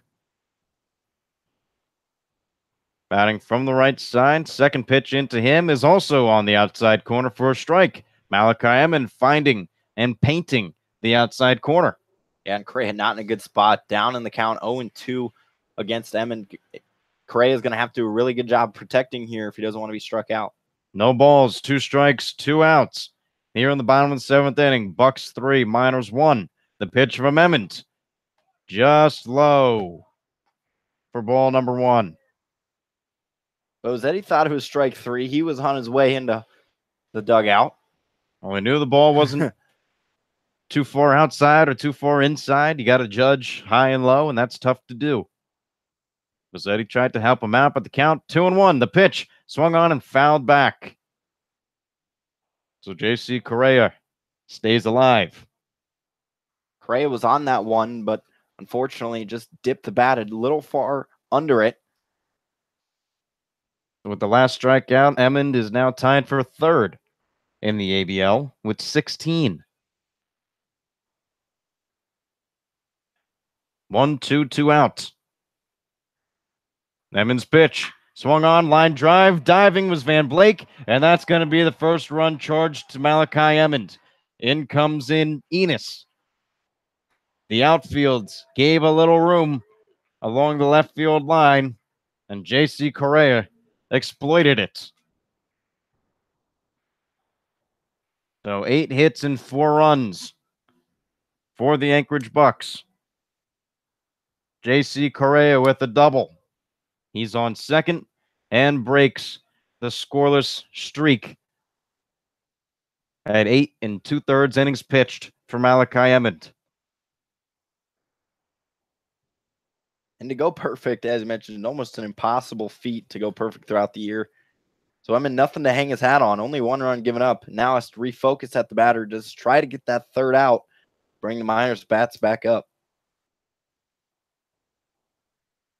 [SPEAKER 1] Batting from the right side, 2nd pitch into him is also on the outside corner for a strike. Malachi Emmons finding and painting the outside corner.
[SPEAKER 2] Yeah, and Correa not in a good spot. Down in the count, 0-2 against Emmons. Correa is going to have to do a really good job protecting here if he doesn't want to be struck out.
[SPEAKER 1] No balls, 2 strikes, 2 outs. Here in the bottom of the 7th inning, Bucs 3, Miners 1. The pitch from Emmons, just low for ball number 1.
[SPEAKER 2] Rossetti thought it was strike 3. He was on his way into the dugout.
[SPEAKER 1] Well, he knew the ball wasn't too far outside or too far inside. You got to judge high and low, and that's tough to do. Rossetti tried to help him out, but the count 2-1. The pitch swung on and fouled back. So J.C. Correa stays alive.
[SPEAKER 2] Correa was on that one, but unfortunately just dipped the bat a little far under it.
[SPEAKER 1] With the last strikeout, Emmons is now tied for 3rd in the ABL with 16. 1-2, 2 outs. Emmons' pitch swung on, line drive, diving was Van Blake, and that's going to be the first run charged to Malachi Emmons. In comes in Enos. The outfields gave a little room along the left field line, and J.C. Correa exploited it. So 8 hits and 4 runs for the Anchorage Bucs. J.C. Correa with a double. He's on second and breaks the scoreless streak at 8 2/3 innings pitched for Malachi Emmons.
[SPEAKER 2] And to go perfect, as mentioned, almost an impossible feat to go perfect throughout the year. So I'm in nothing to hang his hat on. Only 1 run given up. Now has to refocus at the batter. Just try to get that 3rd out. Bring the Miners' bats back up.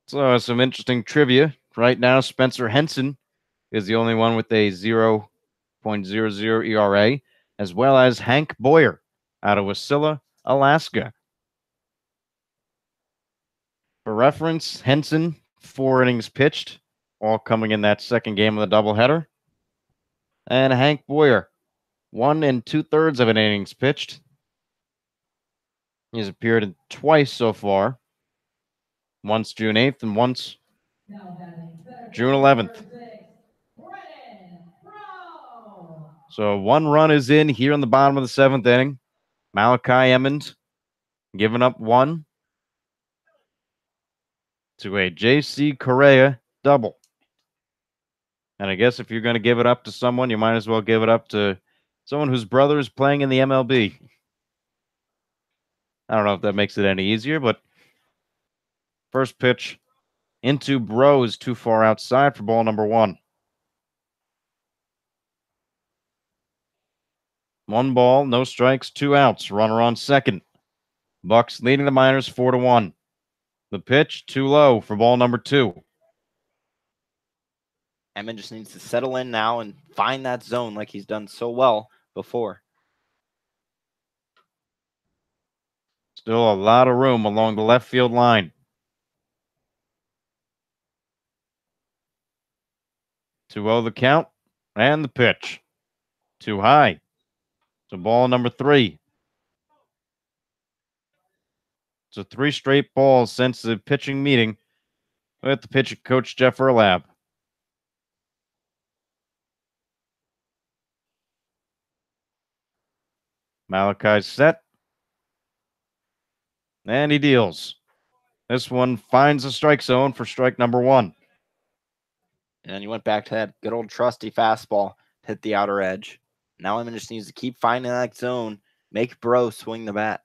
[SPEAKER 1] So some interesting trivia. Right now, Spencer Henson is the only one with a 0.00 ERA, as well as Hank Boyer out of Wasilla, Alaska. For reference, Henson, 4 innings pitched, all coming in that second game of the doubleheader. And Hank Boyer, 1 2/3 of an innings pitched. He's appeared twice so far, once June 8th and once June 11th. So 1 run is in here in the bottom of the 7th inning. Malachi Emmons giving up 1 to a J.C. Correa double. And I guess if you're going to give it up to someone, you might as well give it up to someone whose brother is playing in the MLB. I don't know if that makes it any easier, but first pitch into Bro is too far outside for ball number 1. 1 ball, no strikes, 2 outs. Runner on second. Bucs leading the Miners 4-1. The pitch too low for ball number 2.
[SPEAKER 2] Emmons just needs to settle in now and find that zone like he's done so well before.
[SPEAKER 1] Still a lot of room along the left field line. 2-0 the count and the pitch. Too high. So ball number 3. So 3 straight balls since the pitching meeting with the pitching coach Jeff Erlab. Malachi's set. And he deals. This one finds the strike zone for strike number 1.
[SPEAKER 2] And you went back to that good old trusty fastball, hit the outer edge. Now Emmons just needs to keep finding that zone, make Bro swing the bat.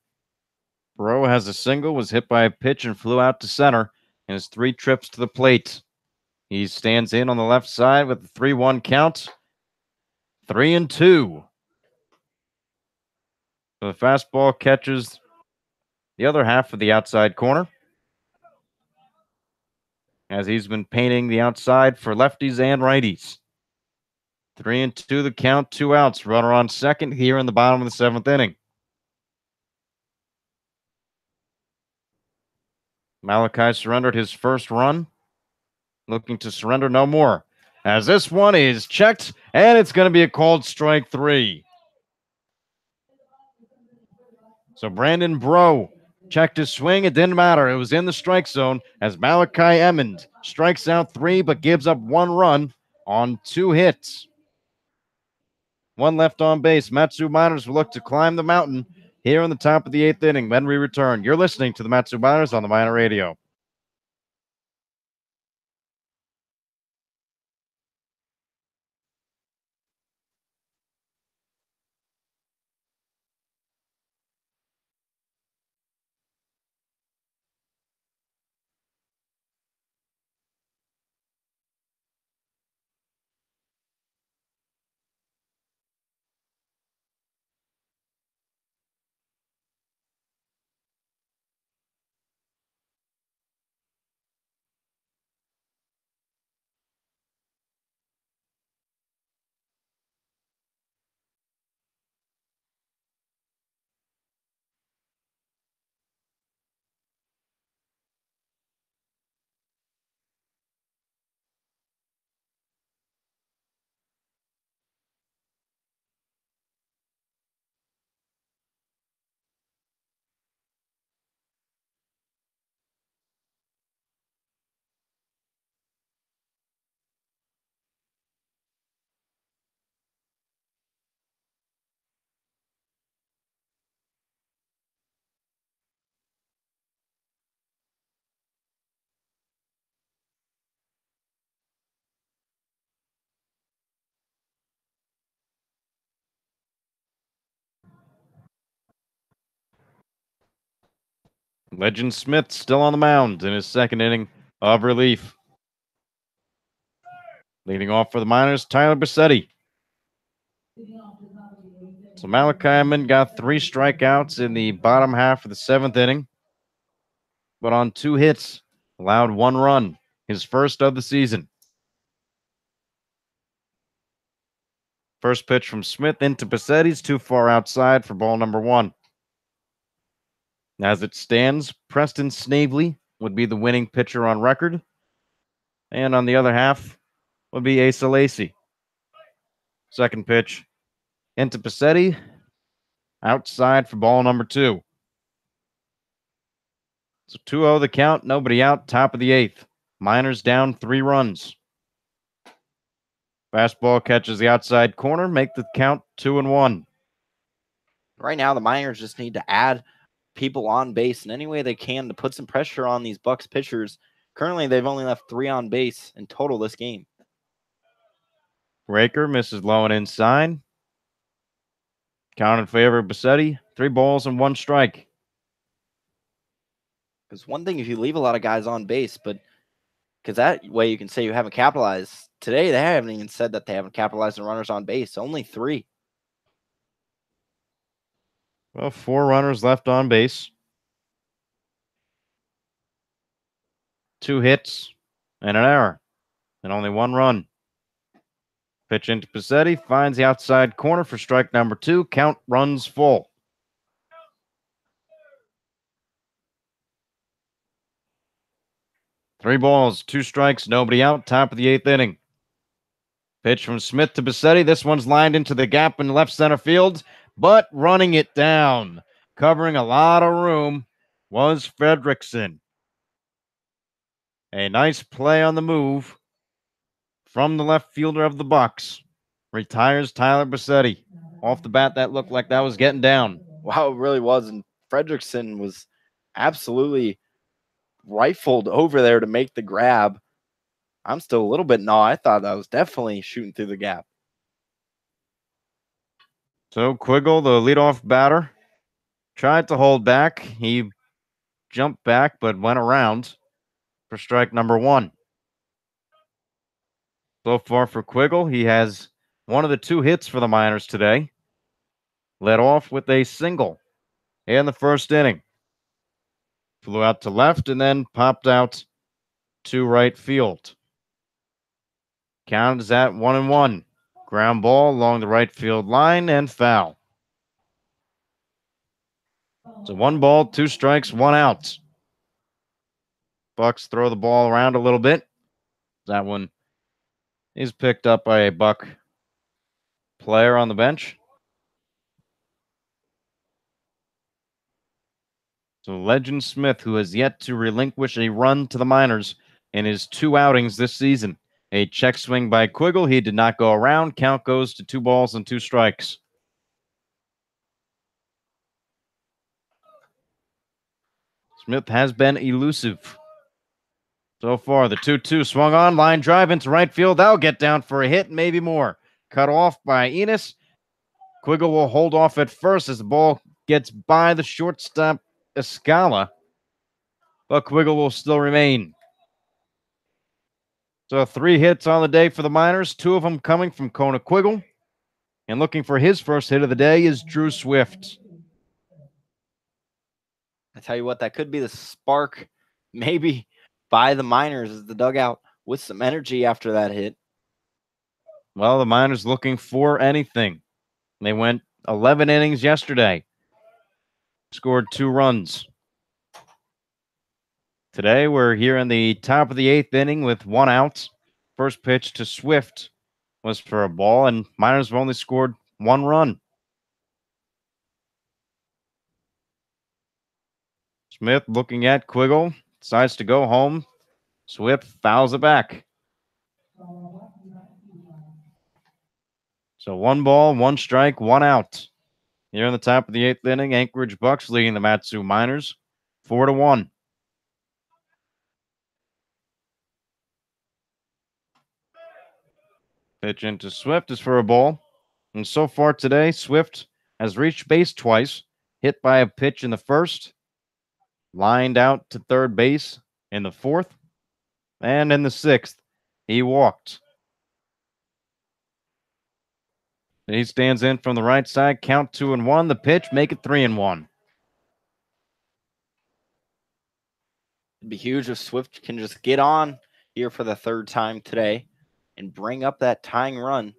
[SPEAKER 1] Bro has a single, was hit by a pitch and flew out to center in his 3 trips to the plate. He stands in on the left side with the 3-1 count. 3-2. So the fastball catches the other half of the outside corner, as he's been painting the outside for lefties and righties. 3-2 the count, 2 outs. Runner on second here in the bottom of the 7th inning. Malachi surrendered his first run, looking to surrender no more, as this one is checked, and it's going to be a called strike 3. So Brandon Bro checked his swing. It didn't matter. It was in the strike zone as Malachi Emmons strikes out 3 but gives up 1 run on 2 hits. 1 left on base. Matsu Miners will look to climb the mountain here in the top of the 8th inning. When we return, you're listening to the Matsu Miners on the Miner Radio. Legend Smith still on the mound in his 2nd inning of relief. Leading off for the Miners, Tyler Bassetti. So Malachi Emmons got 3 strikeouts in the bottom half of the 7th inning, but on 2 hits, allowed 1 run, his first of the season. First pitch from Smith into Bassetti's too far outside for ball number 1. As it stands, Preston Snavely would be the winning pitcher on record, And on the other half would be Asa Lacy. Second pitch into Passetti. Outside for ball number 2. So 2-0 the count, nobody out, top of the 8th. Miners down 3 runs. Fastball catches the outside corner, make the count 2-1.
[SPEAKER 2] Right now, the Miners just need to add people on base in any way they can to put some pressure on these Bucs pitchers. Currently, they've only left 3 on base in total this game.
[SPEAKER 1] Raker misses low and inside. Count in favor of Bassetti. 3 balls and 1 strike.
[SPEAKER 2] Because one thing, if you leave a lot of guys on base, but because that way you can say you haven't capitalized. Today, they haven't even said that they haven't capitalized on runners on base. Only 3.
[SPEAKER 1] Well, 4 runners left on base. 2 hits and an error. And only 1 run. Pitch into Passetti. Finds the outside corner for strike number 2. Count runs full. Three balls, 2 strikes, nobody out. Top of the 8th inning. Pitch from Smith to Bassetti. This one's lined into the gap in left center field, but running it down, covering a lot of room, was Fredrickson. A nice play on the move from the left fielder of the Bucs. Retires Tyler Bassetti. Off the bat, that looked like that was getting down.
[SPEAKER 2] Wow, it really was. And Fredrickson was absolutely rifled over there to make the grab. I'm still a little bit in awe. I thought that was definitely shooting through the gap.
[SPEAKER 1] So Quiggle, the leadoff batter, tried to hold back. He jumped back, but went around for strike number 1. So far for Quiggle, he has one of the 2 hits for the Miners today. Led off with a single in the first inning. Flew out to left and then popped out to right field. Count is at 1-1. Ground ball along the right field line and foul. So 1 ball, 2 strikes, 1 out. Bucs throw the ball around a little bit. That one is picked up by a Buck player on the bench. So Legend Smith, who has yet to relinquish a run to the Miners in his 2 outings this season. A check swing by Quiggle. He did not go around. Count goes to 2 balls and 2 strikes. Smith has been elusive so far. The 2-2 swung on. Line drive into right field. That'll get down for a hit, maybe more. Cut off by Enos. Quiggle will hold off at first as the ball gets by the shortstop Escala. But Quiggle will still remain. So 3 hits on the day for the Miners, 2 of them coming from Kona Quiggle. And looking for his first hit of the day is Drew Swift.
[SPEAKER 2] I tell you what, that could be the spark maybe by the Miners as the dugout with some energy after that hit.
[SPEAKER 1] Well, the Miners looking for anything. They went 11 innings yesterday. Scored 2 runs. Today, we're here in the top of the 8th inning with 1 out. First pitch to Swift was for a ball, and Miners have only scored 1 run. Smith looking at Quiggle, decides to go home. Swift fouls it back. So 1 ball, 1 strike, 1 out. Here in the top of the 8th inning, Anchorage Bucs leading the Matsu Miners 4-1. Pitch into Swift is for a ball. And so far today, Swift has reached base twice, hit by a pitch in the first, lined out to third base in the 4th, and in the 6th, he walked. He stands in from the right side, count 2-1. The pitch, make it 3-1.
[SPEAKER 2] It'd be huge if Swift can just get on here for the 3rd time today and bring up that tying run.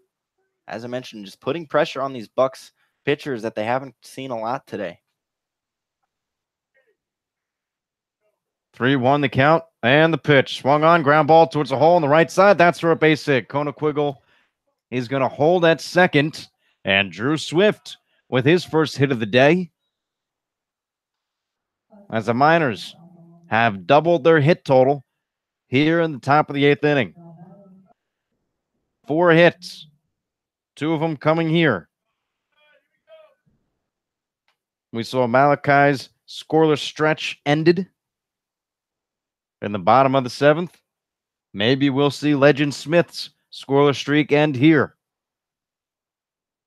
[SPEAKER 2] As I mentioned, just putting pressure on these Bucs pitchers that they haven't seen a lot today.
[SPEAKER 1] 3-1 the count, and the pitch. Swung on, ground ball towards the hole on the right side. That's for a base hit. Kona Quiggle is going to hold at second, and Drew Swift with his first hit of the day. As the Miners have doubled their hit total here in the top of the 8th inning. 4 hits, 2 of them coming here. We saw Malachi's scoreless stretch ended in the bottom of the 7th. Maybe we'll see Legend Smith's scoreless streak end here.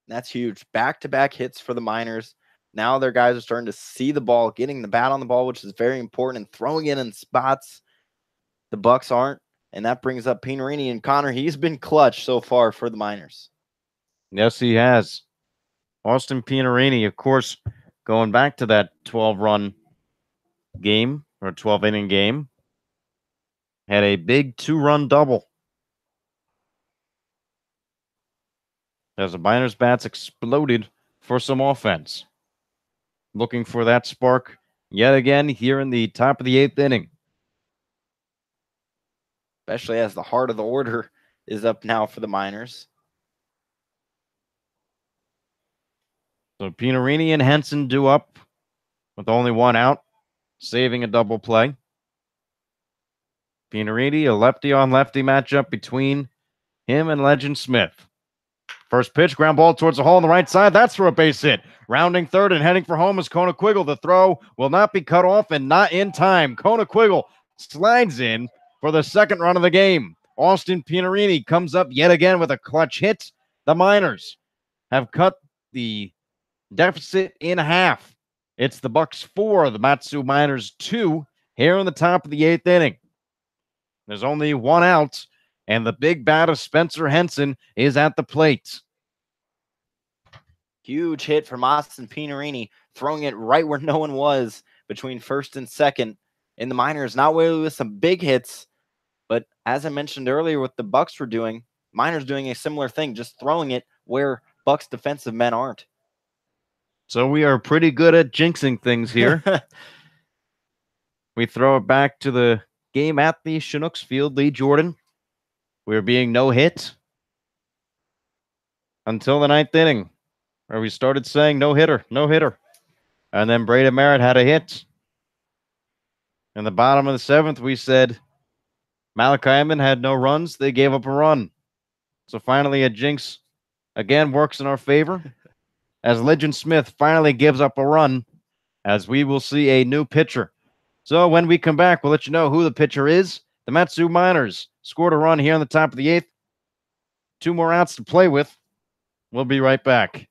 [SPEAKER 2] That's huge. Back-to-back hits for the Miners. Now their guys are starting to see the ball, getting the bat on the ball, which is very important, and throwing it in spots the Bucs aren't. And that brings up Pinarini. And Connor, he's been clutch so far for the Miners.
[SPEAKER 1] Yes, he has. Austin Pinarini, of course, going back to that 12-run game or 12-inning game, had a big 2-run double. As the Miners' bats exploded for some offense. Looking for that spark yet again here in the top of the 8th inning.
[SPEAKER 2] Especially as the heart of the order is up now for the Miners.
[SPEAKER 1] So Pinarini and Henson do up with only 1 out, saving a double play. Pinarini, a lefty-on-lefty matchup between him and Legend Smith. First pitch, ground ball towards the hole on the right side. That's for a base hit. Rounding third and heading for home is Kona Quiggle. The throw will not be cut off and not in time. Kona Quiggle slides in for the second run of the game. Austin Pinarini comes up yet again with a clutch hit. The Miners have cut the deficit in half. It's the Bucs 4, the Matsu Miners 2 here in the top of the 8th inning. There's only 1 out, and the big bat of Spencer Henson is at the plate.
[SPEAKER 2] Huge hit from Austin Pinarini, throwing it right where no one was between first and second. And the Miners not only with some big hits, but as I mentioned earlier, what the Bucs were doing, Miners doing a similar thing, just throwing it where Bucs defensive men aren't.
[SPEAKER 1] So we are pretty good at jinxing things here. We throw it back to the game at the Chinooks Field, Lee Jordan. We're being no hit until the 9th inning, where we started saying no hitter, no hitter. And then Brady Merritt had a hit. In the bottom of the 7th, we said Malachi Emmon had no runs. They gave up a run. So finally a jinx again works in our favor as Legend Smith finally gives up a run, as we will see a new pitcher. So when we come back, we'll let you know who the pitcher is. The Matsu Miners scored a run here on the top of the 8th. 2 more outs to play with. We'll be right back.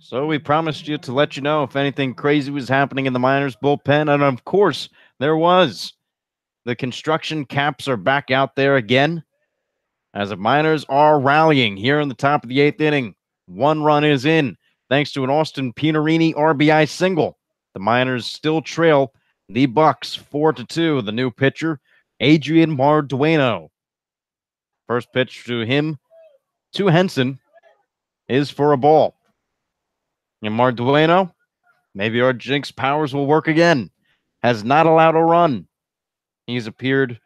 [SPEAKER 1] So we promised you to let you know if anything crazy was happening in the Miners bullpen, and of course, there was. The construction caps are back out there again, as the Miners are rallying here in the top of the eighth inning. One run is in, thanks to an Austin Pinerini RBI single. The Miners still trail the Bucs 4-2. The new pitcher, Adrian Mardueno. First pitch to him, to Henson, is for a ball. And Mardueno, maybe our jinx powers will work again. Has not allowed a run. He's appeared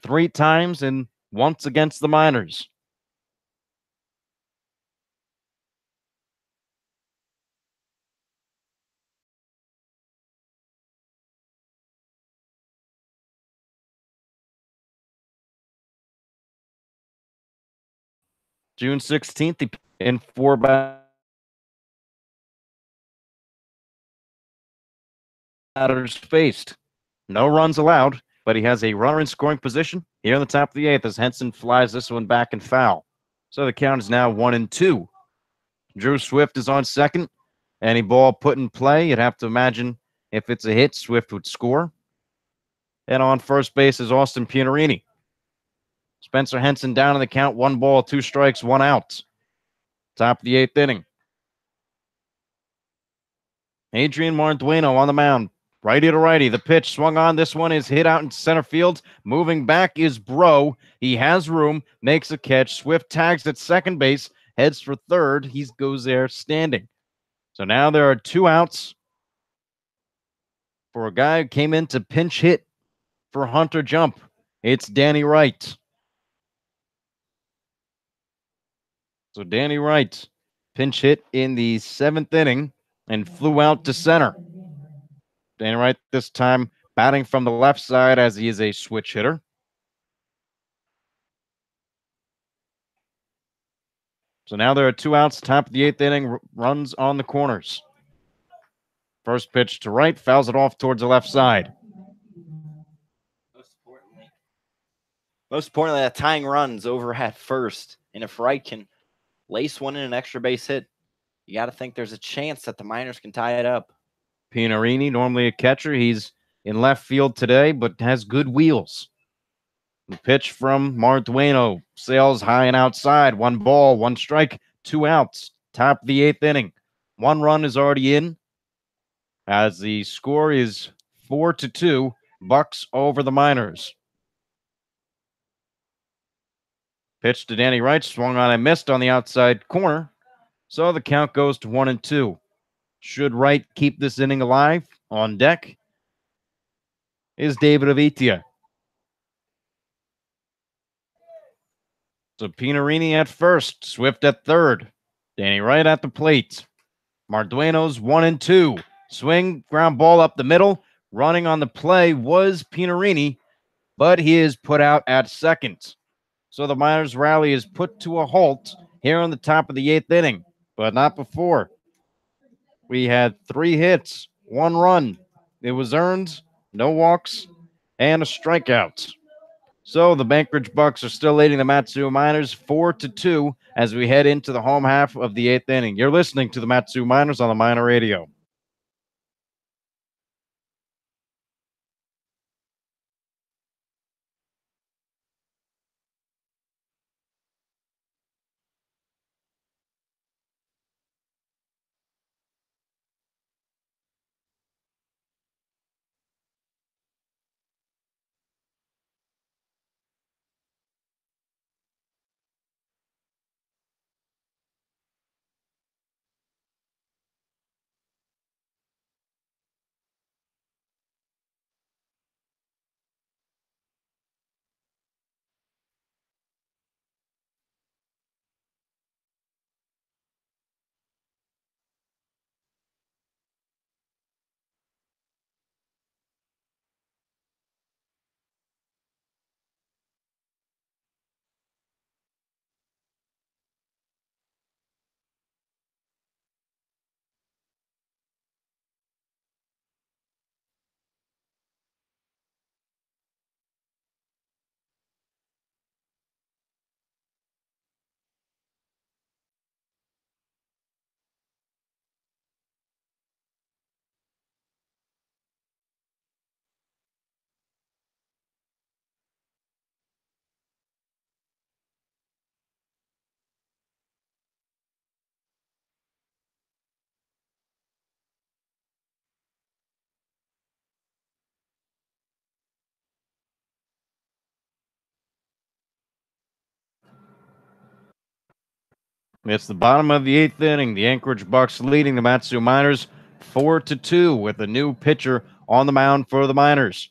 [SPEAKER 1] 3 times and once against the Miners. June 16th, in 4 batters faced. No runs allowed, but he has a runner in scoring position here in the top of the eighth as Henson flies this one back and foul. So the count is now 1-2. Drew Swift is on second. Any ball put in play, you'd have to imagine if it's a hit, Swift would score. And on first base is Austin Pinerini. Spencer Henson down in the count, 1 ball, 2 strikes, 1 out. Top of the eighth inning. Adrian Mardueno on the mound. Righty to righty. The pitch swung on. This one is hit out in center field. Moving back is Bro. He has room, makes a catch. Swift tags at second base, heads for third. He goes there standing. So now there are 2 outs for a guy who came in to pinch hit for Hunter Jump. It's Danny Wright. So Danny Wright pinch hit in the 7th inning and flew out to center. Danny Wright this time batting from the left side as he is a switch hitter. So now there are 2 outs, top of the 8th inning, runs on the corners. First pitch to right, fouls it off towards the left side.
[SPEAKER 2] Most importantly, that tying runs over at first. And if Wright can lace one in an extra base hit, you got to think there's a chance that the Miners can tie it up.
[SPEAKER 1] Pinerini, normally a catcher. He's in left field today, but has good wheels. The pitch from Mardueno sails high and outside. 1 ball, 1 strike, 2 outs. Top of the 8th inning. 1 run is already in, as the score is 4-2. Bucs over the Miners. Pitch to Danny Wright, swung on and missed on the outside corner. So the count goes to 1-2. Should Wright keep this inning alive? On deck is David Avitia. So Pinerini at first, Swift at third, Danny Wright at the plate. Mardueno's 1-2. Swing, ground ball up the middle. Running on the play was Pinerini, but he is put out at second. So the Miners rally is put to a halt here on the top of the 8th inning, but not before. We had 3 hits, 1 run. It was earned, no walks, and a strikeout. So the Anchorage Bucs are still leading the Matsu Miners 4-2 as we head into the home half of the 8th inning. You're listening to the Matsu Miners on the Miner Radio. It's the bottom of the 8th inning. The Anchorage Bucs leading the Matsu Miners 4-2 with a new pitcher on the mound for the Miners.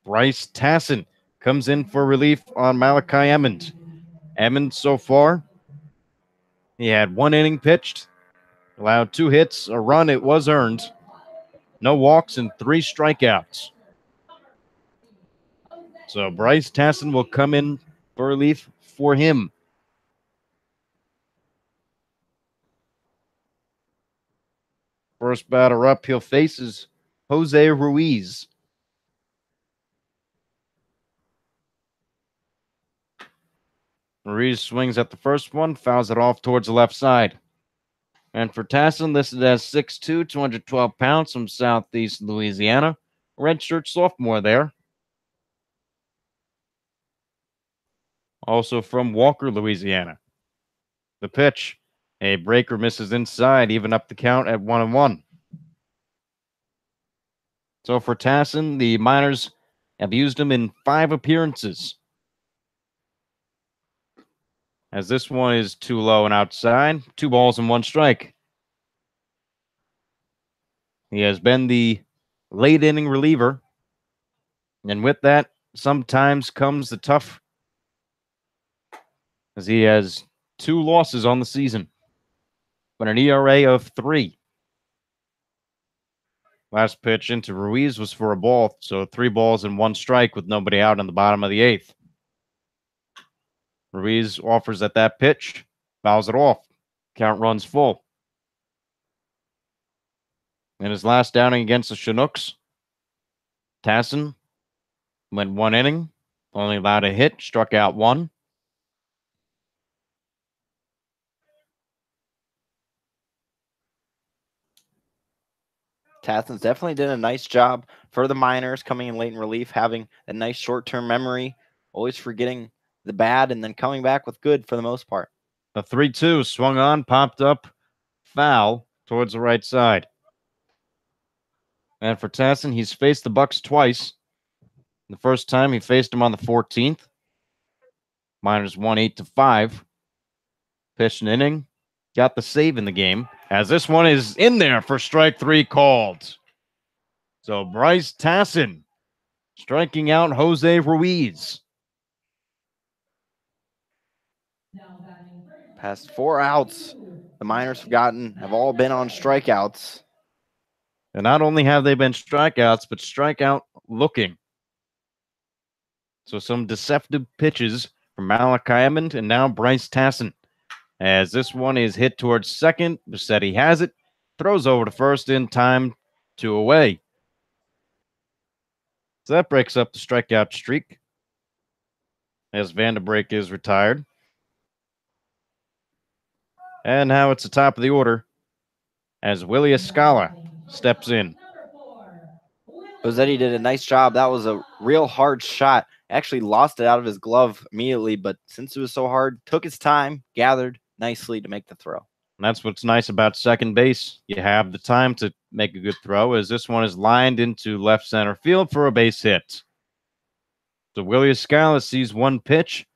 [SPEAKER 1] Bryce Tassin comes in for relief on Malachi Emmons. Emmons so far, he had 1 inning pitched, allowed 2 hits, a run, it was earned, no walks, and 3 strikeouts. So Bryce Tassin will come in for relief for him. First batter up, he'll face is Jose Ruiz. Ruiz swings at the first one, fouls it off towards the left side. And for Tassin, listed as 6'2", 212 pounds from Southeast Louisiana. Redshirt sophomore there. Also from Walker, Louisiana. The pitch. A breaker misses inside, even up the count at 1-1. So for Tassin, the Miners have used him in 5 appearances. As this one is too low and outside, 2 balls and 1 strike. He has been the late inning reliever. And with that, sometimes comes the tough, as he has 2 losses on the season, but an ERA of 3. Last pitch into Ruiz was for a ball, so 3 balls and 1 strike with nobody out in the bottom of the 8th. Ruiz offers at that pitch, fouls it off. Count runs full. In his last outing against the Chinooks, Tassin went 1 inning, only allowed a hit, struck out 1.
[SPEAKER 2] Tassin's definitely did a nice job for the Miners, coming in late in relief, having a nice short-term memory, always forgetting the bad and then coming back with good for the most part.
[SPEAKER 1] A 3-2 swung on, popped up, foul towards the right side. And for Tassin, he's faced the Bucs twice. The first time he faced him on the 14th. Miners won 8-5. Pitched an inning, got the save in the game, as this one is in there for strike 3 called. So Bryce Tassin striking out Jose Ruiz.
[SPEAKER 2] Past 4 outs, the Miners have all been on strikeouts.
[SPEAKER 1] And not only have they been strikeouts, but strikeout looking. So some deceptive pitches from Malachi Emmons and now Bryce Tassin. As this one is hit towards second, Bassetti has it, throws over to first in time, 2 away. So that breaks up the strikeout streak as Vanderbrake is retired. And now it's the top of the order as Willie Escala steps in.
[SPEAKER 2] Bassetti did a nice job. That was a real hard shot. Actually lost it out of his glove immediately, but since it was so hard, took his time, gathered nicely to make the throw.
[SPEAKER 1] And that's what's nice about second base. You have the time to make a good throw, as this one is lined into left center field for a base hit. So Willie Escala sees one pitch,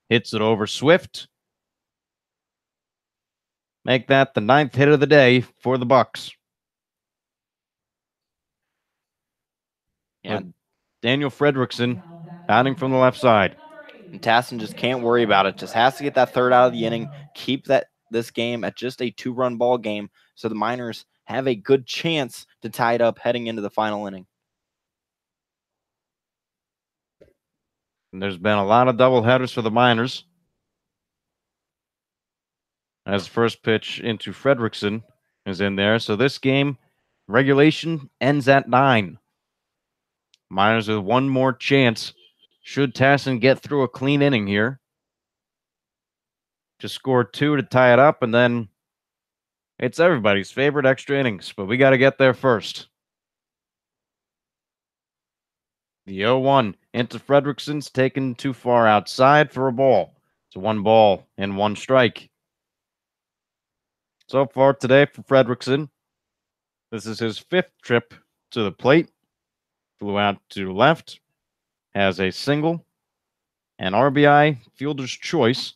[SPEAKER 1] hits it over Swift. Make that the 9th hit of the day for the Bucs.
[SPEAKER 2] Yeah.
[SPEAKER 1] Daniel Fredrickson batting from the left side.
[SPEAKER 2] And Tassin just can't worry about it. Just has to get that 3rd out of the inning, keep this game at just a 2-run ball game, so the Miners have a good chance to tie it up heading into the final inning.
[SPEAKER 1] And there's been a lot of doubleheaders for the Miners. As the first pitch into Fredrickson is in there. So this game, regulation ends at 9. Miners with one more chance. Should Tassin get through a clean inning here to score 2 to tie it up, and then it's everybody's favorite extra innings, but we got to get there first. The 0-1 into Fredrickson's taken too far outside for a ball. It's 1 ball and 1 strike. So far today for Fredrickson, this is his 5th trip to the plate. Flew out to left, has a single, an RBI, fielder's choice,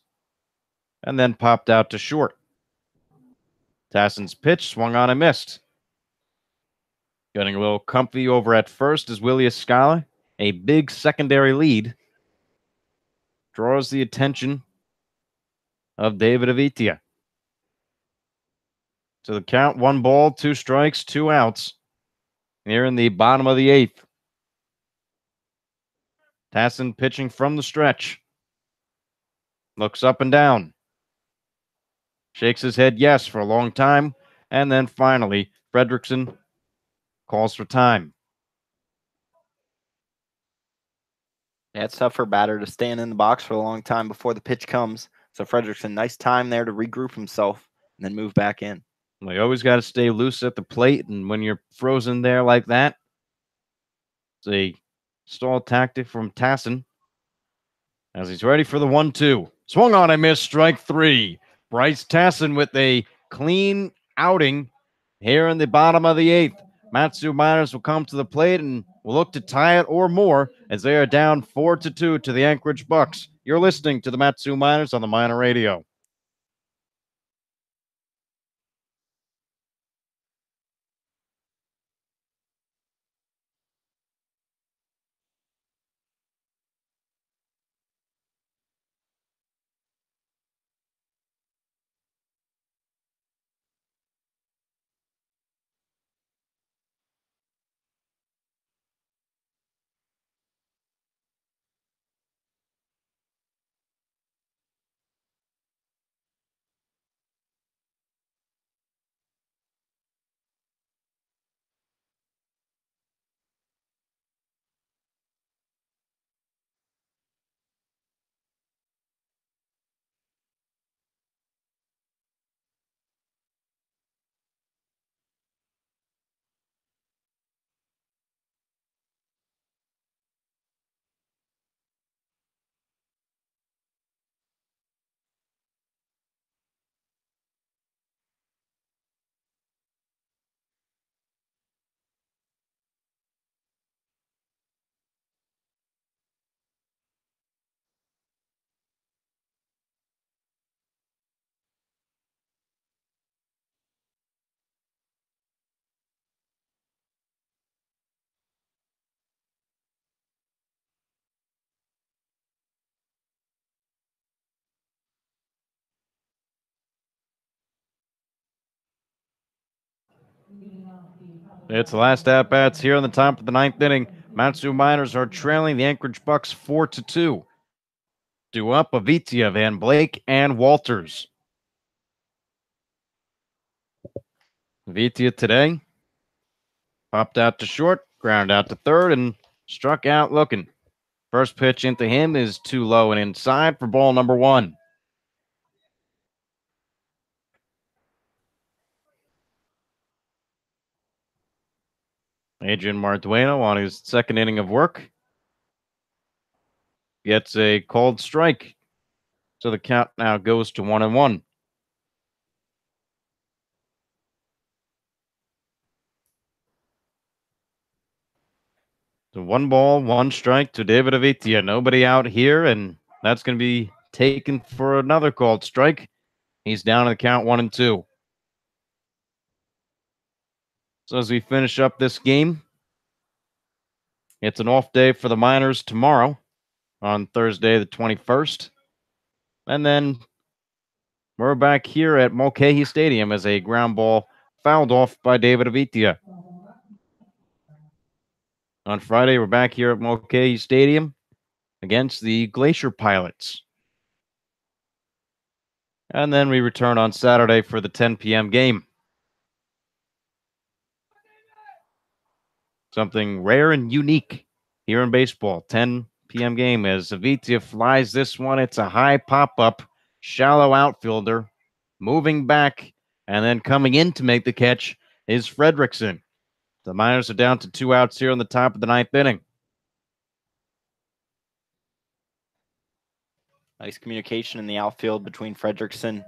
[SPEAKER 1] and then popped out to short. Tassin's pitch swung on and missed. Getting a little comfy over at first is Willie Escala. A big secondary lead draws the attention of David Avitia. So the count, 1 ball, 2 strikes, 2 outs. Here in the bottom of the 8th. Tassin pitching from the stretch. Looks up and down. Shakes his head yes for a long time. And then finally, Fredrickson calls for time.
[SPEAKER 2] Yeah, it's tough for a batter to stand in the box for a long time before the pitch comes. So Fredrickson, nice time there to regroup himself and then move back in.
[SPEAKER 1] Well, you always got to stay loose at the plate, and when you're frozen there like that, it's a stall tactic from Tassin as he's ready for the 1-2. Swung on and missed, strike 3. Bryce Tassin with a clean outing here in the bottom of the 8th. Matsu Miners will come to the plate and will look to tie it or more as they are down 4-2 to the Anchorage Bucs. You're listening to the Matsu Miners on the Miner Radio. It's the last at-bats here in the top of the 9th inning. Matsu Miners are trailing the Anchorage Bucs 4-2. Due up, Avitia, Van Blake, and Walters. Avitia today popped out to short, ground out to third, and struck out looking. First pitch into him is too low and inside for ball number 1. Adrian Mardueno on his second inning of work gets a called strike. So the count now goes to 1-1. So 1 ball, 1 strike to David Avitia. Nobody out here, and that's going to be taken for another called strike. He's down in the count 1-2. So as we finish up this game, it's an off day for the Miners tomorrow on Thursday the 21st. And then we're back here at Mulcahy Stadium as a ground ball fouled off by David Avitia. On Friday, we're back here at Mulcahy Stadium against the Glacier Pilots. And then we return on Saturday for the 10 p.m. game. Something rare and unique here in baseball. 10 p.m. game as Avitia flies this one. It's a high pop-up, shallow outfielder, moving back, and then coming in to make the catch is Fredrickson. The Miners are down to 2 outs here on the top of the 9th inning.
[SPEAKER 2] Nice communication in the outfield between Fredrickson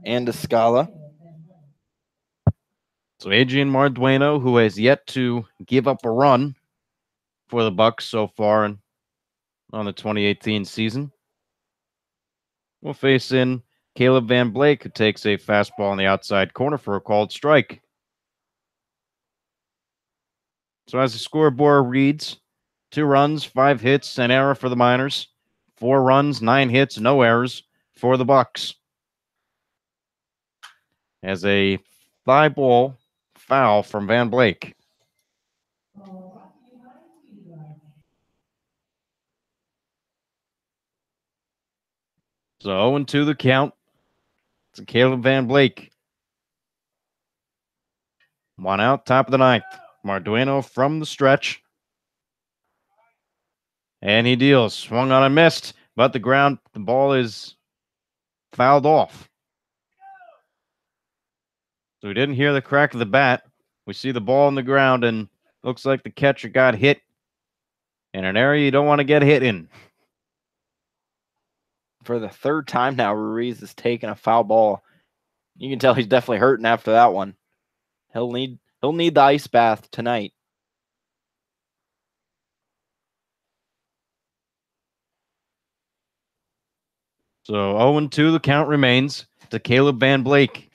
[SPEAKER 2] and Escala.
[SPEAKER 1] So Adrian Mardueno, who has yet to give up a run for the Bucs so far on the 2018 season, will face in Caleb Van Blake, who takes a fastball on the outside corner for a called strike. So as the scoreboard reads, 2 runs, 5 hits, an error for the Miners. 4 runs, 9 hits, no errors for the Bucs. As a fly ball foul from Van Blake. So 0-2 the count. It's Caleb Van Blake. 1 out, top of the 9th. Mardueno from the stretch. And he deals. Swung on and missed, but the ball is fouled off. So we didn't hear the crack of the bat. We see the ball on the ground, and looks like the catcher got hit in an area you don't want to get hit in.
[SPEAKER 2] For the 3rd time now, Ruiz has taken a foul ball. You can tell he's definitely hurting after that one. He'll need the ice bath tonight.
[SPEAKER 1] So 0-2 the count remains to Caleb Van Blake.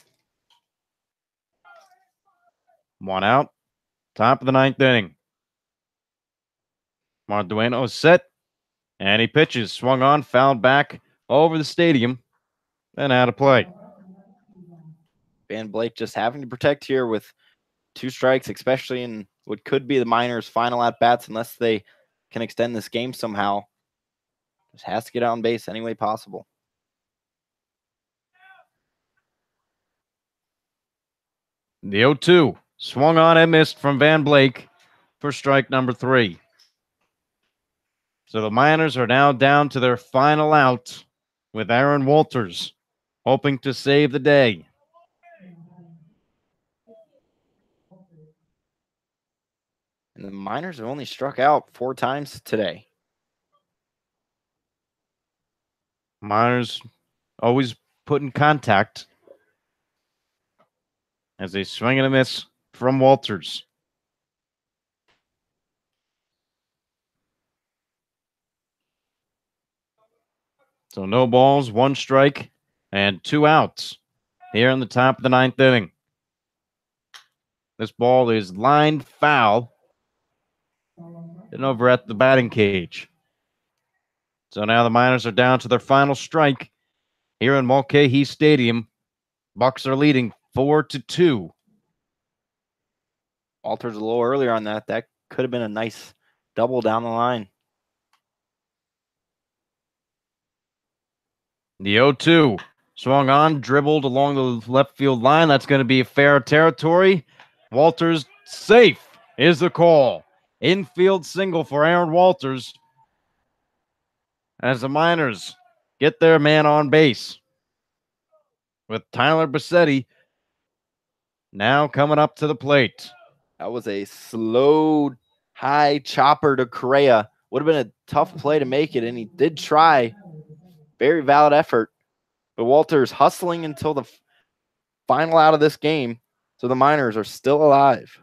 [SPEAKER 1] 1 out, top of the 9th inning. Mardueno is set, and he pitches. Swung on, fouled back over the stadium, and out of play.
[SPEAKER 2] Van Blake just having to protect here with 2 strikes, especially in what could be the Miners' final at-bats unless they can extend this game somehow. Just has to get out on base any way possible.
[SPEAKER 1] The 0-2 swung on and missed from Van Blake for strike number 3. So the Miners are now down to their final out with Aaron Walters hoping to save the day.
[SPEAKER 2] And the Miners have only struck out 4 times today.
[SPEAKER 1] Miners always put in contact as they swing and a miss from Walters. So no balls, 1 strike, and 2 outs here in the top of the 9th inning. This ball is lined foul and over at the batting cage. So now the Miners are down to their final strike here in Mulcahy Stadium. Bucs are leading 4-2.
[SPEAKER 2] Walters a little earlier on that. That could have been a nice double down the line.
[SPEAKER 1] The 0-2 swung on, dribbled along the left field line. That's going to be fair territory. Walters safe is the call. Infield single for Aaron Walters as the Miners get their man on base with Tyler Bassetti now coming up to the plate.
[SPEAKER 2] That was a slow, high chopper to Correa. Would have been a tough play to make it, and he did try. Very valid effort. But Walters hustling until the final out of this game, so the Miners are still alive.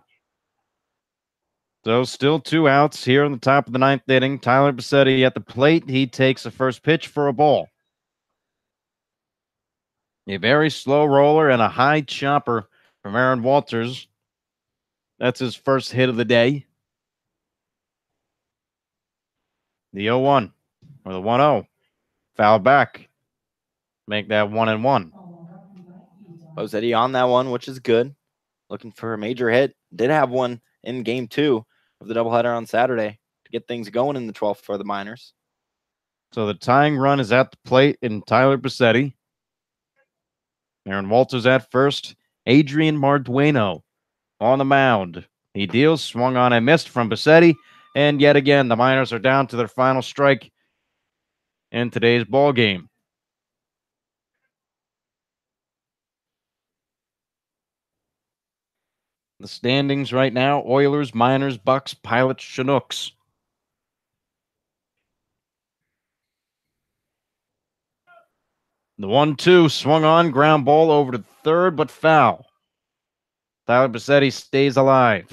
[SPEAKER 1] So still 2 outs here in the top of the 9th inning. Tyler Bassetti at the plate. He takes the first pitch for a ball. A very slow roller and a high chopper from Aaron Walters. That's his first hit of the day. The 0-1 or the 1-0. Foul back. Make that 1-1.
[SPEAKER 2] Bassetti on that one, which is good. Looking for a major hit. Did have one in game 2 of the doubleheader on Saturday to get things going in the 12th for the Miners.
[SPEAKER 1] So the tying run is at the plate in Tyler Bassetti. Aaron Walters at first. Adrian Mardueno on the mound. He deals, swung on and missed from Bassetti. And yet again, the Miners are down to their final strike in today's ball game. The standings right now: Oilers, Miners, Bucs, Pilots, Chinooks. The 1-2 swung on, ground ball over to third, but foul. Tyler Bassetti stays alive.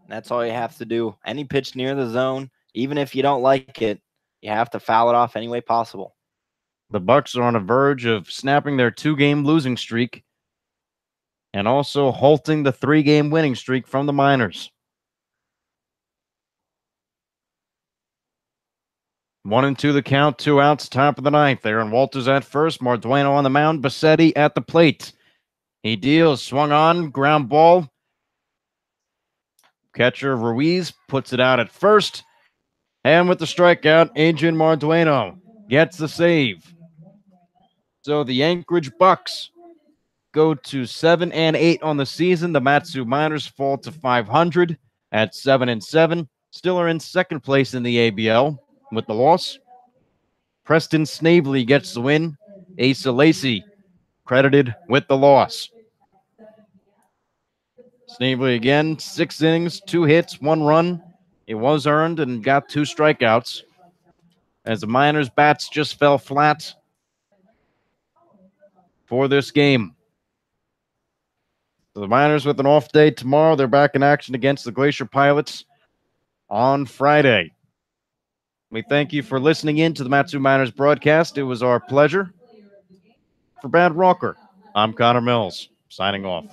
[SPEAKER 2] That's all you have to do. Any pitch near the zone, even if you don't like it, you have to foul it off any way possible.
[SPEAKER 1] The Bucs are on the verge of snapping their 2-game losing streak and also halting the 3-game winning streak from the Miners. 1-2 the count, 2 outs, top of the ninth. Aaron Walters at first, Mardueno on the mound, Bassetti at the plate. He deals, swung on, ground ball. Catcher Ruiz puts it out at first. And with the strikeout, Adrian Mardueno gets the save. So the Anchorage Bucs go to 7-8 on the season. The Matsu Miners fall to 500 at 7-7. Still are in second place in the ABL with the loss. Preston Snavely gets the win. Asa Lacey credited with the loss. Snavely again, 6 innings, 2 hits, 1 run. It was earned and got 2 strikeouts. As the Miners' bats just fell flat for this game. So the Miners with an off day tomorrow. They're back in action against the Glacier Pilots on Friday. We thank you for listening in to the Matsu Miners broadcast. It was our pleasure. For Brad Rocker, I'm Connor Mills, signing off.